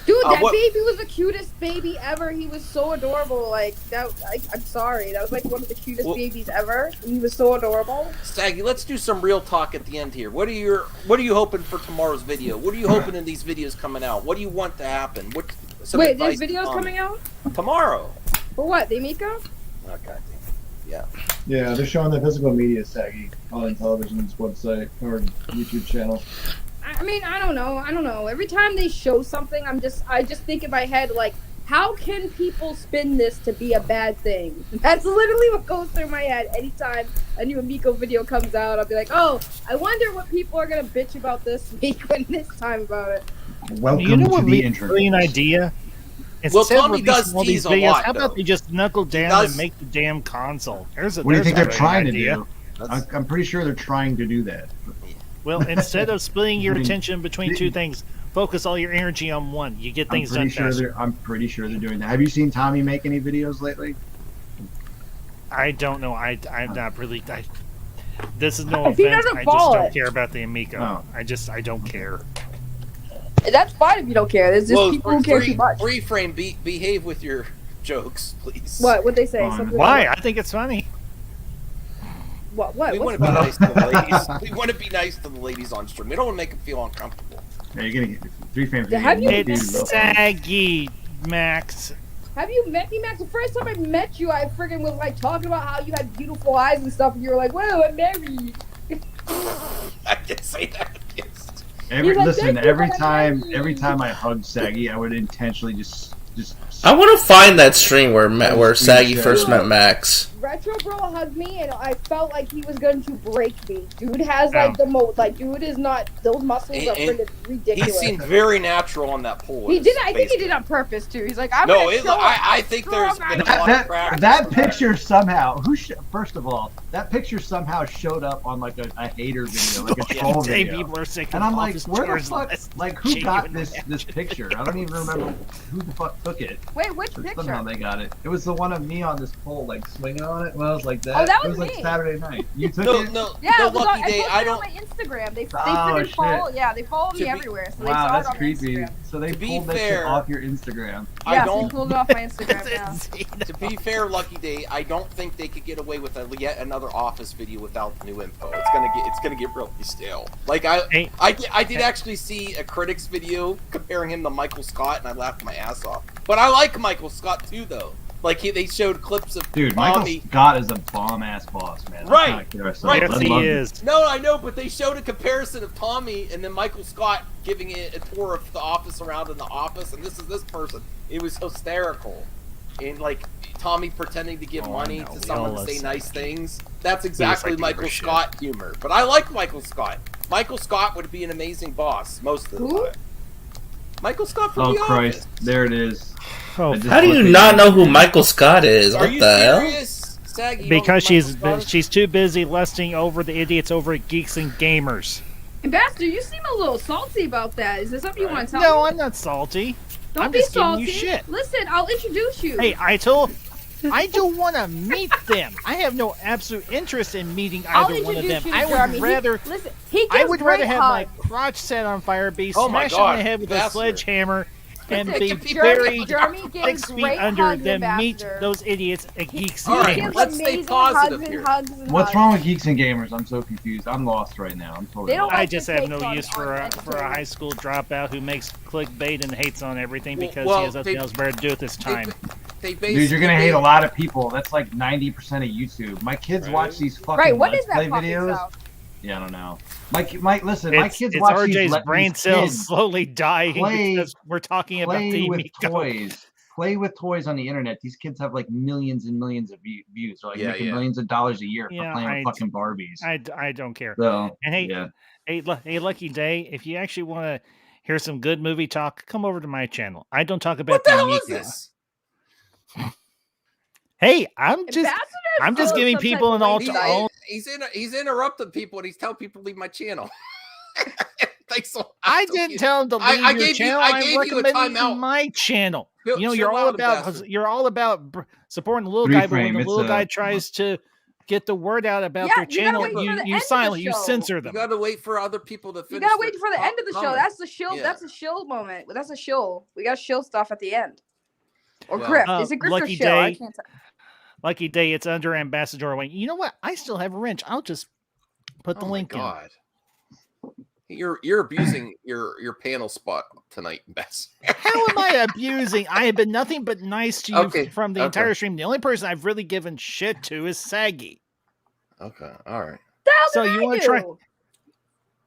Dude, that what- baby was the cutest baby ever. He was so adorable. Like that. I'm sorry. That was like one of the cutest babies ever. He was so adorable. Saggy, let's do some real talk at the end here. What are you hoping for tomorrow's video? What are you hoping in these videos coming out? What do you want to happen? Wait, there's videos coming out tomorrow. For what? The Amico? Oh, God damn. Yeah, they're showing the physical media, Saggy, on Intellivision's website or YouTube channel. I mean, I don't know. Every time they show something, I just think in my head, like, how can people spin this to be a bad thing? That's literally what goes through my head anytime a new Amico video comes out. I'll be like, oh, I wonder what people are gonna bitch about this week when this time about it. Welcome You know to what the would be internet. a brilliant idea? Well, Instead of Tommy does releasing all these tease a videos, lot, how about though. they just knuckle down does- and make the damn console? What do you think a they're trying to idea. do? I'm pretty sure they're trying to do that. Well, instead of splitting your I mean, attention between two things, focus all your energy on one. You get things done faster. I'm pretty sure they're doing that. Have you seen Tommy make any videos lately? I don't know. I'm not really. This is no If he offense. doesn't I just follow don't it. care about the Amico. Oh. I don't care. That's fine if you don't care. There's just people who care too much. Free frame, behave with your jokes, please. What? What'd they say? Something Why? like- I think it's funny. What? We What's want to be wrong? nice to the ladies. We want to be nice to the ladies on stream. We don't want to make them feel uncomfortable. Yeah, you're gonna get 3 frames. Yeah, have you- It's Saggy, Max. Have you met me, Max? The first time I met you, I friggin' was like talking about how you had beautiful eyes and stuff, and you were like, "Whoa, I'm married." I didn't say that. Yes. You're like, Listen, "Thank you, every but I'm time married." I hug Saggy, I would intentionally just I want to find that stream where Saggy first met Max. Retro Bro hugged me, and I felt like he was going to break me. Dude has like the most, like, dude is not, those muscles are And- friggin' He ridiculous. seemed very natural on that pole. He did. I think he did on purpose too. He's like, I'm No, gonna show I think there's strong been I a lot of practice. that picture somehow first of all, that picture somehow showed up on like a hater video, like a troll Today video. people are sick And of I'm like, office where the chores fuck? unless Like, who got genuine this picture? I don't even remember who the fuck took it. Wait, which But picture? somehow they got it. It was the one of me on this pole, like swinging on it. When I was like that. Oh, that it was was like me. Saturday night. You took No, it. no, Yeah, no, it was Lucky on, Day. I I posted it on don't. my Instagram. They Oh, freaking shit. follow. Yeah, they follow me To be- everywhere. So they Wow, saw that's it on creepy. Instagram. So they To be pulled that shit fair- off your Instagram. I Yeah, don't. they pulled it off my Instagram now. To be fair, Lucky Day, I don't think they could get away with yet another Office video without new info. It's gonna get really stale. Like I did actually see a critics video comparing him to Michael Scott, and I laughed my ass off. But I like Michael Scott too, though. Like they showed clips of Dude, Michael Tommy. Scott is a bomb ass boss, man. Let's Right, not kid ourselves. right. I love it. No, I know, but they showed a comparison of Tommy and then Michael Scott giving it a tour of the office around in the office, and this is this person. It was hysterical, and like Tommy pretending to give money to someone to say nice things. That's exactly Michael Scott humor. But I like Michael Scott. Michael Scott would be an amazing boss most of the time. Michael Scott from Oh The Christ! Office. There it is. How do you not know who Michael Scott is? Are What you the hell? serious? Sag, you Because don't know Michael Scott? she's too busy lusting over the idiots over at Geeks and Gamers. Ambassador, you seem a little salty about that. Is there something you want to tell No, me? I'm not salty. Don't I'm be just giving salty. you shit. Listen, I'll introduce you. Hey, I don't want to meet them. I have no absolute interest in meeting I'll either one of them. introduce you, I Jeremy. would rather. Listen, he I gives would rather great have my hugs. crotch set on fire, be Oh my smashed in God, the head with a bastard. sledgehammer, and be Jeremy buried gives 6 feet great under hugs, than meet Ambassador. those idiots at Geeks All and right, Gamers. let's stay Amazing positive hugs here. and hugs and What's hugs. wrong with geeks and gamers? I'm so confused. I'm lost right now. I'm totally They don't lost. I like just to have take no on- use for on a entertainment. high school dropout who makes clickbait and hates on everything because well, he has nothing else better to do with his time. Dude, you're gonna hate a lot of people. That's like 90% of YouTube. My kids watch these fucking Right, what Let's is that Play fucking videos. sound? Yeah, I don't know. Listen, my kids It's watch RJ's these brain these cells kids slowly dying play- because we're talking about play the with Amico. toys. Play with toys on the internet. These kids have like millions and millions of views. They're like Yeah, making yeah. millions of dollars a year Yeah, for playing with fucking Barbies. I don't care. So, And hey, yeah. hey, Lucky Day, if you actually want to hear some good movie talk, come over to my channel. I don't talk about What the hell Amico. is this? Hey, I'm just giving people an He's interrupting people and he's telling people to leave my channel. Thanks so much. I didn't tell him to leave I your gave you- channel. I I'm gave you a recommending timeout. my channel. Chill- You know, chill out, Ambassador. you're all about supporting the little Three guy, but when frame, the it's little a- guy tries to get the word out about Yeah, their you gotta channel, wait for the end you of the silence, you show. censor You them. gotta wait for other people to You finish. gotta wait for the end of the show. comment. That's the shill. Yeah. That's a shill moment. That's a shill. We got shill stuff at the end. Or Well, grift. Is it grift or Lucky shill? I Day. can't tell. Lucky Day, it's under Ambassador Wayne. You know what? I still have a wrench. I'll just put the Oh my link God. You're abusing your panel spot tonight, Bess. in. How am I abusing? I have been nothing but nice to you Okay, from the okay. entire stream. The only person I've really given shit to is Saggy. Okay, all right. So you want to try? do?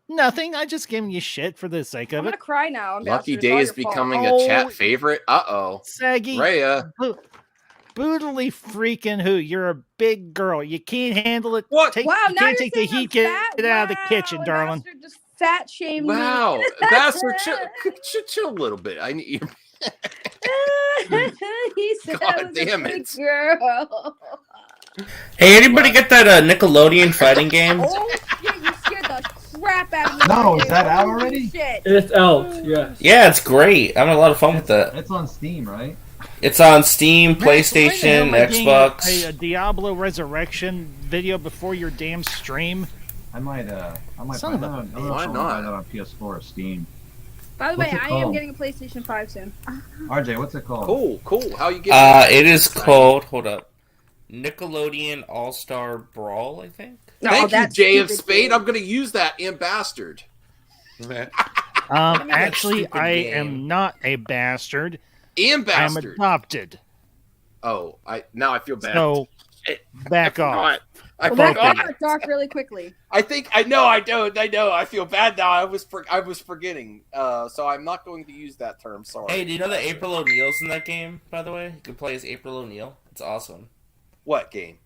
Nothing. I just giving you shit for the sake I'm of gonna it. cry now. Lucky Ambassador. It's Day all is your fault. becoming Oh, a chat favorite. Saggy. Rhea. Brutally freaking who? You're a big girl. You can't handle it. What? Take, Wow, you now can't you're take the saying I'm heat. Get fat? out of the kitchen, Wow, darling. Ambassador just fat shamed Wow, me. Ambassador, chill a little bit. I need you. He said God I was a damn big it. girl. Hey, anybody get that Nickelodeon fighting game? Oh shit! You scared the crap out of me. No, right is that there. out Holy already? Shit. It's out. Yes. Yeah, it's great. I'm having a lot of fun with it. It's on Steam, right? It's on Steam, Man, so why the hell PlayStation, am I getting Xbox. A Diablo Resurrection video before your damn stream. I might Son buy of a that. I'm bitch. Why gonna buy not? that on PS4 or Steam. By the way, What's it I am called? getting a PlayStation 5 soon. RJ, what's it called? Cool. How you getting? It is called. Hold up. Nickelodeon All Star Brawl, I think. Thank you, that's Jay of stupid, Spade. dude. I'm gonna use that Ambassador. Actually, stupid I game. am not a bastard. I am Ambassador. adopted. Oh, now I feel bad. So back off. I Well, that forgot. got dark really quickly. I know. I feel bad now. I was forgetting. So I'm not going to use that term. Sorry. Hey, do you know that April O'Neil's in that game? By the way, you can play as April O'Neil. It's awesome. What game?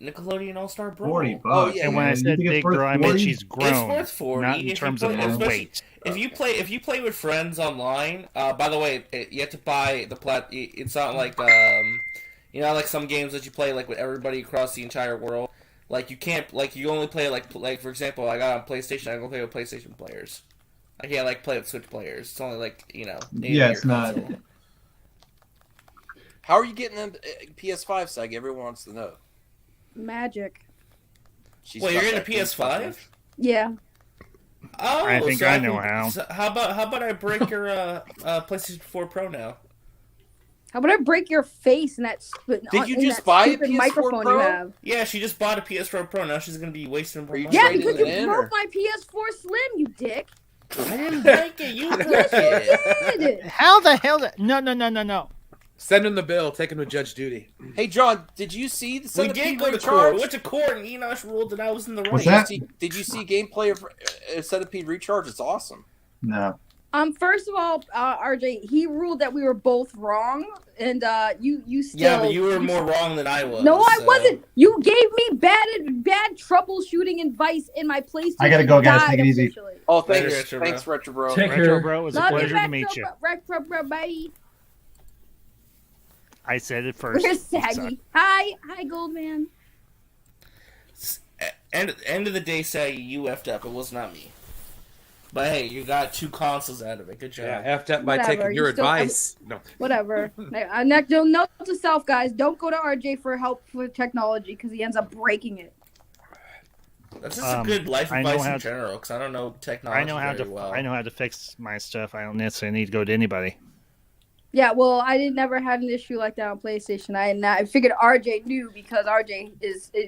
Nickelodeon All Star Brawl. 40 bucks. Oh, yeah, And when I man. You said think it's big worth girl, I meant 40? she's grown. It's worth 40. Not in if you terms play- of her especially- weight. If you play with friends online, by the way, you have to buy the It's not like like some games that you play like with everybody across the entire world. Like you can't you only play like for example, I got on PlayStation. I can only play with PlayStation players. I can't play with Switch players. It's only Yeah, it's not. How are you getting them PS5, Sag? Everyone wants to know. Magic. She's Wait, got you're in a that thing stuck in. PS5? Yeah. Oh, I think so I know how. So how about I break your PlayStation 4 Pro now? How about I break your face in that? Did you in just that buy a stupid PS4 microphone Pro? you have? Yeah, she just bought a PS4 Pro. Now she's gonna be wasting more money. Yeah, trading because it you in, broke or- my PS4 Slim, you dick. I didn't break it. You broke it. Did. How the hell? No. Send him the bill. Take him to Judge Judy. Hey, John, did you see the We Centipede did go to court. Recharge? We went to court, and Enosh ruled that I was in the right. What's that? Did you see gameplay of Centipede Recharge? It's awesome. No. First of all, RJ, he ruled that we were both wrong, and you still. Yeah, but you were more wrong than I was. No, I wasn't. You gave me bad troubleshooting advice in my PlayStation. I gotta go, guys. Take it easy. Oh, Later, thanks, Retro Bro. thanks, Retro Bro. Take Retro care. Bro, it was a Love you, pleasure to meet you. Retro Bro, bye. I said it first. Where's Saggy? Hi, Goldman. End of the day, Saggy, you effed up. It was not me. But hey, you got 2 consoles out of it. Good job. Yeah, effed up by Whatever, taking your you still- advice. No. Whatever. Note to self, guys: don't go to RJ for help with technology because he ends up breaking it. That's just a good life I know advice how in to- general, because I don't know technology I know how very to. well. I know how to fix my stuff. I don't necessarily need to go to anybody. Yeah, well, I never had an issue like that on PlayStation. I figured RJ knew because RJ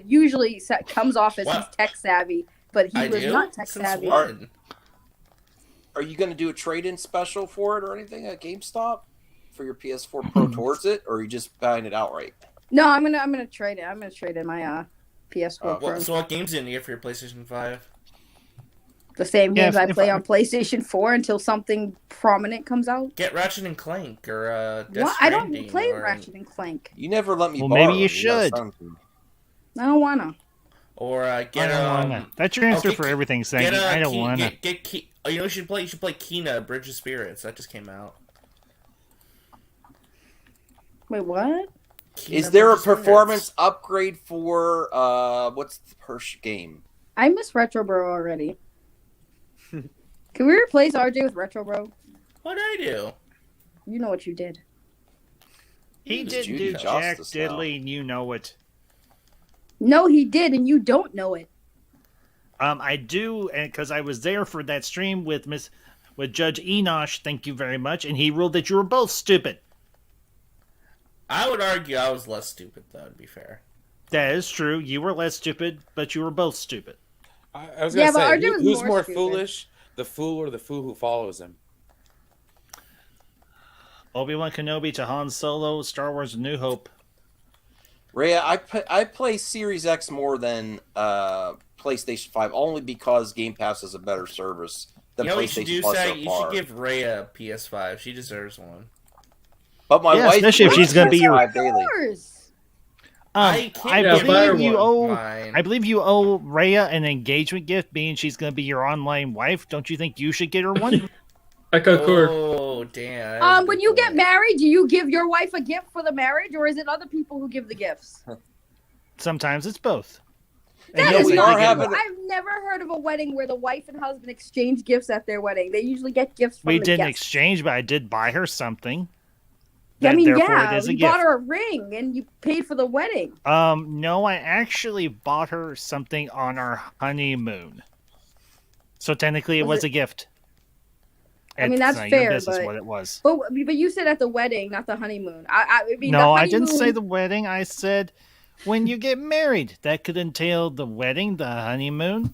usually comes off as he's tech savvy, but he was not tech savvy. Are you going to do a trade-in special for it or anything at GameStop for your PS4 Pro towards it, or are you just buying it outright? No, I'm gonna trade it. I'm gonna trade in my PS4 Pro. So what games didn't you get for your PlayStation 5? The same Yeah, games I if play I- on PlayStation 4 until something prominent comes out. Get Ratchet and Clank or Death What? I don't Stranding play or, Ratchet and Clank. You never let me Well, borrow maybe you them. gotta should. send them. I don't wanna. Or get I don't wanna. That's your answer for everything, Saggy. I don't wanna. Oh, you know what you should play? You should play Kena Bridge of Spirits. That just came out. Wait, what? Is there a performance upgrade for what's the Hirsch game? I miss Retro Bro already. Can we replace RJ with Retro Bro? What'd I do? You know what you did. He Does didn't Judy do jack Justice now? diddly, and you know it. No, he did, and you don't know it. I do, and because I was there for that stream with Judge Enosh. Thank you very much, and he ruled that you were both stupid. I would argue I was less stupid, though, to be fair. That is true. You were less stupid, but you were both stupid. I was going to say, RJ was who's more more stupid. foolish, the fool or the fool who follows him? Obi-Wan Kenobi to Han Solo, Star Wars: A New Hope. Rhea, I play Series X more than PlayStation 5 only because Game Pass is a better service than You know what you should PlayStation do, Plus Sag? so You far. should give Rhea a PS5. She deserves one. But my Yeah, wife especially if plays she's gonna be your- PS5 daily. Yours. I I can't believe you owe. mine. I believe you owe Rhea an engagement gift, being she's going to be your online wife. Don't you think you should get her one? I concur. Oh, damn. that is a When good you get point. married, do you give your wife a gift for the marriage, or is it other people who give the gifts? Sometimes it's both. That yes, is I we do are get having- one. I've never heard of a wedding where the wife and husband exchange gifts at their wedding. They usually get gifts from We the didn't guests. exchange, but I did buy her something. I mean, Therefore, yeah, it is a you gift. bought her a ring and you paid for the wedding. No, I actually bought her something on our honeymoon. So technically, it Was was it- a gift. I mean, It's that's not your fair, business but- what it was. But you said at the wedding, not the honeymoon. I mean, the No, I didn't say honeymoon- the wedding. I said when you get married. That could entail the wedding, the honeymoon,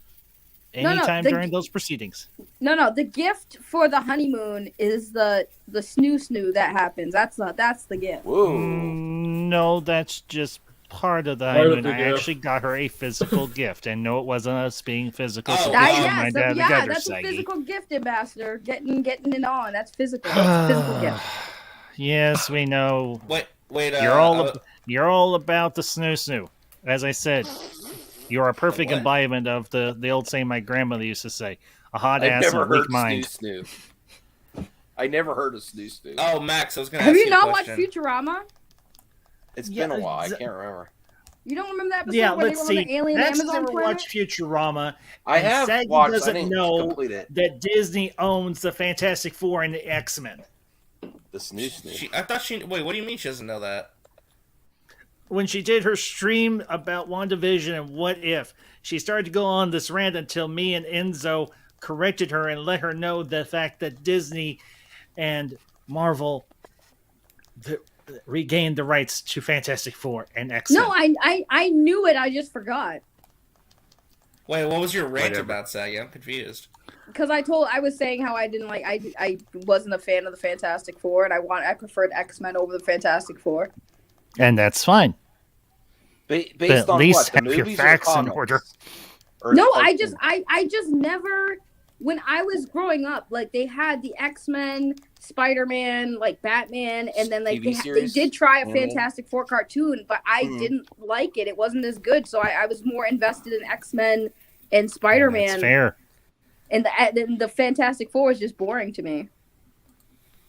No, anytime the- during those proceedings. No, the gift for the honeymoon is the snoo that happens. That's the gift. Whoa. No, that's just part of the Part of honeymoon. the I gift. actually got her a physical gift, and no, it wasn't us being physical. Oh, so wow. we Yeah, my so, dad yeah, together, that's a Saggy. physical gift, ambassador. Getting it on. That's physical. That's a physical gift. Yes, we know. Wait. You're all about the snoo. As I said, you're a perfect What? embodiment of the old saying my grandmother used to say: a hot I've ass never and a weak heard mind. snoo. I never heard of snoo. Oh, Max, I was going to Have ask you a not watched question. Futurama? It's Yeah, been a while. I it's- can't remember. You don't remember that episode Yeah, where they let's were on see. the alien Max Amazon never planet? watched Futurama. I and have Saggy watched. I doesn't didn't know complete it. that Disney owns the Fantastic Four and the X-Men. The snoo. I thought she... Wait, what do you mean she doesn't know that? When she did her stream about WandaVision and What If, she started to go on this rant until me and Enzo corrected her and let her know the fact that Disney and Marvel regained the rights to Fantastic Four and X-Men. No, I knew it. I just forgot. Wait, what was your rant Whatever. about, Saggy? I'm confused. because I was saying how I didn't like I wasn't a fan of the Fantastic Four, and I preferred X-Men over the Fantastic Four. And that's fine. Based But at on least what? The have your movies or facts in comics? order. Or No, like I just never. When I was growing up, like they had the X-Men, Spider-Man, like Batman, and then like TV they series? did try a Animated? Fantastic Four cartoon, but I didn't like it. It wasn't as good, so I was more invested in X-Men and Spider-Man. That's fair. And the Fantastic Four was just boring to me.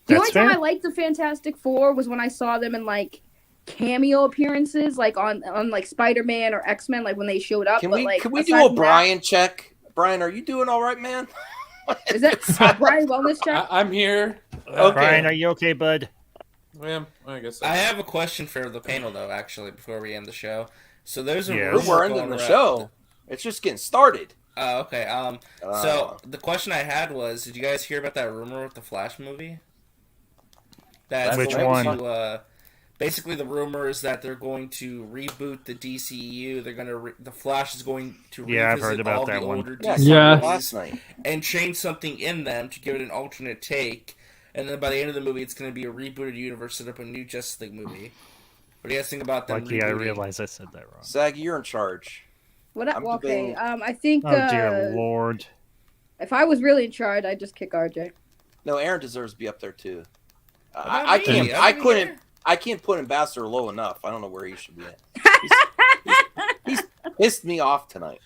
The That's only time fair. I liked the Fantastic Four was when I saw them in like cameo appearances, like on like Spider-Man or X-Men, like when they showed up. Can but, we like, can we do aside a from that- Brian check? Brian, are you doing all right, man? Is that Brian wellness check? I'm here. Okay. Brian, are you okay, bud? Yeah, I guess so. I have a question for the panel, though, actually, before we end the show. So there's a Yes. rumor We're going ending the around- show. It's just getting started. Oh, okay. So the question I had was, did you guys hear about that rumor with the Flash movie? That's Which going one? To, basically, the rumor is that they're going to reboot the DCEU. They're going to the Flash is going to Yeah, I've revisit heard about all that the one. older Yeah, DC Yes. last night. and change something in them to give it an alternate take. And then by the end of the movie, it's going to be a rebooted universe, set up a new Justice League movie. What do you guys think about them Lucky I rebooting? realized I said that wrong. Sag, you're in charge. What? I'm Okay. debating- I think. Oh dear Lord. If I was really in charge, I'd just kick RJ. No, Aaron deserves to be up there too. about I me? can't. I'm I in couldn't. here. I can't put Ambassador low enough. I don't know where he should be at. He's pissed me off tonight.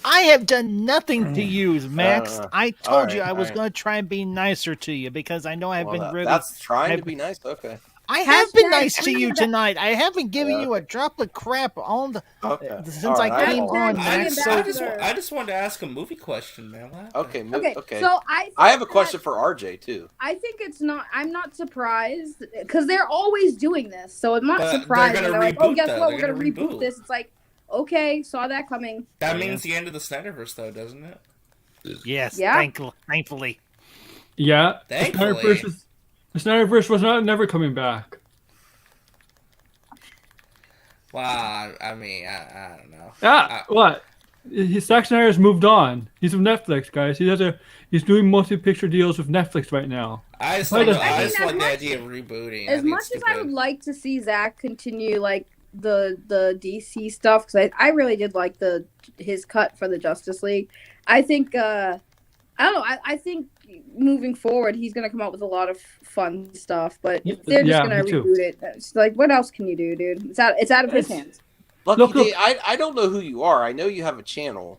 I have done nothing to you, Max. I told All you right, I was all right. going to try and be nicer to you because I know I've Well, been really. that's trying to I've- be nice. Okay. I have been Hashtag nice to free you the- tonight. I haven't given Yeah, you a drop of crap on the Okay. since All I right, came apologize. on, Hashtag Max. free So ambassador. I just wanted to ask a movie question, man. What happened? Okay. Okay. Okay. So I have a question for RJ too. I think it's not. I'm not surprised because they're always doing this. So I'm not But surprised. they're when gonna They're like, oh, reboot guess that. what? They're We're gonna gonna reboot reboot. this. It's like, okay, saw that coming. That means the end of the Snyderverse, though, doesn't it? yes, Yeah. thankfully. Yeah. Thankfully. The Snyderverse was never coming back. Wow, I mean, I don't know. Yeah. What? Zack Snyder's moved on. He's with Netflix, guys. He's doing multi-picture deals with Netflix right now. I just, Why don't know. does- I I just mean, like as the much- idea of rebooting. As much as I would like to see Zach continue like the DC stuff, because I really did like his cut for the Justice League. I think I don't know. I think moving forward, he's gonna come out with a lot of fun stuff. But if they're just Yeah, gonna me too. reboot it, it's like, what else can you do, dude? It's out of his hands. Lucky Look. Day, I don't know who you are. I know you have a channel.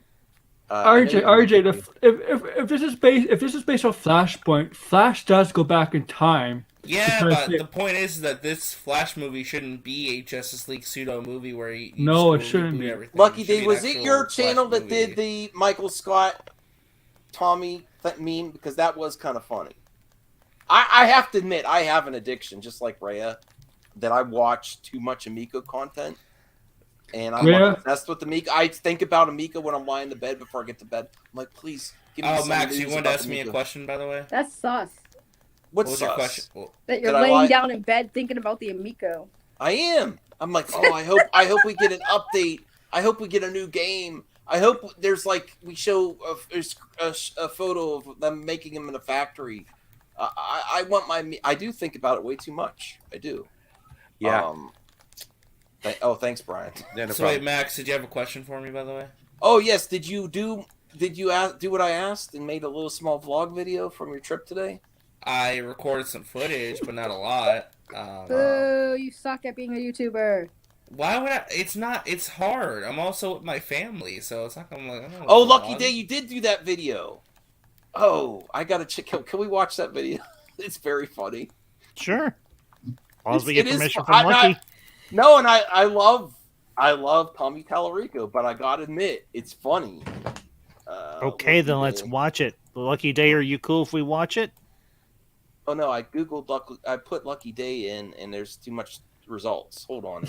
I know RJ, you have a- if this is based off Flashpoint, Flash does go back in time. Yeah, Because but the point is that this Flash movie shouldn't be a Justice League pseudo movie where you No, just it shouldn't reboot be. everything. Lucky It should Day, be an was it actual your Flash channel that movie. did the Michael Scott Tommy meme? Because that was kind of funny. I have to admit, I have an addiction, just like Rhea, that I watch too much Amico content. And I'm Rhea? obsessed with Amico. I think about Amico when I'm lying in bed before I get to bed. I'm like, please, give me Oh, some Max, you news wanted to about ask me a Amico. question, by the way? That's sus. What's What was your sus? question? Well, That you're Did I laying lie? down in bed thinking about the Amico. I am. I'm like, oh, I hope we get an update. I hope we get a new game. I hope there's like we show a photo of them making them in a factory. I want my. I do think about it way too much. I do. Yeah. Thanks, Brian. Yeah, no so problem. wait, Max, did you have a question for me, by the way? Oh yes. Did you do what I asked and made a little small vlog video from your trip today? I recorded some footage, but not a lot. Boo! You suck at being a YouTuber. Why would I? It's not. It's hard. I'm also with my family, so it's not. I'm like, I don't know. Oh, Lucky Day, you did do that video. Oh, I gotta check. Can we watch that video? It's very funny. Sure. As long as we It get is permission fu- from Lucky. No, and I love Tommy Tallarico, but I gotta admit, it's funny. Okay, then let's watch it. Lucky Day, are you cool if we watch it? Oh no, I googled I put Lucky Day in, and there's too much results. Hold on.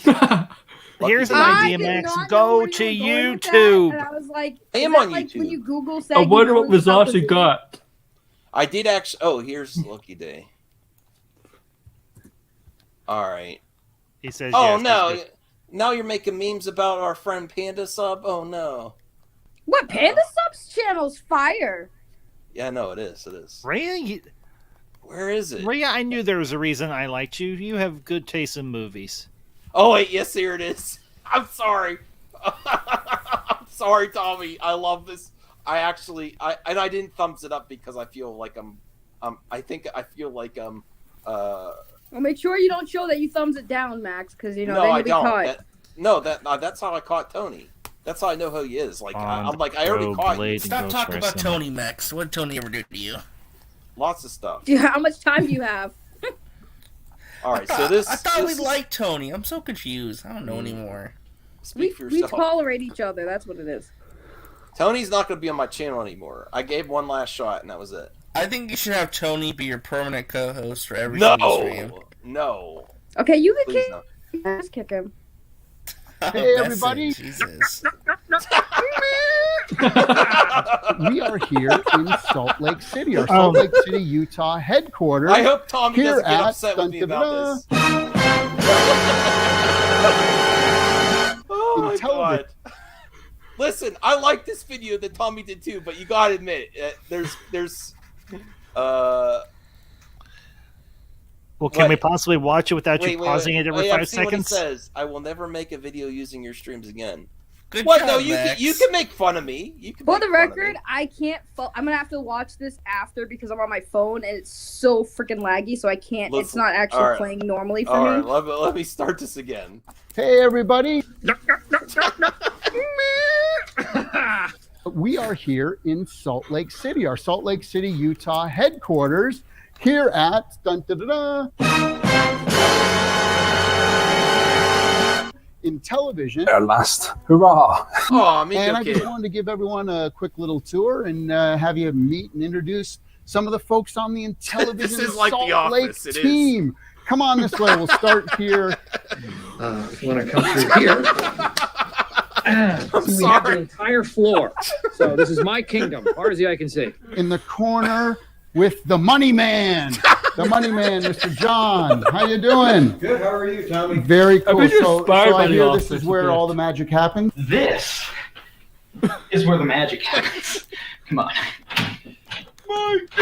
Here's an Day. idea, Max. Go to YouTube. And I was like, I am is that on like YouTube. when you Google I wonder what Saggy results Bones you got. I did actually. Oh, here's Lucky Day. All right. He says. Oh yes, no! he's good. Now you're making memes about our friend Panda Sub. Oh no! What Panda Subs channel's fire? Yeah, no, it is. It is. Rhea, Where is it? Rhea, I knew there was a reason I liked you. You have good taste in movies. Oh wait, yes, here it is. I'm sorry. I'm sorry, Tommy. I love this. I didn't thumbs it up because I feel like Well, make sure you don't show that you thumbs it down, Max, because then no, you'll I be don't. caught. That's how I caught Tony. That's how I know who he is. Like I'm like I already caught you. Stop talking about Tony, Max. What did Tony ever do to you? Lots of stuff. Yeah, how much time do you have? All right, so this. I thought we liked Tony. I'm so confused. I don't know anymore. Speak for We yourself. tolerate each other. That's what it is. Tony's not going to be on my channel anymore. I gave one last shot, and that was it. I think you should have Tony be your permanent co-host for every single stream. No. Okay, you can Please just kick him. Hey, everybody. Jesus. We are here in Salt Lake City, our Salt Lake City, Utah headquarters. I hope Tommy here doesn't get at upset with me about this. Oh my god. Listen, I like this video that Tommy did too, but you gotta admit, Well, can we possibly watch it without you pausing it every 5 see what he seconds? says. I will never make a video using your streams again. Good What? job, No, you Max. can make fun of me. You can. For make the fun of me. record, I can't. I'm gonna have to watch this after because I'm on my phone and it's so freaking laggy, so I can't. It's Listen, not actually all right. playing normally for All me. right, let me start this again. Hey, everybody. We are here in Salt Lake City, our Salt Lake City, Utah headquarters, here at Intellivision. Our last hurrah! Oh, Amico And I kid. just wanted to give everyone a quick little tour and have you meet and introduce some of the folks on the Intellivision This is like Salt The Office, Lake it is. team. Come on this way. We'll start here. If you want to come through here. We have the sorry. entire floor. So this is my kingdom, far as the eye can see. In the corner with the money man. The money man, Mr. John. How you doing? Good. How are you, Tommy? Very cool. been So inspired by I The hear Office this is a where bit. all the magic happens. This is where the magic happens. Come on.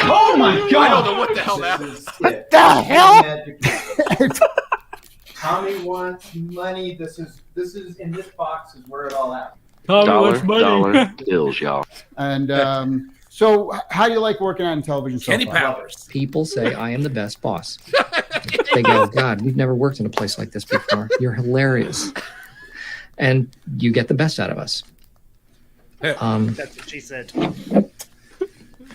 Oh my God! I don't know what the hell that is. What the hell? Tommy wants money. This is in this box is where it all happens. Tommy wants money. bills, y'all. And so how do you like working on television so Kenny far? Powers. People say I am the best boss. They go, God, we've never worked in a place like this before. You're hilarious, and you get the best out of us. That's what she said.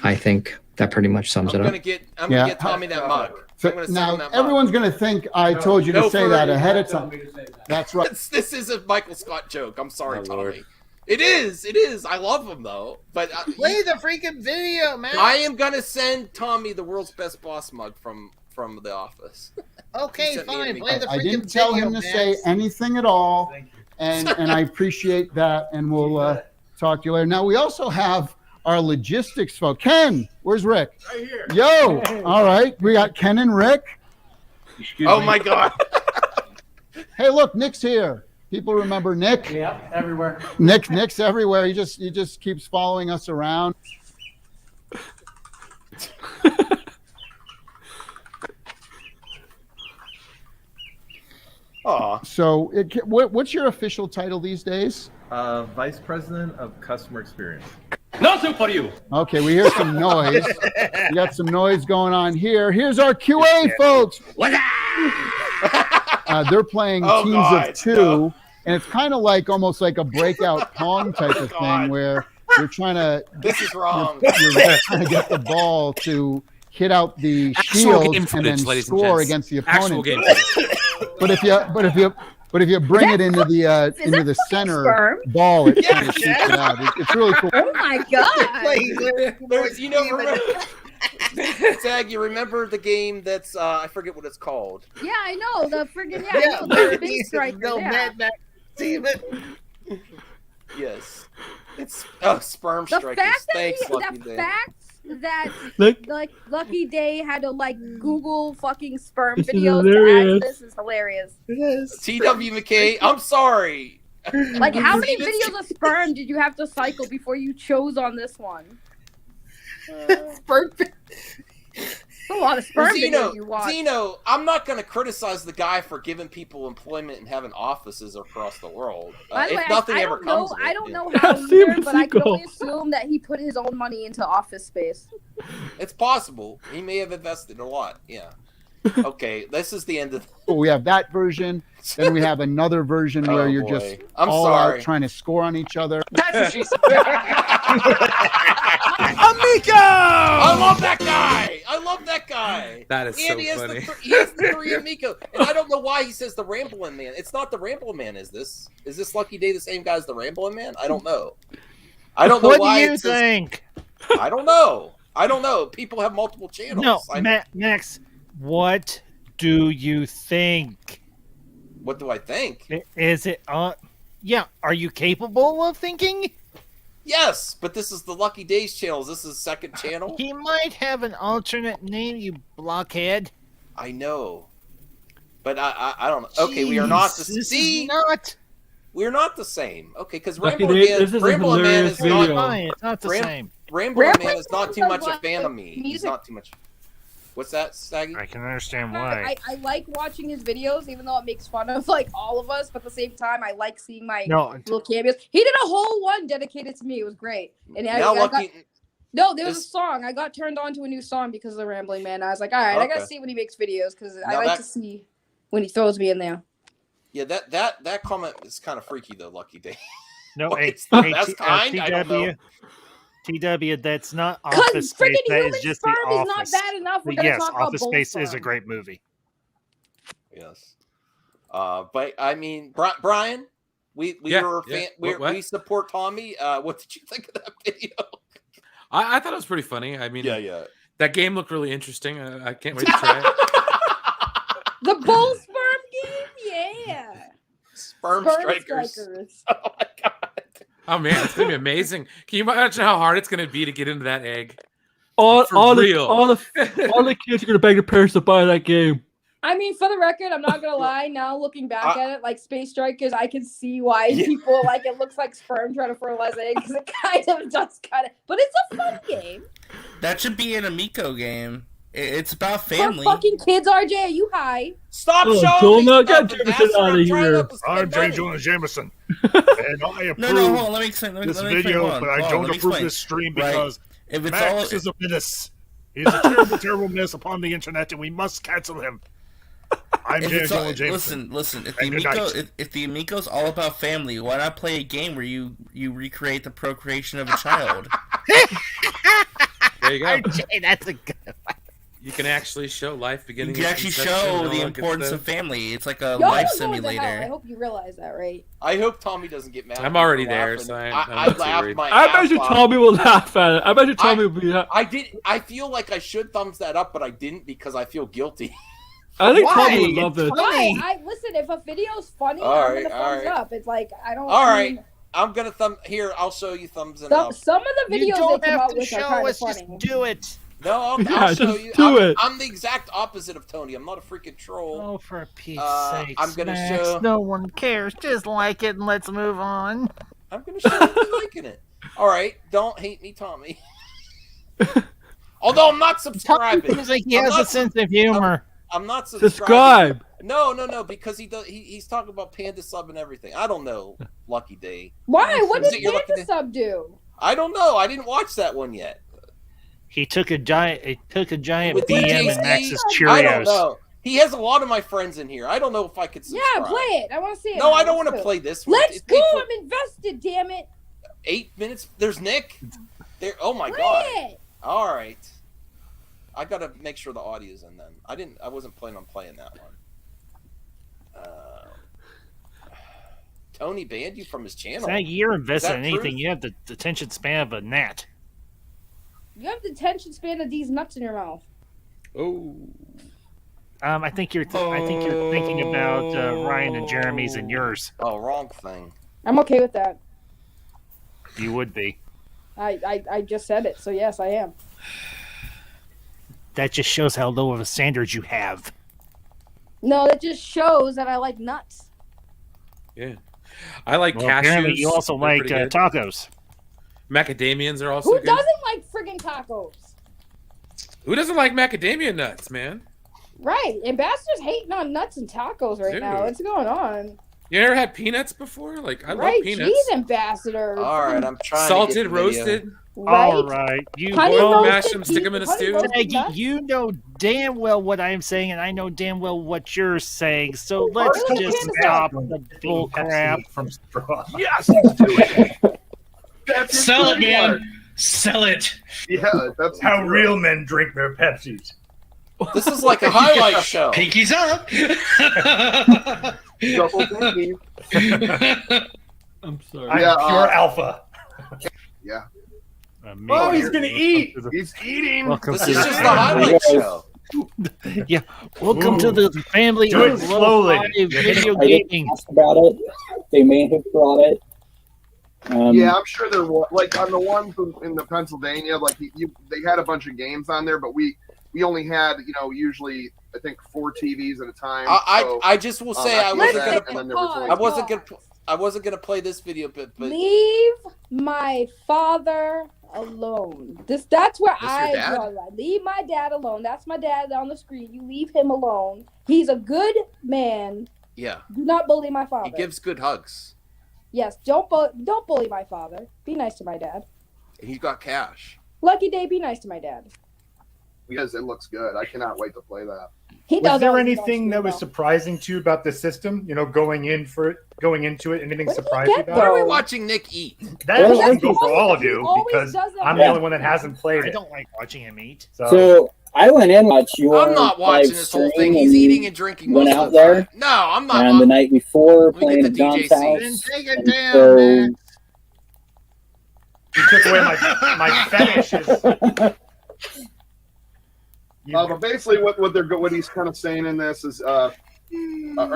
I think that pretty much sums I'm it up. gonna get Yeah. Tommy that mug. So I'm gonna send now him that mug. everyone's going to think I told you to No, say for that real. ahead of time. That's right. This is a Michael Scott joke. I'm sorry, Oh, Tommy. Lord. It is. It is. I love him though. But Play the freaking video, man. I am gonna send Tommy the world's best boss mug from The Office. Okay, Sent me fine. an Play email. the I freaking didn't tell video, him to Max. say anything at all, and I appreciate that, and we'll talk to you later. Now, we also have our logistics folks. Ken, where's Rick? Right here. Yo, all right, we got Ken and Rick. Oh my God. Hey, look, Nick's here. People remember Nick. Yeah, everywhere. Nick's everywhere. He just keeps following us around. Aw. So, what's your official title these days? Vice President of Customer Experience. Nothing for you. Okay, we hear some noise. We got some noise going on here. Here's our QA, folks. They're playing Oh, teams God, of two, no. and it's kind of like almost like a breakout pong type of God. thing where you're trying to This is wrong. you're trying to get the ball to hit out the Actual shield game and footage, then ladies and score gents. against the Actual opponent. game footage. But if you bring it into the into that the fucking center sperm? ball, it Yeah, kind of shoots it out. It's really cool. Oh my God! There's, remember, Zag, you remember the game that's I forget what it's called. Yeah, I know the friggin' I know the space striker. Yeah. Yes, it's sperm The strikers. fact that Thanks, Lucky the Day. fact that Look. like Lucky Day had to like Google fucking sperm This is videos to hilarious. add this is hilarious. TW McKay, I'm sorry. Like how many Even- videos of sperm did you have to cycle before you chose on this one? Sperm. A lot of sperm videos you watch. Zeno, I'm not going to criticize the guy for giving people employment and having offices across the world. By the way, If nothing I ever don't comes know. of it, I don't yeah. know how either, but I can only assume that he put his own money into Office Space. It's possible. He may have invested a lot. Yeah. Okay, this is the end of. Well, we have that version. Then we have another version where Oh, you're boy. just I'm all sorry. out trying to score on each other. That's what she said. Amico! I love that guy. I love that guy. That is And so funny. He has the three Amico, and I don't know why he says the Rambling Man. It's not the Rambling Man. Is this Lucky Day the same guy as the Rambling Man? I don't know. I don't know What why. do you think? I don't know. I don't know. People have multiple channels. No, Max. What do you think? What do I think? Is it? Yeah. Are you capable of thinking? Yes, but this is the Lucky Days channel. Is this his second channel? He might have an alternate name, you blockhead. I know, but I don't know. Okay, we are not the same. We're not the same. Okay, because Rambling Man is not the same. Rambling Man is not too much a fan of me. He's not too much. What's that, Staggy? I can understand why. I like watching his videos, even though it makes fun of like all of us. But at the same time, I like seeing my little cameos. He did a whole one dedicated to me. It was great. And there was a song. I got turned on to a new song because of the Rambling Man. I was like, all right, I gotta see when he makes videos because I like to see when he throws me in there. Yeah, that comment is kind of freaky though, Lucky Day. No, that's kind. I don't know. TW, that's not Office Space. That is just the Office. Is not bad enough. We're yes, talk about Office Space is a great movie. Yes, but I mean, Brian, we were a fan. We support Tommy. What did you think of that video? I thought it was pretty funny. I mean, yeah. That game looked really interesting. I can't wait to try it. The bull sperm game, yeah. Sperm strikers. Oh my god. Oh man, it's gonna be amazing. Can you imagine how hard it's gonna be to get into that egg? All real. the kids are gonna beg their parents to buy that game. I mean, for the record, I'm not gonna lie. Now looking back at it, like Space Strikers, I can see why people like it. Looks like sperm trying to fertilize eggs. Because it kind of does, but it's a fun game. That should be an Amico game. It's about family. For fucking kids, RJ, are you high? Stop showing me. Get Jameson out of here. I'm J. Jonah Jameson, and I approve hold on, let me explain. this video, but I don't approve this stream because if it's Max is a menace. He's a terrible, terrible menace upon the internet, and we must cancel him. I'm J. Jonah Jameson. Listen. If the Amico's all about family, why not play a game where you recreate the procreation of a child? There you go. RJ, that's a good one. You can actually show life beginning. You can actually show the importance of family. It's like a life simulator. I hope you realize that, right? I hope Tommy doesn't get mad. I'm already there, so I laughed my I ass bet you off. Tommy will laugh at it. I bet you Tommy will be. I feel like I should thumbs that up, but I didn't because I feel guilty. I think Tommy would love this. Why? Listen, if a video's funny, All I'm right, gonna thumbs up. It's like I don't. All right. I'm gonna thumb. I'll show you thumbs and up. Some of the videos You don't they come have out to with are show kind of us. Just funny. do it. No, I'll show you. I'm the exact opposite of Tony. I'm not a freaking troll. Oh, for Pete's sake! I'm gonna Max, show. No one cares. Just like it and let's move on. I'm gonna show you liking it. All right, don't hate me, Tommy. Although I'm not subscribing. Seems like he has a sense of humor. I'm not subscribing. Subscribe. No, because he's talking about Panda Sub and everything. I don't know, Lucky Day. Why? What Is did it your Lucky Panda Day? Sub do? I don't know. I didn't watch that one yet. He took a giant With BM DJC? and Max's Cheerios. I don't know. He has a lot of my friends in here. I don't know if I could subscribe. Yeah, play it. I want to see it. No, I don't want to play this one. Let's It's go. 8 I'm invested. Damn it. 8 minutes. There's Nick. There. Oh my Play god. it. All right. I gotta make sure the audio's in then. I wasn't planning on playing that one. Tony banned you from his channel. You're invested in Is that anything. true? You have the attention span of a gnat. You have the attention span of these nuts in your mouth. Oh. I think you're thinking about Ryan and Jeremy's and yours. Oh, wrong thing. I'm okay with that. You would be. I just said it, so yes, I am. That just shows how low of a standard you have. No, that just shows that I like nuts. Yeah. I like Well, cashews. apparently you also They're like pretty good. tacos. Macadamians are also Who good. doesn't like friggin' friggin' tacos. Who doesn't like macadamia nuts, man? Right. Ambassador's hating on nuts and tacos right now. Dude. What's going on? You never had peanuts before? Like I Right, love peanuts. cheese ambassador. All right, I'm trying. Salted, to get the video. roasted. Right? All right, you Honey boil them, roasted mash them, stick them in a honey stew. roasted Maggie, nuts? you know damn well what I'm saying, and I know damn well what you're saying. So let's Really? just Candace, stop the bull crap. From straw. Yes. That's Sell it, man. Sell it. Yeah, that's how real men drink their Pepsis. This is like a highlight show. Pinkies up. Double pinky. I'm sorry. I'm Yeah, pure alpha. Yeah. Oh, he's gonna eat. He's eating. Welcome This to is the just the highlight show. Yeah, welcome to the family Do it of slowly. lo-fi video I didn't gaming. ask about it. They may have brought it. Yeah, I'm sure there was like on the ones in the Pennsylvania, like they had a bunch of games on there, but we only had usually I think 4 TVs at a time. I just will say I wasn't and gonna then there was like, I wasn't gonna play this video, but Leave my father alone. That's where That's your I dad? draw the line. Leave my dad alone. That's my dad on the screen. You leave him alone. He's a good man. yeah, Do not bully my father. he gives good hugs. Yes, don't bully my father. Be nice to my dad. He's got cash. Lucky Day, be nice to my dad. because it looks good. I cannot wait to play that. He Was does there always anything that was well. surprising to you about the system? Going into it, anything surprised you about Why are we it? watching Nick eat? That Well, can go for all of you always because does that. I'm the only one that hasn't played I it. don't like watching him eat. So I went in watch your I'm not watching live this whole stream thing. He's and eating and drinking. Went most out of the there. time. No, I'm not. And the night before, Let me playing get at the John's DJ house. seats. Take it And down, so man. You took away my fetishes. But basically, what he's kind of saying in this is, or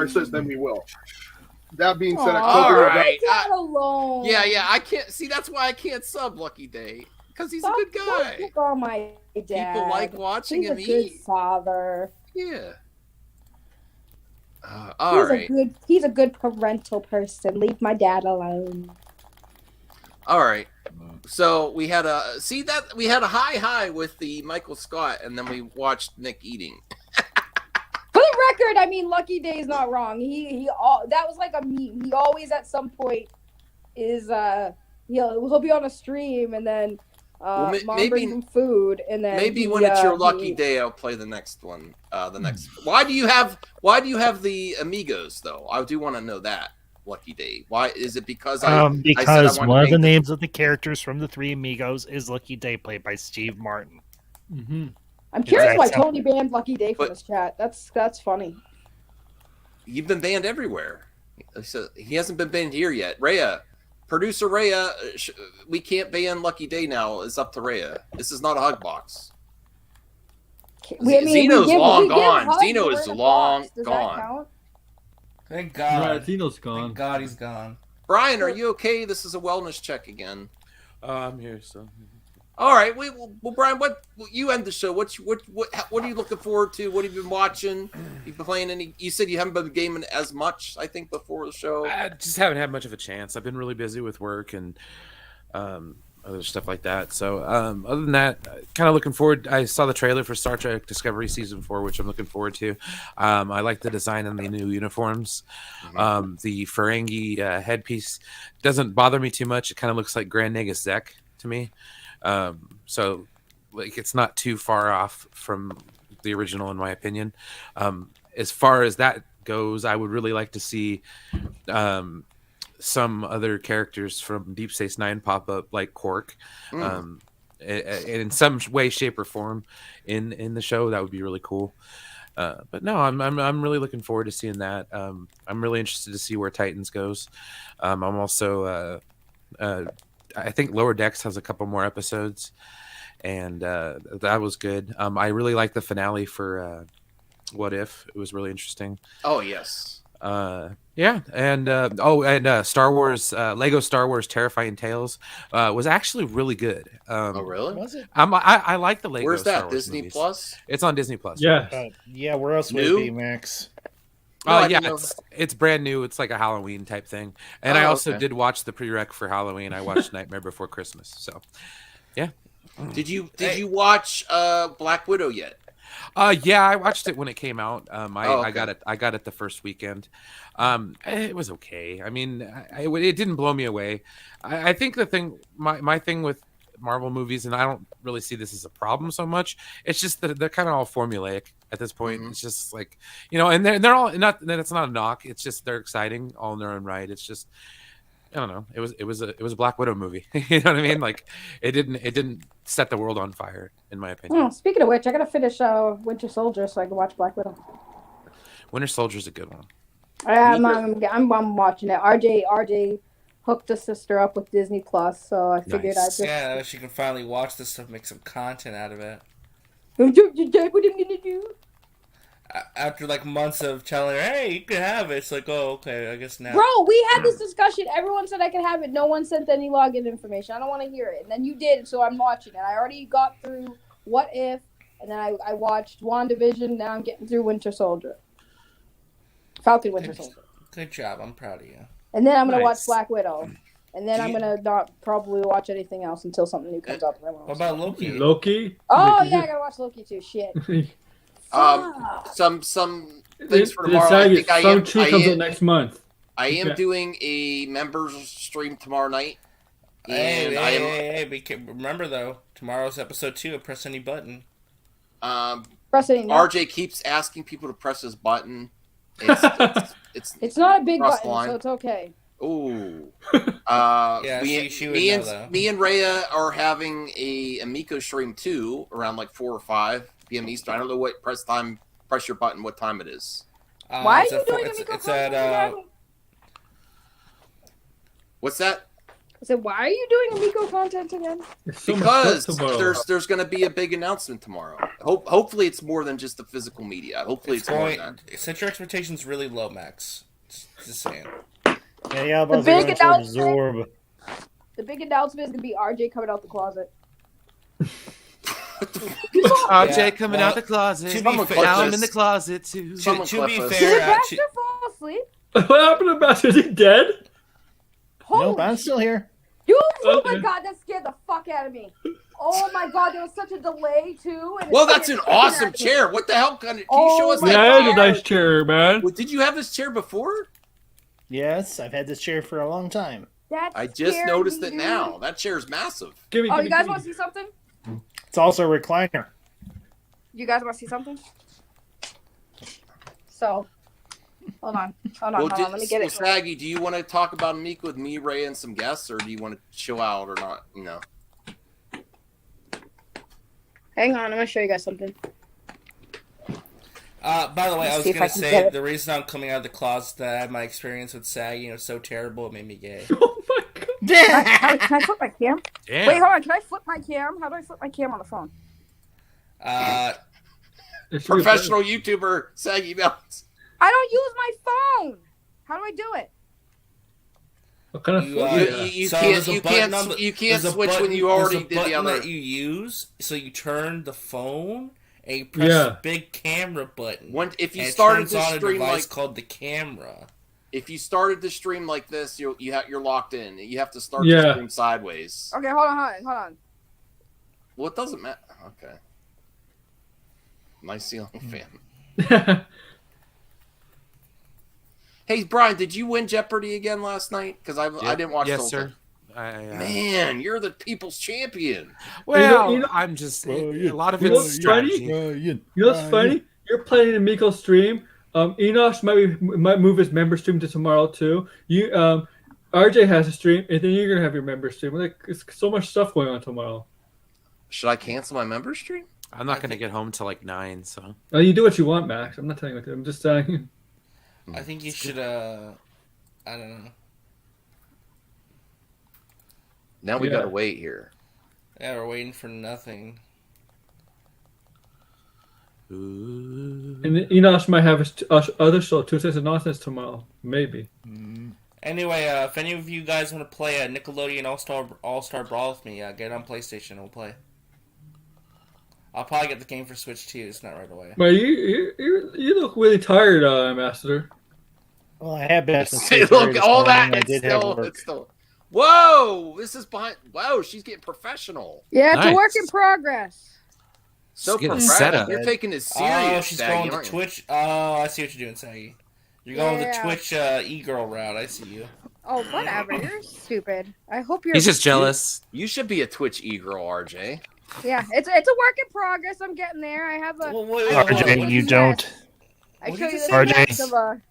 says, then we will. That being said, All right. Dad alone. Yeah, I can't see. That's why I can't sub Lucky Day because he's a good guy. Pick on my dad. People like watching He's him a good eat. father. Yeah. All right. He's a good parental person. Leave my dad alone. All right. So we had a high with the Michael Scott, and then we watched Nick eating. For the record, I mean, Lucky Day's not wrong. That was like a meme. He always at some point is he'll be on a stream and then mom brings him food and then Maybe when it's your lucky day, I'll play the next one. Why do you have the Amigos though? I do want to know that. Lucky Day. Why is it because because one of the names of the characters from the Three Amigos is Lucky Day, played by Steve Martin. Mm-hmm. I'm curious why Exactly. Tony banned Lucky Day from his chat. That's funny. You've been banned everywhere. So he hasn't been banned here yet. Rhea, producer Rhea, we can't ban Lucky Day now. It's up to Rhea. This is not a hug box. Zeno's long gone. Zeno is long gone. Thank God. Right, Zeno's gone. Thank God he's gone. Brian, are you okay? This is a wellness check again. I'm here, so. All right, well, Brian, what you end the show? What are you looking forward to? What have you been watching? You been playing any? You said you haven't been gaming as much, I think, before the show. I just haven't had much of a chance. I've been really busy with work and other stuff like that. So other than that, kind of looking forward. I saw the trailer for Star Trek Discovery Season 4, which I'm looking forward to. I like the design and the new uniforms. The Ferengi headpiece doesn't bother me too much. It kind of looks like Grand Nagus Zek to me. So like it's not too far off from the original in my opinion. As far as that goes, I would really like to see some other characters from Deep Space Nine pop up, like Quark, in some way, shape, or form in the show. That would be really cool. But no, I'm really looking forward to seeing that. I'm really interested to see where Titans goes. I'm also I think Lower Decks has a couple more episodes, and that was good. I really like the finale for What If. It was really interesting. Oh yes. Yeah, and Star Wars, Lego Star Wars Terrifying Tales was actually really good. Oh really? Was it? I like the Lego. Where's Star that? Wars Disney movies. Plus? It's on Disney Plus. Yeah. Yeah, where else would New? it be, Max? No, I Yeah, didn't know it's brand new. It's like a Halloween type thing. And Oh, I also okay. did watch the prereq for Halloween. I watched Nightmare Before Christmas. So, yeah. Did you watch Black Widow yet? Yeah, I watched it when it came out. Okay. I got it the first weekend. It was okay. I mean, it didn't blow me away. I think my thing with Marvel movies, and I don't really see this as a problem so much. It's just that they're kind of all formulaic at this point. It's just like, and they're all not. That's not a knock. It's just they're exciting all in their own right. It's just, I don't know. It was a Black Widow movie. You know what I mean? Like it didn't set the world on fire, in my opinion. Speaking of which, I gotta finish Winter Soldier so I can watch Black Widow. Winter Soldier's a good one. I'm watching it. RJ hooked the sister up with Disney Plus, so I figured I'd just. Yeah, she can finally watch this stuff, make some content out of it. What I'm gonna do? After like months of telling her, "Hey, you can have it," it's like, "Oh, okay, I guess now." Bro, we had this discussion. Everyone said I could have it. No one sent any login information. I don't want to hear it. And then you did, so I'm watching it. I already got through What If, and then I watched WandaVision. Now I'm getting through Winter Soldier. Falcon Winter Soldier. Good job. I'm proud of you. And then I'm going to watch Black Widow. And then I'm going to not probably watch anything else until something new comes up. What about Loki? Loki? Oh, yeah, I got to watch Loki too. Shit. Some things for tomorrow. I think comes out next month. I am doing a members stream tomorrow night. And Hey, remember though, tomorrow's episode 2 of Press Any Button. Press any RJ keeps asking people to press his button. It's not a big button, so it's okay. Ooh. Yeah, me and Rhea are having a Amico stream too, around like 4 or 5 p.m. Eastern. I don't know what press your button, what time it is. Why are you doing Amico it's at What's that? I said, why are you doing Amico content again? Because there's going to be a big announcement tomorrow. Hopefully it's more than just the physical media. Hopefully it's more than that. Set your expectations really low, Max. Just saying. Yeah, the big announcement. The big announcement is going to be RJ coming out the closet. RJ coming out the closet. Now I'm in the closet too. To be fair, did Baxter fall asleep? What happened to Baxter? Is he dead? Nope, I'm still here. Oh my god, that scared the fuck out of me. Oh my god, there was such a delay too. And well, that's an awesome chair. What the hell? Can you show us that? Yeah, it's a nice chair, man. Well, did you have this chair before? Yes, I've had this chair for a long time. I just noticed it now. That chair is massive. You guys want to see something? It's also a recliner. You guys want to see something? So, hold on. Let me get it. Saggy, do you want to talk about Amico with me, Ray, and some guests, or do you want to chill out or not? Hang on, I'm gonna show you guys something. By the way, I was gonna say the reason I'm coming out of the closet that I had my experience with Saggy, it's so terrible it made me gay. Oh my god! Can I flip my cam? Damn. Wait, hold on. Can I flip my cam? How do I flip my cam on the phone? Professional YouTuber Saggy Bounce. I don't use my phone. How do I do it? What kind of phone? You can't switch when you already did the other. That you use, so you turn the phone and you press the big camera button. If you started the stream like called the camera. If you started the stream like this, you're locked in. You have to start the stream sideways. Okay, hold on. Well, it doesn't matter. Okay. Nice ceiling fan. Hey, Brian, did you win Jeopardy again last night? Because I didn't watch. Yes, the sir. Man, you're the people's champion. Well, I'm just a lot of it's strategy. You know what's funny? You're playing Amico stream. Enosh might move his member stream to tomorrow too. RJ has a stream, and then you're gonna have your member stream. Like, it's so much stuff going on tomorrow. Should I cancel my member stream? I'm not gonna get home till like 9. So. You do what you want, Max. I'm not telling you what to do. I'm just saying. I think you should. I don't know. Now we gotta wait here. Yeah, we're waiting for nothing. And Enosh might have his other show, Tuesdays of Nonsense, tomorrow. Maybe. Anyway, if any of you guys want to play a Nickelodeon All-Star Brawl with me, get it on PlayStation. We'll play. I'll probably get the game for Switch too. It's not right away. But you look really tired, Ambassador. Well, I have been. Look, all that. It's still. Whoa, this is behind. Whoa, she's getting professional. Yeah, it's a work in progress. So getting professional. set up. You're taking this serious. Oh, she's Saggy, going to aren't you? Twitch. Oh, I see what you're doing, Saggy. You're going the Yeah. Twitch e-girl route. I see you. Oh, whatever. You're stupid. I hope you're. He's just jealous. You should be a Twitch e-girl, RJ. Yeah, it's a work in progress. I'm getting there. I have a. RJ, you don't. I show you this RJ. mess of a.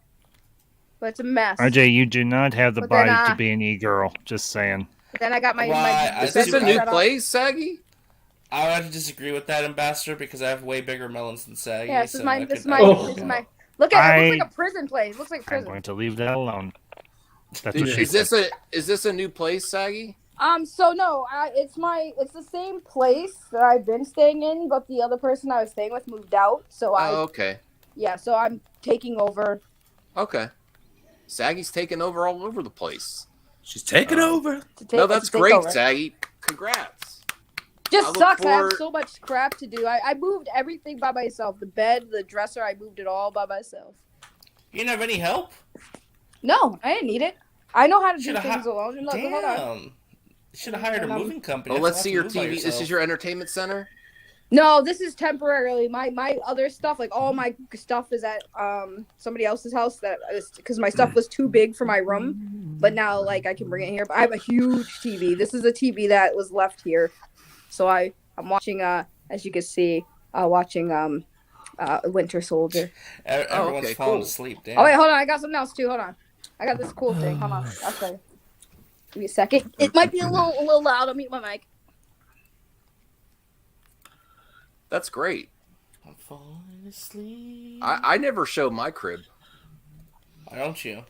But it's a mess. RJ, you do not have the But then, body to be an e-girl. Just saying. But then I got my. Is this a new place, Saggy? I would have to disagree with that, Ambassador, because I have way bigger melons than Saggy. Yeah, this is my. I This is could- my. I This is my. Look at it. It looks like a prison place. It looks like I'm prison. going to leave that alone. That's what she Is this a new place, Saggy? So no, it's the same place that I've been staying in, but the other person I was staying with moved out, so Okay. yeah, so I'm taking over. Okay. Saggy's taking over all over the place. She's taking over. No, that's to take great, over. Saggy. Congrats. Just I look sucks. I have forward- so much crap to do. I moved everything by myself. The bed, the dresser, I moved it all by myself. You didn't have any help? No, I didn't need it. I know how to do Shoulda things alone. Look, hold on. Damn. Should have hired a moving company. Oh, You let's have see to your move by TV. This yourself. is your entertainment center? No, this is temporarily. My other stuff, like all my stuff, is at somebody else's house. That is because my stuff was too big for my room. But now, like, I can bring it here. But I have a huge TV. This is a TV that was left here, so I'm watching. As you can see, watching Winter Soldier. Everyone's okay, falling cool. asleep. Damn. Oh wait, hold on. I got something else too. Hold on. I got this cool thing. Hold on. I'll show you. Give me a second. It might be a little loud. I'll mute my mic. That's great. I'm falling asleep. I never show my crib. Why don't you?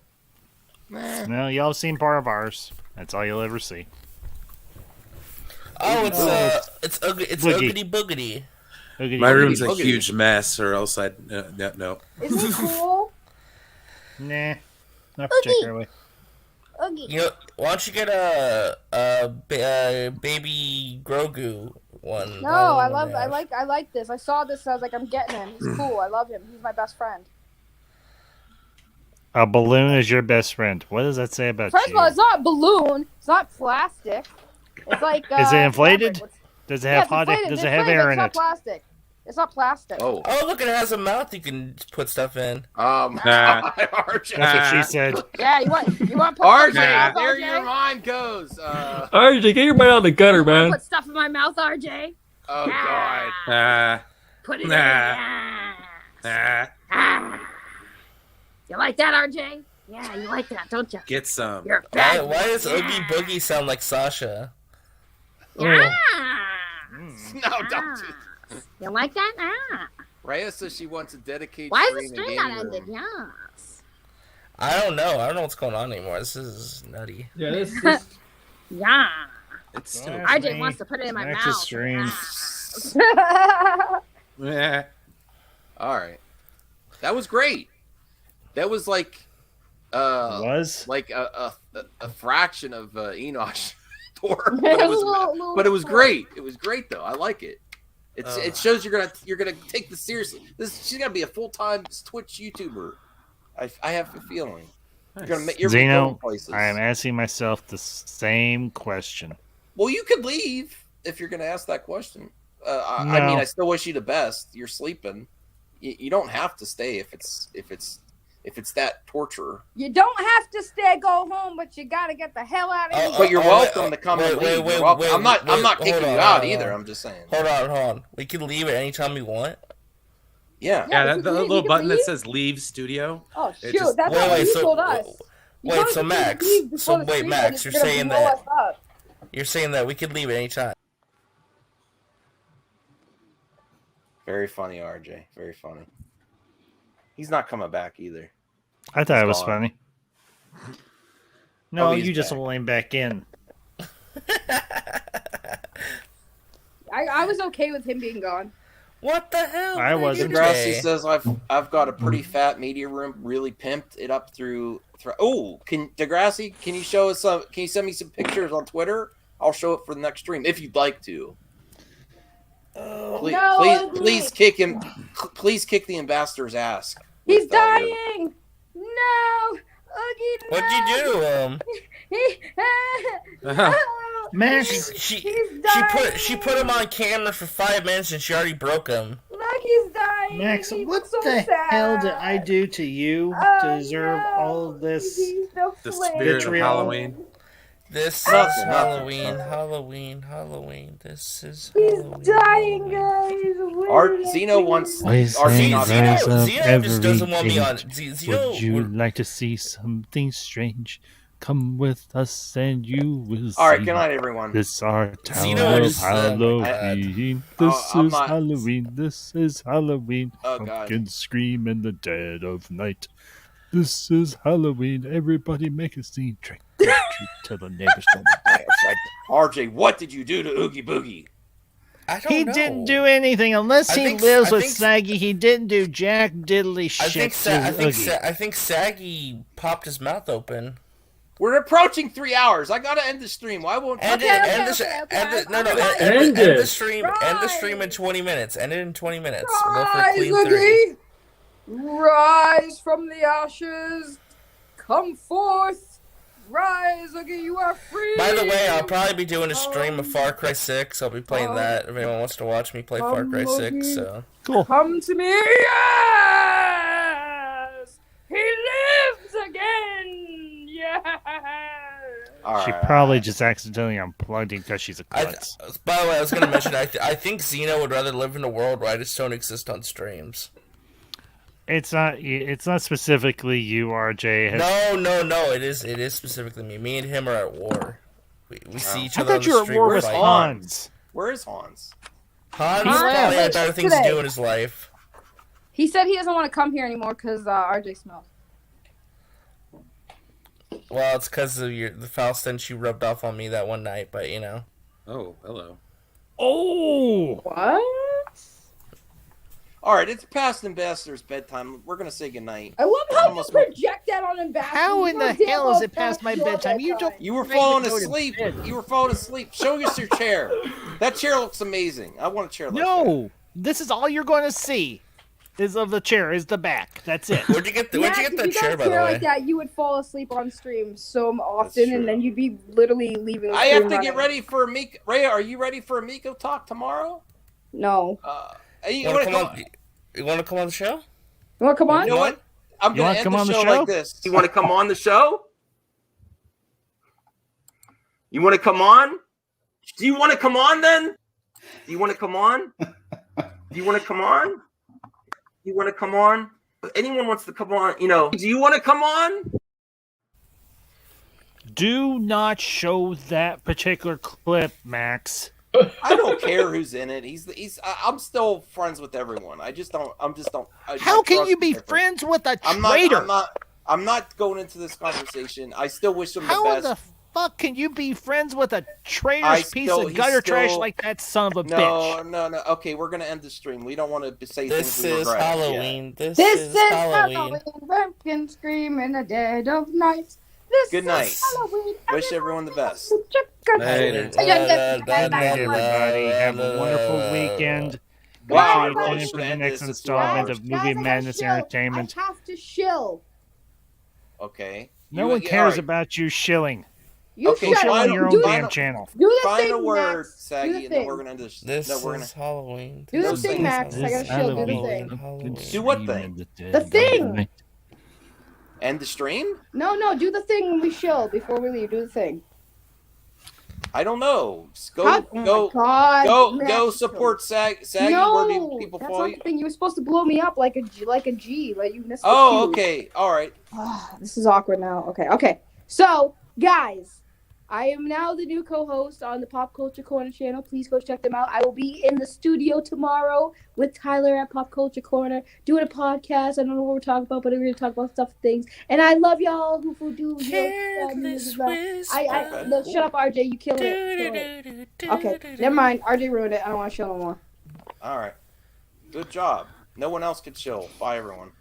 No, y'all have seen part of ours. That's all you'll ever see. Oh, it's ugly. It's Boogie. Oogity Boogity. Oogity My boogity. room's a huge mess, or else I'd no. Isn't it cool? Nah, not particularly. Oogie. You know, why don't you get a baby Grogu one? No, I like this. I saw this. I was like, I'm getting him. He's cool. I love him. He's my best friend. A balloon is your best friend. What does that say about First you? of all, it's not a balloon. It's not plastic. It's like. Is it inflated? fabric. Does it Yeah, have it's hot? inflated. Does It's it have inflated, air but in it's it? not plastic. It's not plastic. Oh. Oh, look! It has a mouth. You can put stuff in. RJ. That's what she said. Yeah, you want to put RJ, stuff in my mouth, there RJ? your mind goes. RJ, get your mind out of the gutter, man. Put stuff in my mouth, RJ. Oh God. Put it in. Nah. You like that, RJ? Yeah, you like that, don't you? Get some. You're a bad Why does boy. Oogie Boogie sound like Sasha? Yeah. No, don't do that. You like that? Rhea says she wants to dedicate. Why is the stream string and not gaming ended? room. Yes. I don't know. I don't know what's going on anymore. This is nutty. Yeah, this Yeah. It's still. RJ wants to put it in my Next mouth. stream. Yeah. All right, that was great. That was like, like a fraction of Enoch's tour, but it was great. It was great though. I like it. It shows you're gonna take this seriously. She's gonna be a full-time Twitch YouTuber. I have a feeling. You're gonna you're going Zeno, places. I am asking myself the same question. Well, you could leave if you're gonna ask that question. I No. mean, I still wish you the best. You're sleeping. You don't have to stay if it's that torture. You don't have to stay, go home, but you gotta get the hell out of here. But you're welcome to come and leave. You're welcome. I'm not kicking you out either. I'm just saying. Hold on. We can leave at any time we want. Yeah. Yeah, you the can leave, little you can button that leave. says "Leave Studio." Oh It shoot, just- that's what you told us. You Wait, told us so to Max, leave before the stream Max, was you're gonna saying blow that us up. you're saying that we could leave at any time. Very funny, RJ. Very funny. He's not coming back either. I thought He's it was gone. funny. No, he's you just back. let him back in. I was okay with him being gone. What the hell? I wasn't. Degrassi says I've got a pretty fat media room, really pimped it up through. Oh, Degrassi? Can you show us some? Can you send me some pictures on Twitter? I'll show it for the next stream if you'd like to. Please, No, please kick him. Please kick the ambassador's ass. He's with, dying. No, What'd you do to him? Max, She put him on camera for 5 minutes and she already broke him. Look, he's dying. Max, He what looks so the sad. hell did I do to you to deserve all of this The spirit of Halloween. This Nothing, is nothing, Halloween, nothing. Halloween, Halloween. This is He's Halloween. dying, guys. Zeno wants. Voices Zeno rise of Zeno just doesn't want me every on. age. Zeno, Would you like to see something strange? Come with us and you will see. All right, good night, everyone. This our town Zeno of is, Halloween. This I'm is not- Halloween. This is Halloween. Oh, God. Pumpkins scream in the dead of night. This is Halloween. Everybody make a scene. Trick or treat till the neighbors don't die. RJ, what did you do to Oogie Boogie? I don't He know. didn't do anything unless I he think- lives I with think- Saggy. He didn't do jack diddly shit to I think Saggy popped his mouth open. We're approaching 3 hours. I gotta end the stream. Why won't End you? the stream. End the stream in 20 minutes. End it in 20 minutes. We'll go for a Rise, clean Oogie. 3. Rise from the ashes. Come forth. Rise, Oogie. You are free. By the way, I'll probably be doing a stream of Far Cry 6. I'll be playing that if anyone wants to watch me play Far Cry 6. So cool. Come to me. Yes. He lives again. Yes. She probably just accidentally unplugged him because she's a klutz. by the way, I was going to mention I think Xeno would rather live in a world where I just don't exist on streams. It's not specifically you, RJ. No. It is specifically me. Me and him are at war. We see each I other on thought the you were at street. war we're with fighting. Hans. Where is Hans? Hans He probably left. had better things to do Today. in his life. He said he doesn't want to come here anymore because RJ smells. Well, it's because of the foul stench you rubbed off on me that one night, but you know. Oh, hello. Oh! What? All right, it's past Ambassador's bedtime. We're gonna say goodnight. I love how you Almost- project that on Ambassador. How in the hell is it past my bedtime? You don't. You were make me falling go to asleep. bed. You were falling asleep. Show us your chair. That chair looks amazing. I want a chair like that. No, this is all you're going to see. Is of the chair is the back. That's it. Where'd you get that chair, by the way? Like that, you would fall asleep on stream so often, and then you'd be literally leaving. The I have stream to get running. ready for Amico. Ray, are you ready for Amico talk tomorrow? No. You You want want to come on the show? You want to come on? You know what? I'm You gonna wanna end come the on the show show? like this. You want to come on the show? You want to come on? Do you want to come on then? Do you want to come on? Do you want to come on? You want to come on? If anyone wants to come on, do you want to come on? Do not show that particular clip, Max. I don't care who's in it. I'm still friends with everyone. I just don't. How can you be friends with a traitor? I'm not going into this conversation. I still wish him the How best. the fuck can you be friends with a traitorous piece of gutter trash like that son of a bitch? No. Okay, we're gonna end the stream. We don't want to say This things we is regret. Halloween. Yeah. This is Halloween. Pumpkin scream in the dead of night. This Good night. is Halloween. Wish everyone the best. Good night, everybody. Have a wonderful weekend. Make Wow, sure you I really tune in should for the end next this. installment of Guys, Movie I gotta Madness chill. Entertainment. I have to shill. Okay. No one cares about you shilling. You Okay, Go shut shill up. on your own Do damn the- channel. Do the Find thing, a word, Max. Saggy, Do the and then thing. we're gonna end this. This no, we're is Halloween. Do the This thing, is Max. I gotta chill. Do the Halloween. thing. Halloween. Do what thing? The thing. End the stream? No. Do the thing when we chill before we leave. Do the thing. I don't know. Just Go, Oh my God, go Max. support Saggy. No, Where do people that's follow not you? the thing. You were supposed to blow me up like a G. Like you missed. the Oh, cue. okay. All right. This is awkward now. Okay. So, guys, I am now the new co-host on the Pop Culture Corner channel. Please go check them out. I will be in the studio tomorrow with Tyler at Pop Culture Corner doing a podcast. I don't know what we're talking about, but we're going to talk about stuff, things. And I love y'all who do. No, shut up, RJ. You killed it. Okay, never mind. RJ ruined it. I don't want to show no more. All right. Good job. No one else could chill. Bye, everyone.